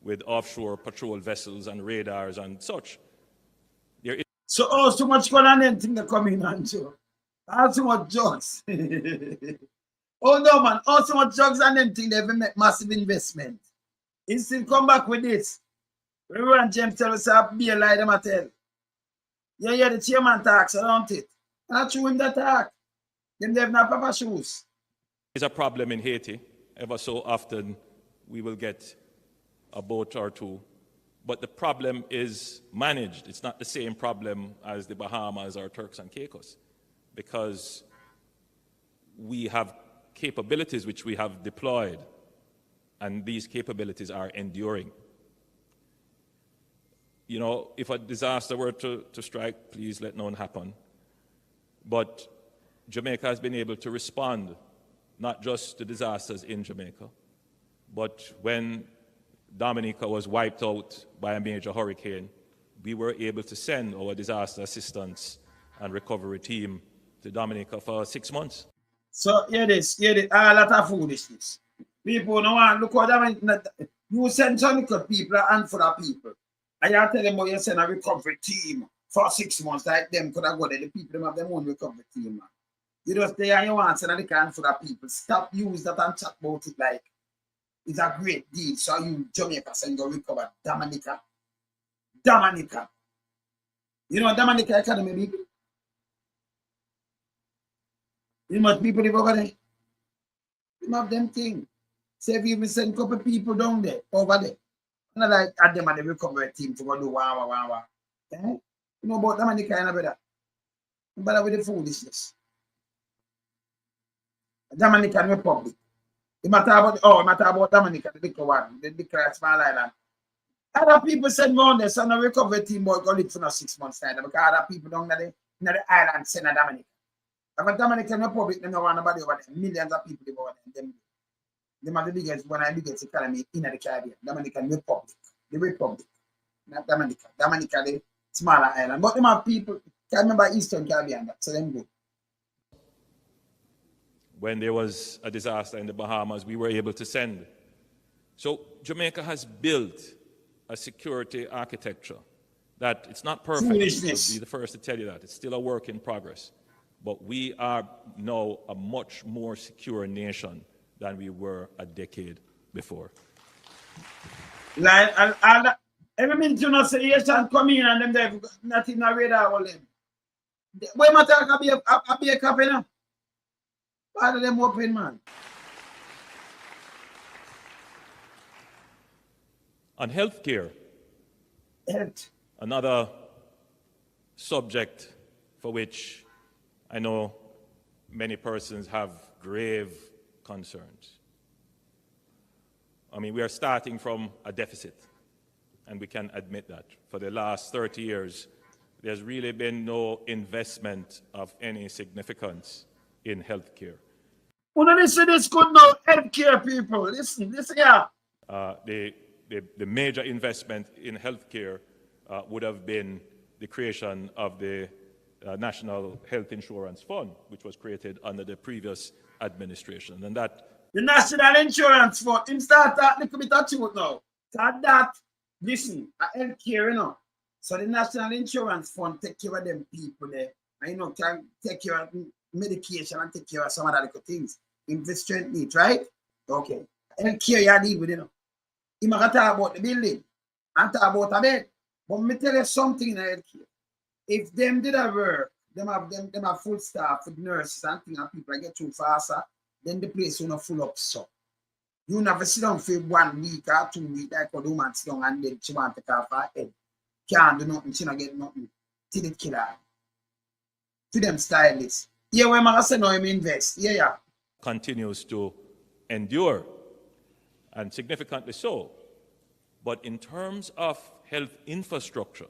with offshore patrol vessels and radars and such. So so much going on anything that come in and so. So much drugs. Oh no man, so much drugs and anything they've make massive investment. He still come back with this. Reverend James tell us be a lie them I tell. Yeah, the chairman talks around it. Not true him that talk. Them they have not proper shoes. There's a problem in Haiti. Ever so often we will get a boat or two. but the problem is managed. It's not the same problem as the Bahamas or Turks and Caicos, because we have capabilities which we have deployed, and these capabilities are enduring. You know, if a disaster were to strike, please let none happen. But Jamaica has been able to respond, not just to disasters in Jamaica, but when Dominica was wiped out by a major hurricane, we were able to send our disaster assistance and recovery team to Dominica for 6 months. So hear this, a lot of foolishness. People no want look what you send some people, a handful of people. And you tell them you send a recovery team for 6 months, like them could have got there. The people them have their own recovery team, man. You just stay and you want to send a handful of people. Stop use that and chat about it like it's a great deal. So you Jamaica send go recover Dominica. You know Dominica Academy people? You must people live over there. You have them thing. Say if you send a couple people down there, over there. Not like at them and the recovery team to go do wah. Eh? You know about Dominica and better. Better with the foolishness. Dominican Republic. It matter about Dominica, the little one, the small island. Other people send me on there, so no recovery team boy go live for 6 months time because other people down there in the island send a Dominica. But Dominican Republic, they don't want nobody over there. Millions of people live over there. Them are the biggest economy in the Caribbean. Dominican Republic. The Republic. Not Dominica. Dominica, the smaller island. But them have people, can't remember Eastern Caribbean, so them good. When there was a disaster in the Bahamas, we were able to send. So Jamaica has built a security architecture that it's not perfect. I'll be the first to tell you that. It's still a work in progress. But we are now a much more secure nation than we were a decade before. Like, every minute you know say Asian come in and them there nothing in the radar all them. Where my talk be a copy now? Part of them open, man. On healthcare, another subject for which I know many persons have grave concerns. I mean, we are starting from a deficit, and we can admit that. For the last 30 years, there's really been no investment of any significance in healthcare. Well, listen, this good now, healthcare people. Listen here. The major investment in healthcare would have been the creation of the National Health Insurance Fund, which was created under the previous administration. And that the National Insurance Fund, him start that little bit of truth now. That, listen, healthcare, you know. So the National Insurance Fund take care of them people there. And, you know, can take care of medication and take care of some other little things. Invest strength needs, right? Okay. Healthcare you deal with, you know. You might talk about the building and talk about a bed. But let me tell you something in healthcare. If them did a work, them have full staff with nurses and things and people get too faster, then the place will not full up so. You never sit down for 1 week or 2 weeks like a woman sit down and then she want to take off her head. Can't do nothing, she not get nothing. Till it kill her. To them stylists. Yeah, when I say no, I'm invest. Yeah. Continues to endure, and significantly so. But in terms of health infrastructure,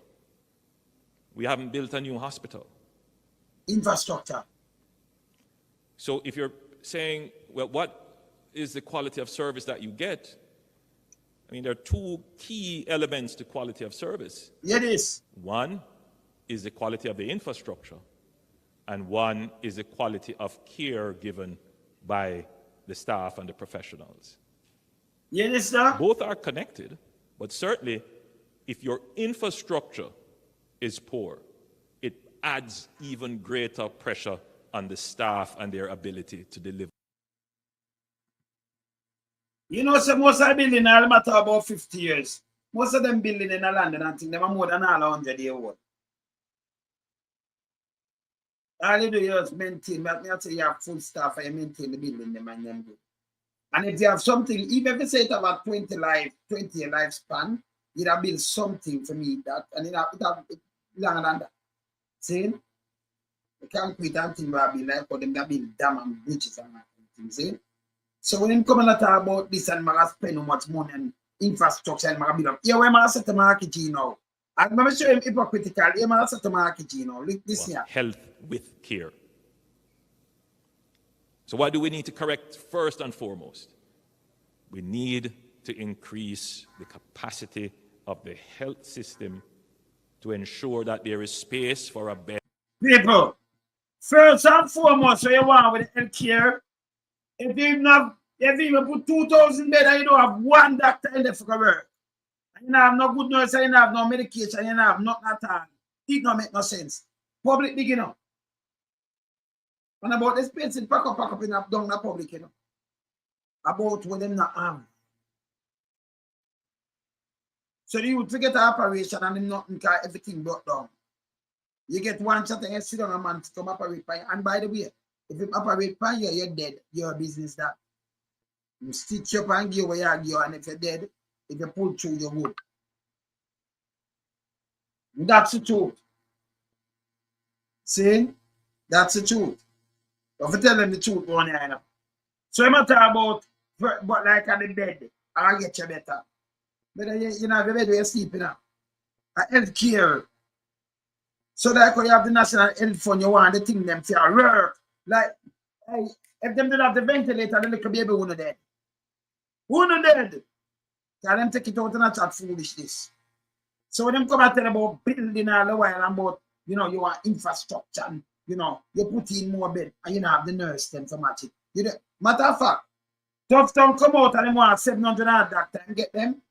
we haven't built a new hospital. Infrastructure. So if you're saying, well, what is the quality of service that you get? I mean, there are two key elements to quality of service. Yeah, it is. One is the quality of the infrastructure, and one is the quality of care given by the staff and the professionals. Yeah, it is, sir. Both are connected, but certainly if your infrastructure is poor, it adds even greater pressure on the staff and their ability to deliver. You know, so most of the building are matter about 50 years. Most of them building in London and think they are more than all 100 years old. All you do is maintain, but I say you have full staff and you maintain the building them and them do. And if you have something, even if you say it about 20 year lifespan, it have built something for me that, and it have longer than that. See? The concrete and thing will be like for them that build dam and bridges and things. See? So when him come and talk about this and I spend how much money and infrastructure and I build up, yeah, when I set the market G now. I'm going to show him hypocritical. Yeah, I set the market G now. This year. Health with care. So what do we need to correct first and foremost? We need to increase the capacity of the health system to ensure that there is space for a bed. People, first and foremost, so you want with health care, if you even put 2,000 beds and you don't have one doctor in there for work, and you don't have no good nurse, and you don't have no medication, and you don't have nothing at all, it don't make no sense. Public big, you know. And about this space, it pack up in down the public, you know. About what them not have. So you forget the operation and them nothing can everything brought down. You get one shot and you sit down a man to come operate by you. And by the way, if you operate by you, you're dead. Your business that. You stitch up and give where you go, and if you're dead, if you pull through, you're good. That's the truth. See? That's the truth. If you tell them the truth, one you know. So you matter about but like at the bed, I'll get you better. But you know, the bed where you're sleeping now. Health care. So that when you have the National Health Fund, you want the thing them to work. Like, hey, if them don't have the ventilator, the little baby won't dead. Who not dead? Tell them take it out and chat foolishness. So when them come and tell about building all the while and about, you know, you want infrastructure and, you know, you put in more bed and you don't have the nurse them to match it. You know, matter of fact, Tough Town come out and them want 700 doctor and get them.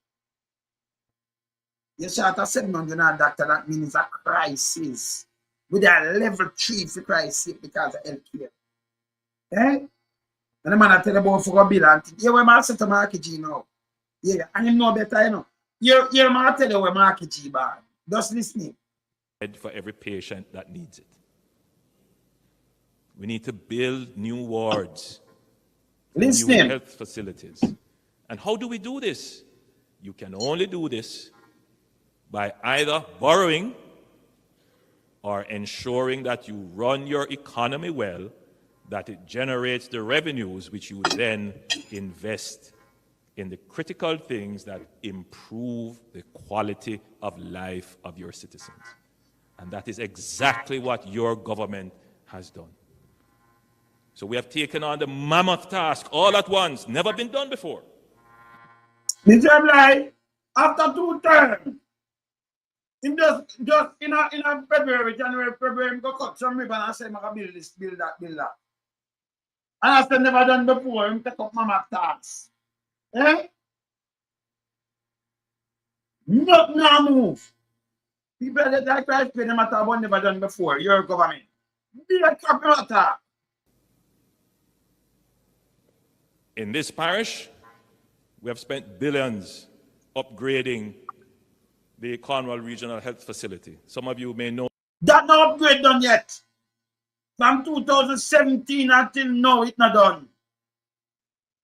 You shot a 700 doctor, that means a crisis. With a level 3 for crisis because of health care. Eh? And the man tell about for a bill and think, yeah, where my set to market G now. Yeah, and him know better, you know. Yeah, man tell you where market G bad. Just listening. For every patient that needs it. We need to build new wards, new health facilities. And how do we do this? You can only do this by either borrowing or ensuring that you run your economy well, that it generates the revenues which you then invest in the critical things that improve the quality of life of your citizens. And that is exactly what your government has done. So we have taken on the mammoth task all at once, never been done before. Mr. Bly, after 2 terms, in just in a February, January, February, go cut some ribbon and say, I'm going to build this, build that. And I said, never done before, I'm take up mammoth task. Eh? Not now move. People that like Christ pay them matter about never done before, your government. Be a crap matter. In this parish, we have spent billions upgrading the Cornwall Regional Health Facility. Some of you may know. That no upgrade done yet. From 2017 until now, it's not done.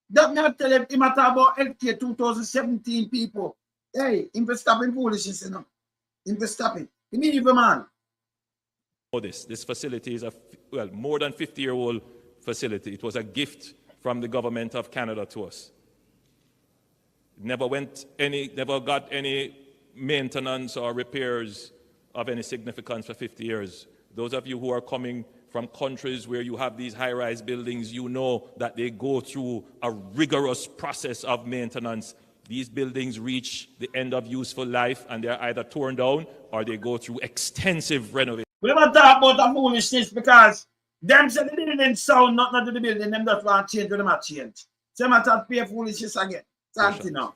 That me tell him, he matter about healthcare 2017 people. Hey, invest stopping foolishness, you know. Invest stopping. You mean even man. This facility is more than 50-year-old facility. It was a gift from the government of Canada to us. It never got any maintenance or repairs of any significance for 50 years. Those of you who are coming from countries where you have these high-rise buildings, you know that they go through a rigorous process of maintenance. These buildings reach the end of useful life and they're either torn down or they go through extensive renovation. We never talk about the foolishness because them say the building sound, not to the building, them just want to change when them have change. So them have to pay foolishness again. Something now.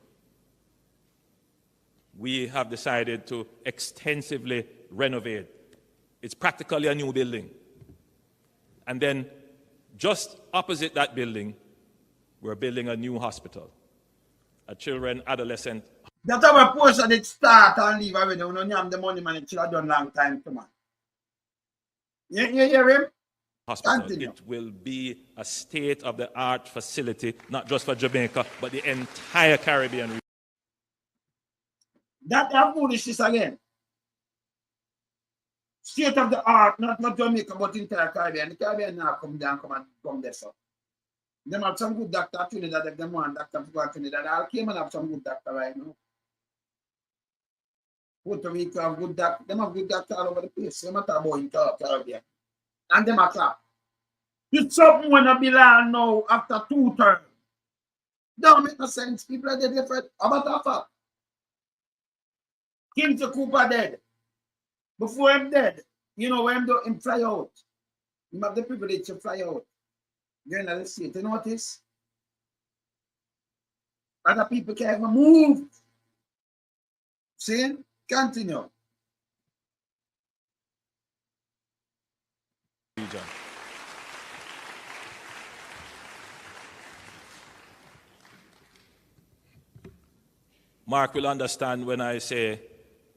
We have decided to extensively renovate. It's practically a new building. And then just opposite that building, we're building a new hospital. A children, adolescent. That's how a portion it start and leave already. We don't have the money, man. It should have done long time, come on. You hear him? Hospital. It will be a state-of-the-art facility, not just for Jamaica, but the entire Caribbean region. That are foolishness again. State of the art, not Jamaica, but entire Caribbean. The Caribbean now come down, come there, so. Them have some good doctor Trinidad, if them want doctor to go to Trinidad. I'll came and have some good doctor right now. Puerto Rico have good doctor. Them have good doctor all over the place. Them matter about in Caribbean. And them are clap. It's something when I belong now after 2 terms. Don't make no sense. People are dead different. How about that fact? King to Cooper dead. Before him dead, you know when him fly out. You have the privilege to fly out. During the state, you notice? Other people can't even move. See? Continue. Mark will understand when I say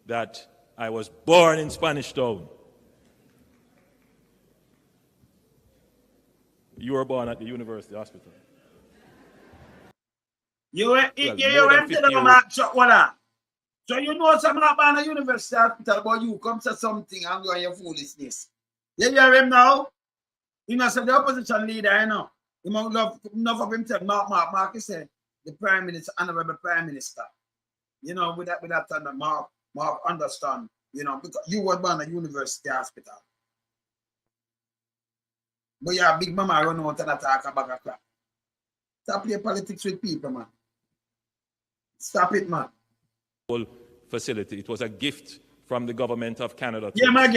that I was born in Spanish Town. You were born at the University Hospital. You went to the Mark Shotwalla. So you know some about the University Hospital, but you come to something and go on your foolishness. You hear him now? You know, so the opposition leader, you know, he might love enough of himself. Mark, he said, the Prime Minister, Honorable Prime Minister. You know, with that time, Mark understand, you know, because you were born at University Hospital. But yeah, big mama run out and attack about a crap. Stop playing politics with people, man. Stop it, man. Facility. It was a gift from the government of Canada. Never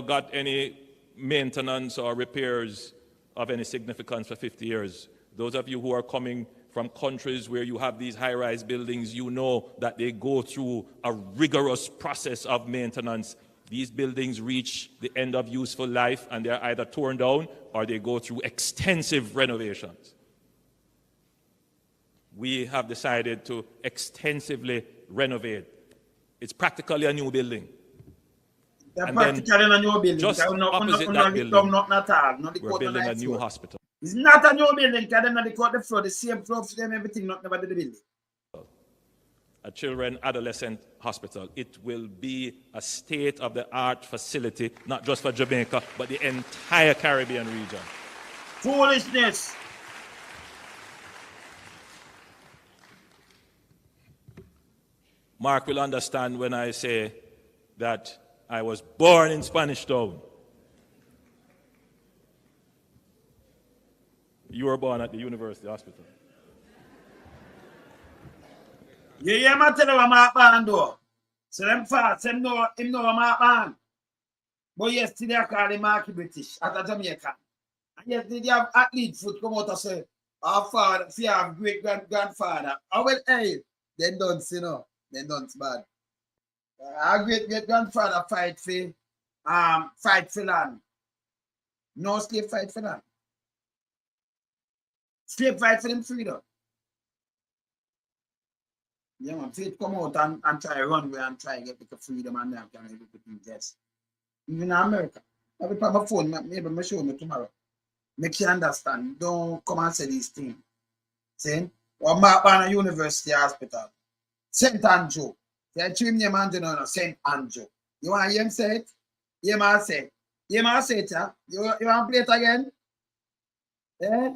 got any maintenance or repairs of any significance for 50 years. Those of you who are coming from countries where you have these high-rise buildings, you know that they go through a rigorous process of maintenance. These buildings reach the end of useful life and they're either torn down or they go through extensive renovations. We have decided to extensively renovate. It's practically a new building. They're practically a new building. Just opposite that building, we're building a new hospital. It's not a new building, because they're not the floor, the same floor for them, everything, not never did the building. A children adolescent hospital. It will be a state-of-the-art facility, not just for Jamaica, but the entire Caribbean region. Foolishness. Mark will understand when I say that I was born in Spanish Town. You were born at the University Hospital. You hear me tell you what Mark Band do? So them fast, him know Mark Band. But yesterday I call him Marky British at a Jamaican. And yesterday they have athlete foot come out and say, our father, see our great grandfather. I went, hey, they don't see no. They don't bad. Our great grandfather fight for land. No slave fight for land. Slave fight for them freedom. Yeah, man, faith come out and try run away and try to get the freedom and then can able to invest. Even in America. Every time my phone, maybe I show me tomorrow. Make you understand. Don't come and say these things. See? Or Mark Barner University Hospital. St. Andrew. They treat me man no St. Andrew. You want to hear him say it? You must say it. You must say it, yeah? You want to play it again? Eh?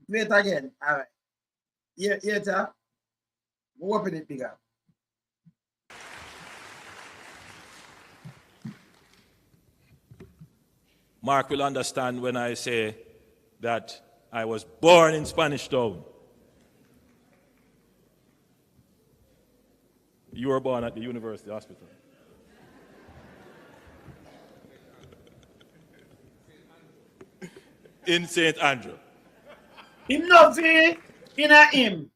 Play it again. All right. Yeah, sir. Open it bigger. Mark will understand when I say that I was born in Spanish Town. You were born at the University Hospital. In St. Andrew. Him not in a him.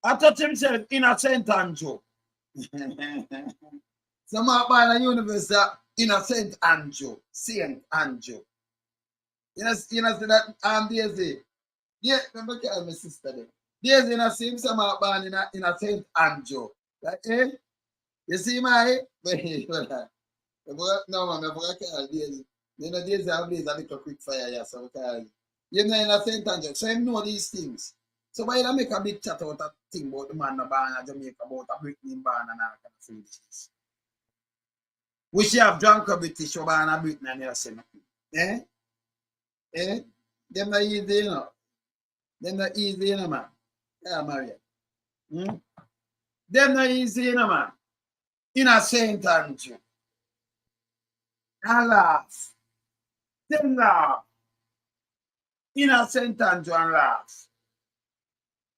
I thought himself in a St. Andrew. So Mark Barner University in a St. Andrew. St. Andrew. You know that Daisy. Yeah, remember my sister there. Daisy in a same Mark Barner in a St. Andrew. Like, eh? You see my no man, I forgot Daisy. You know Daisy I blaze a little quick fire, yeah, so you know in a St. Andrew. So him know these things. So why you make a big chat out a thing about the man no born in Jamaica, about a Britain born and all kind of foolishness? We should have drunk a British or born a Britain and you're saying, eh? Eh? Them not easy, you know. Them not easy, you know, man. Yeah, Maria. Them not easy, you know, man. In a St. Andrew. And laugh. Them laugh. In a St. Andrew and laugh.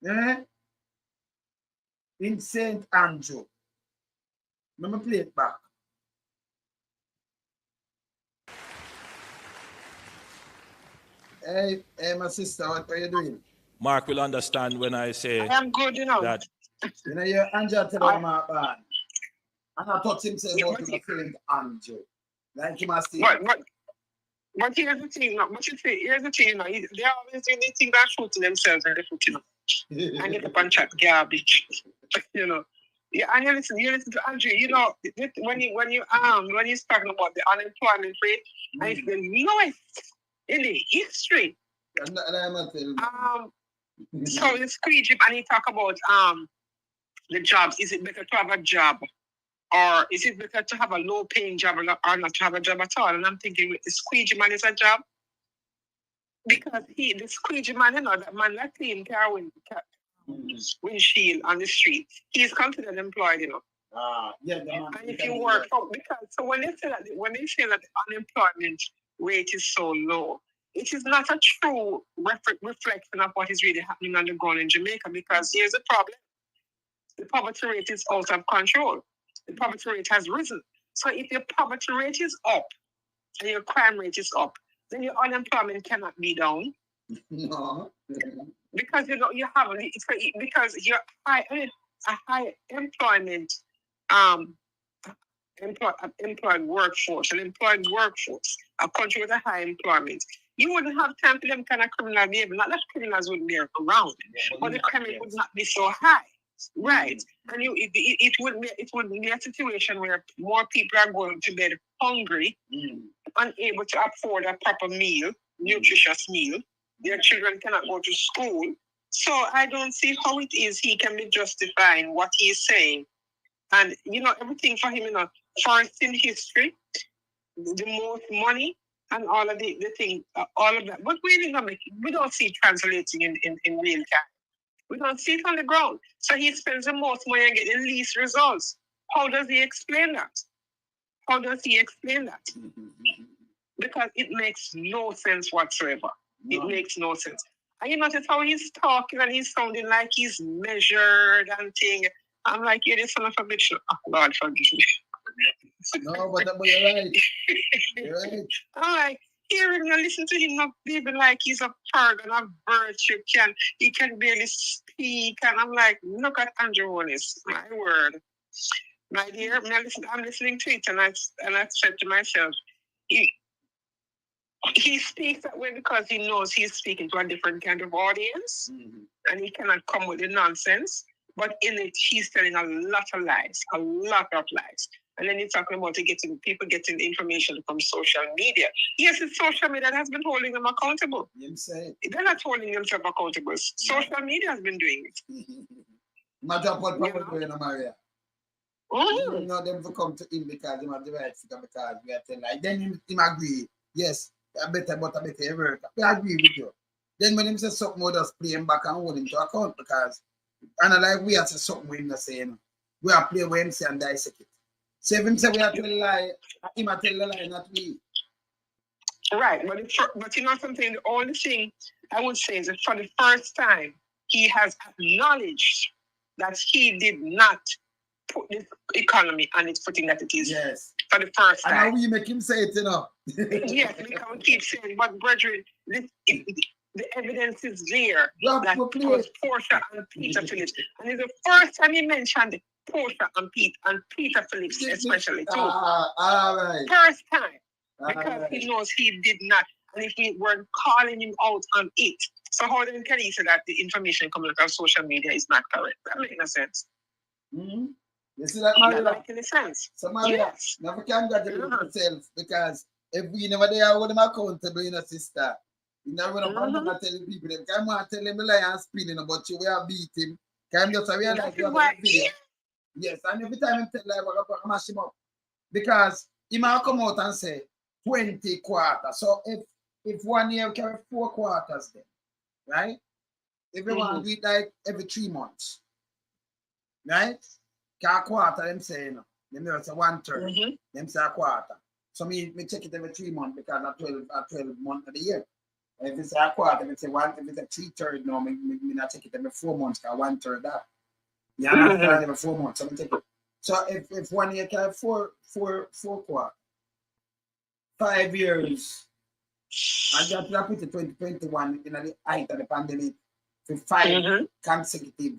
Eh? In St. Andrew. Let me play it back. Hey, my sister, what are you doing? Mark will understand when I say I am good, you know. that. You know, you're Andrew tell him about man. And I thought him say about the St. Andrew. Like him as But here's the thing, but you see, here's the thing, you know, they always do the thing that shooting themselves in the foot, you know. And get up and chat garbage. You know. Yeah, and you listen to Andrew, you know, when he's talking about the unemployment rate, and it's the lowest in the history. So the squeeze and he talk about the jobs. Is it better to have a job, or is it better to have a low paying job or not to have a job at all? And I'm thinking the squeegee man is a job, because the squeegee man, you know, that man that clean car windshield on the street, he's considered employed, you know. Yeah, and if you work for, because so when they say that the unemployment rate is so low, it is not a true reflection of what is really happening on the ground in Jamaica, because here's the problem. The poverty rate is out of control. The poverty rate has risen. So if your poverty rate is up and your crime rate is up, then your unemployment cannot be down. No. Because you know you have because you're a high employment employed workforce, a country with a high employment. You wouldn't have time for them kind of criminal behavior. Not that criminals wouldn't be around, but the crime rate would not be so high. Right. And it would be a situation where more people are going to bed hungry, unable to afford a proper meal, nutritious meal. Their children cannot go to school. So I don't see how it is he can be justifying what he's saying. And, you know, everything for him, you know, first in history, the most money and all of the things, all of that. But we don't see it translating in real time. We don't see it on the ground. So he spends the most money and get the least results. How does he explain that? Because it makes no sense whatsoever. No. It makes no sense. And you notice how he's talking and he's sounding like he's measured and thing. I'm like, you're the son of a bitch. Oh, Lord, forgive me. No, but you're right. You're right. I'm like, hearing and listen to him not even like he's a paragon of virtue. He can barely speak. And I'm like, look at Andrew Holness, my word. My dear, I'm listening to it and I said to myself, he speaks that way because he knows he's speaking to a different kind of audience, and he cannot come with the nonsense. But in it, he's telling a lot of lies. And then he's talking about people getting the information from social media. Yes, it's social media that has been holding them accountable. They're not holding themselves accountable. Social media has been doing it. Matter what doing, Maria. You know them to come to him because they have the right figure, because we are telling like then him agree. Yes, I better work. I agree with you. Then when him say something, we just play him back and hold him to account, because and like we have to say something with him the same. We are playing with him say and dissect it. So if him say we are telling a lie, him are telling a lie, not we. Right, but you know something, the only thing I would say is that for the first time he has acknowledged that he did not put this economy on its footing that it is. Yes. For the first time. And how we make him say it, you know. Yes, because we keep saying, but brethren, the evidence is there that it was Portia and Peter Phillips. And it's the first time he mentioned Portia and Peter Phillips especially too. All right. First time. Because he knows he did not. And if we were calling him out on it, so how then can he say that the information coming out of social media is not correct? That makes no sense. Mm-hmm. You see that, Maria? That makes any sense. So, Maria, yes. Never congratulate yourself, because if we never there, hold them accountable, you know, sister. You know, when I'm telling people, them come on tell them lion spinning about you, we are beating. Can just realize you have a video. Yes, and every time I tell like I'm mash him up. Because he might come out and say 20 quarters. So if 1 year carry 4 quarters then, right? Everyone do it like every 3 months. Right? Can quarter them say, you know. Them say 1/3. Them say a quarter. So me check it every 3 months because I 12 months of the year. If it's a quarter, if it's a 3/3 now, me not take it every 4 months, because 1/3 that. You understand? Every 4 months, so me take it. So if 1 year can have four quarters, 5 years, I just put it 2021 in the height of the pandemic for 5 consecutive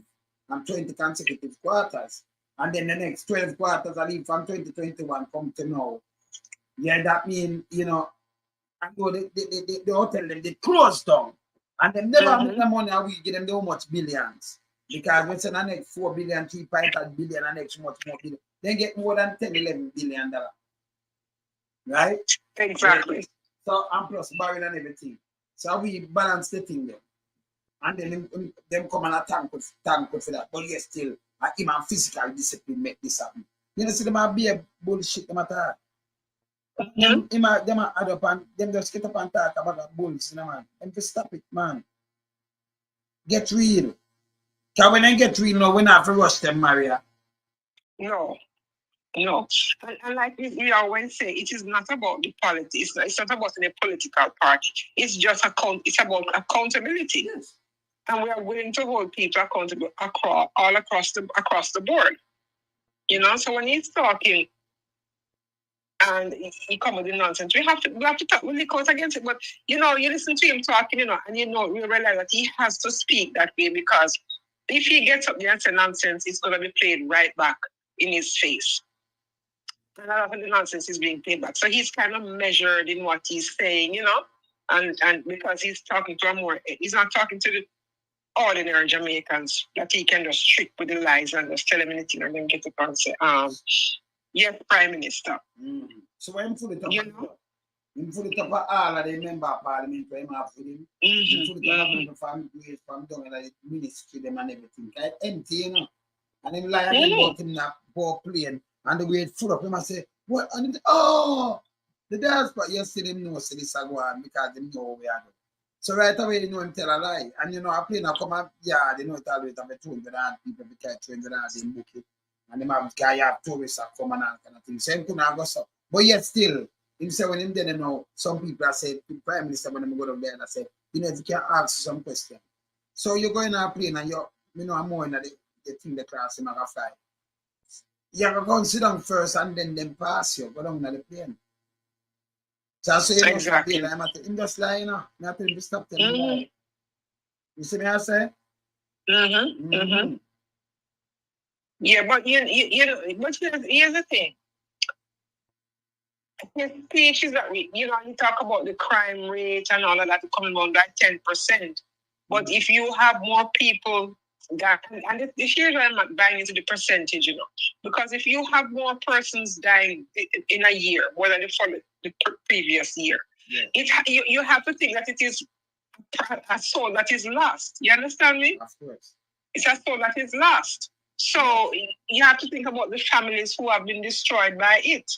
and 20 consecutive quarters. And then the next 12 quarters I leave from 2021 come to now. Yeah, that means, you know, I go the hotel them they closed down. And they never make the money we give them so much billions. Because we say the next 4 billion, 3.5 billion, and next much more billion. They get more than 10, 11 billion dollars. Right? Exactly. So and plus barrel and everything. So we balance the thing there. And then them come and thank for that. But yes, still even physical discipline make this happen. You know, see them be a bullshit them at all. Them add up and them just get up and talk about that bullshit, you know, man. Them to stop it, man. Get real. Because when they get real, no, we not have to rush them, Maria. No. And like we always say, it is not about the politics. It's not about the political party. It's just it's about accountability. Yes. And we are willing to hold people accountable across the board. You know, so when he's talking and he come with the nonsense, we have to talk really close against it. But you know, you listen to him talking, you know, and you know, we realize that he has to speak that way, because if he gets up there and say nonsense, it's gonna be played right back in his face. And a lot of the nonsense is being played back. So he's kind of measured in what he's saying, you know, and because he's talking to he's not talking to the ordinary Jamaicans that he can just trick with the lies and just tell them anything and then get up and say, yes, Prime Minister. So when put it up, you know? He put it up for all of the member of parliament for him after him. He put it up from down in the ministry them and everything. It's empty, you know. And then lie about him that poor plane and the way it full up him and say, what? And the diaspora, you see them know say this a go on because they know we are doing. So right away they know him tell a lie. And you know, a plane come up, yeah, they know it always have a 200 people because 200 they book it. And they have tourists that come and all kind of thing. So him couldn't go so. But yet still, him say when him there now, some people have said to the Prime Minister when they go down there and I say, you know, if you can ask some question. So you go in a plane and you know, I'm more in the thing the class him a fly. You have to go and sit down first and then them pass you, go down to the plane. So I say, exactly. Him just lie, you know, not to stop telling lie. You see me I say? Yeah, but you know, but here's the thing. His speech is that you know, you talk about the crime rate and all of that coming down by 10%. But if you have more people that, and this year I'm not buying into the percentage, you know, because if you have more persons dying in a year more than the previous year, you have to think that it is a soul that is lost. You understand me? Of course. It's a soul that is lost. So you have to think about the families who have been destroyed by it.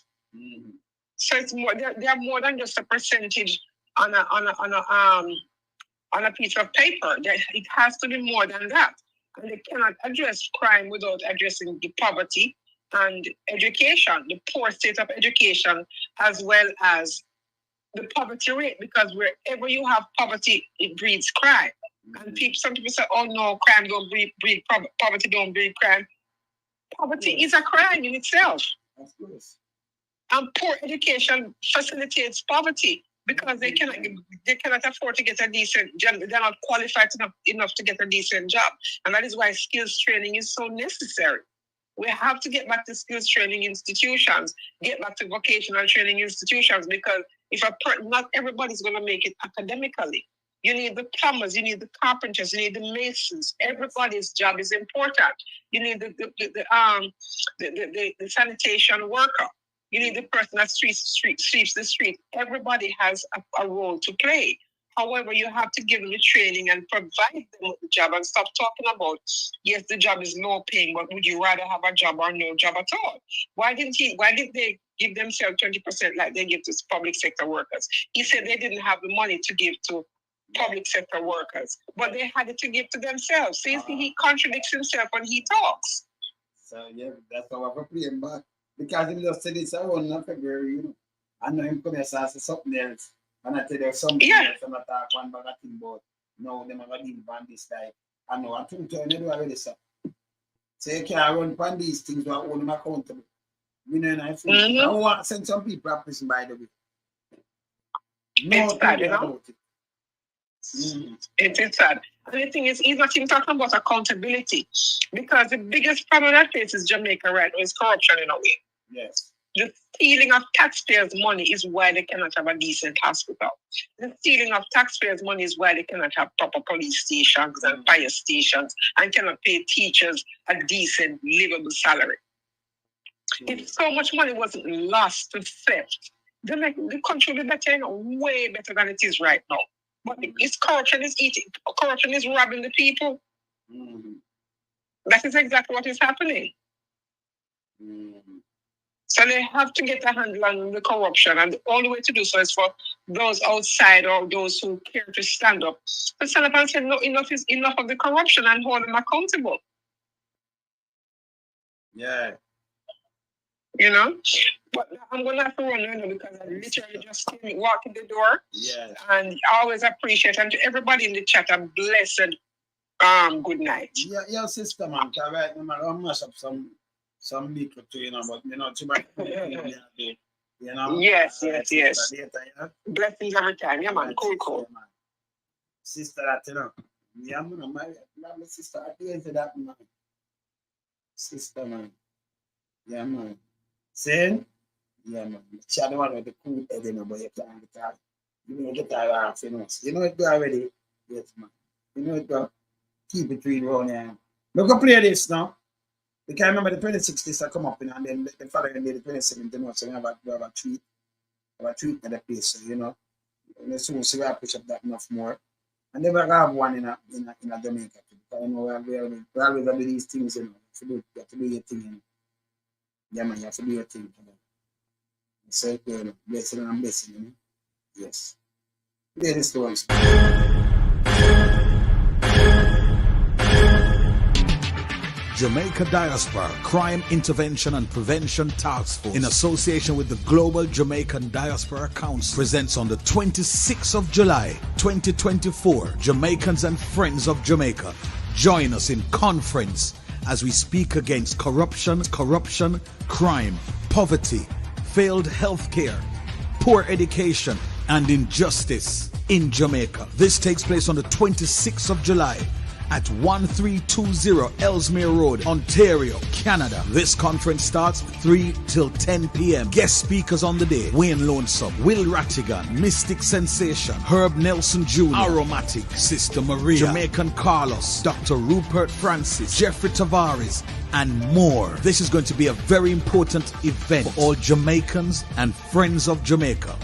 So it's more. They are more than just a percentage on a piece of paper. It has to be more than that. And they cannot address crime without addressing the poverty and education, the poor state of education, as well as the poverty rate. Because wherever you have poverty, it breeds crime. And some people say, "Oh no, crime don't breed poverty don't breed crime." Poverty is a crime in itself. Of course. And poor education facilitates poverty because they cannot afford to get a decent job. They're not qualified enough to get a decent job. And that is why skills training is so necessary. We have to get back to skills training institutions, get back to vocational training institutions, because not everybody's going to make it academically. You need the plumbers, you need the carpenters, you need the masons. Everybody's job is important. You need the sanitation worker. You need the person that sweeps the street. Everybody has a role to play. However, you have to give them the training and provide them with the job and stop talking about, yes, the job is low paying, but would you rather have a job or no job at all? Why did they give themselves 20% like they give to public sector workers? He said they didn't have the money to give to public sector workers, but they had it to give to themselves. So he contradicts himself when he talks. So yeah, that's how I play him back. Because he just said it's around in February, you know. I know him come here and say something else. And I tell you something else and I talk one bag of thing about no, them have a deal on this like I know I told you do already, sir. So you can't run on these things without holding them accountable. You know, and I feel I want to send some people to prison, by the way. No, it's sad, you know? It is sad. And the thing is, he's not even talking about accountability because the biggest problem that faces Jamaica right now is corruption in a way. Yes. The stealing of taxpayers' money is why they cannot have a decent hospital. The stealing of taxpayers' money is why they cannot have proper police stations and fire stations and cannot pay teachers a decent, livable salary. If so much money wasn't lost to theft, then the country would be better, you know, way better than it is right now. But it's corruption is robbing the people. That is exactly what is happening. So they have to get a handle on the corruption, and the only way to do so is for those outside or those who care to stand up and say, no, enough is enough of the corruption and hold them accountable. Yeah. You know? But I'm going to have to run right now because I literally just walk in the door. Yeah. And I always appreciate, and to everybody in the chat, a blessed good night. Yeah, sister, man. Right now, I'll mash up some little too, you know, but you know, too much. You know? Yes. Later, yeah? Blessings every time. Yeah, man. Cool. Man. Sister, that, you know. Yeah, I'm gonna marry my sister. I did that, man. Sister, man. Yeah, man. Saying? Yeah, man. She had the one with the cool head, you know, but you can't get her. You know, get her off, you know. You know it go already? Yes, man. You know it go. Keep it between round here. Look up play this now. Because I remember the 26th this I come up in, and then the following day, the 27th, you know, so we have a treat. Have a treat at the place, so, you know. And soon see we push up that enough more. And then we have one in a Jamaica too. Because you know we always have these things, you know. You have to do your thing, you know. Yeah, man, you have to do your thing, you know. So you know, blessing and blessing, you know. Yes. Play this one. Jamaica Diaspora Crime Intervention and Prevention Task Force, in association with the Global Jamaican Diaspora Council, presents on the 26th of July 2024 Jamaicans and Friends of Jamaica. Join us in conference as we speak against corruption, crime, poverty, failed healthcare, poor education, and injustice in Jamaica. This takes place on the 26th of July at 1320 Ellesmere Road, Ontario, Canada. This conference starts 3 till 10 p.m. Guest speakers on the day: Wayne Lonesome, Will Rattigan, Mystic Sensation, Herb Nelson Jr., Aromatic, Sister Maria, Jamaican Carlos, Dr. Rupert Francis, Jeffrey Tavares, and more. This is going to be a very important event for all Jamaicans and friends of Jamaica.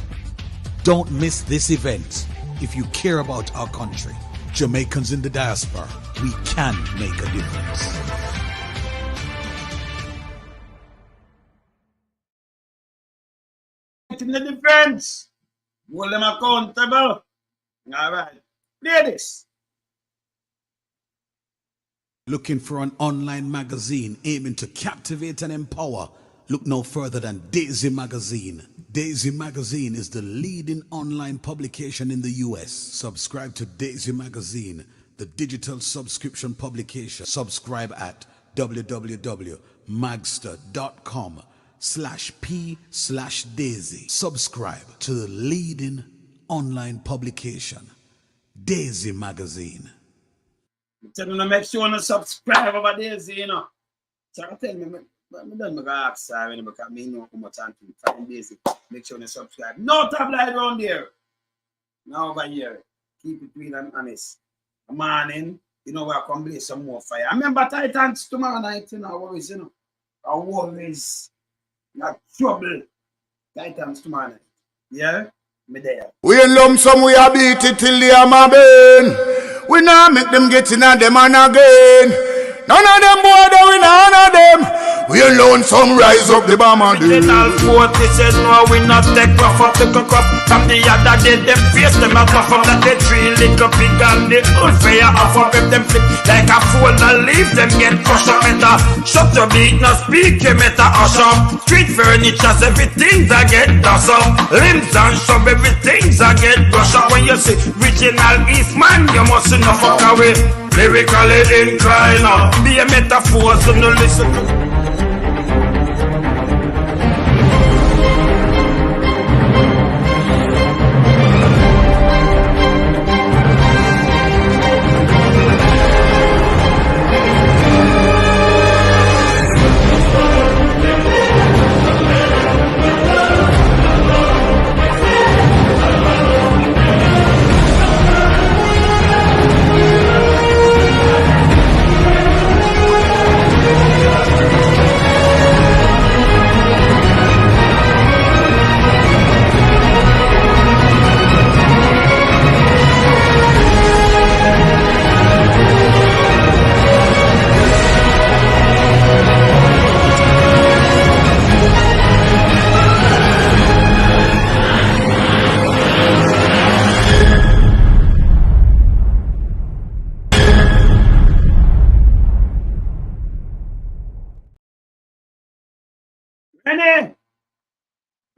Don't miss this event if you care about our country. Jamaicans in the diaspora, we can make a difference. In the defense, hold them accountable. All right, play this. Looking for an online magazine aiming to captivate and empower? Look no further than Daisy Magazine. Daisy Magazine is the leading online publication in the US. Subscribe to Daisy Magazine, the digital subscription publication. Subscribe at www.magster.com/p/Daisy. Subscribe to the leading online publication, Daisy Magazine. Tell them to make sure you subscribe over Daisy, you know. So I tell me, I don't ask her because I know how much time to find Daisy. Make sure you subscribe. No tabloid around there. Now over here. Keep it real and honest. Morning, you know, we'll come blaze some more fire. I remember Titans tomorrow night, you know, always, you know. Always not trouble. Titans tomorrow night. Yeah? Me there. We in lump sum, we a beat it till the hammer burn. We now make them get in and them and again. None of them boy, we none of them. We alone some rise up the bomber. Original 46 no, we not take rough up the cook up. From the other day, them face them a puff up. That they three little pig and the old fire off up. If them flip like a fool and leave them get crushed up. Meta, shut your beat, no speak, you meta hush up. Street furniture, everything's a get dust up. Limbs and shove, everything's a get brush up. When you see original East man, you must not fuck away. Lyrically inclined, be a metaphor, so no listen to.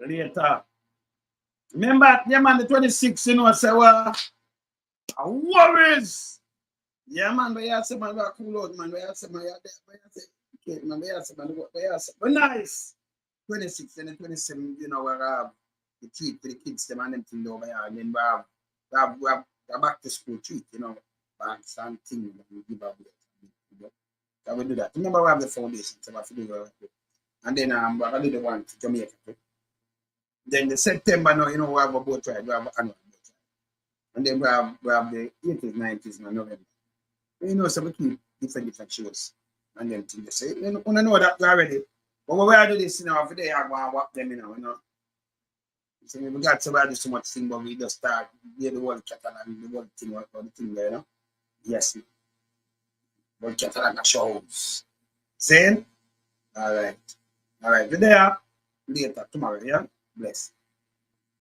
Later. Remember, yeah, man, the 26th, you know, so worries. Yeah, man, we have some man, we are cool out, man. We have some man, we have some, but nice. 26th and the 27th, you know, we have the treat for the kids, them and them thing over here, and then we have a back to school treat, you know, banks and things that we give out. So we do that. Remember, we have the foundation, so we have to do that. And then we're going to do the one to Jamaica. Then the September now, you know, we have a boat ride, we have another boat ride. And then we have the 80s, 90s, and November. You know, so we keep different shows. And then things they say, you know that already. But when we do this, you know, every day I go and walk them, you know. So we got to so much thing, but we just start, the whole catalog, the whole thing, the thing there, you know. Yes. Whole catalog shows. Saying? All right. We're there later, tomorrow, yeah? Bless.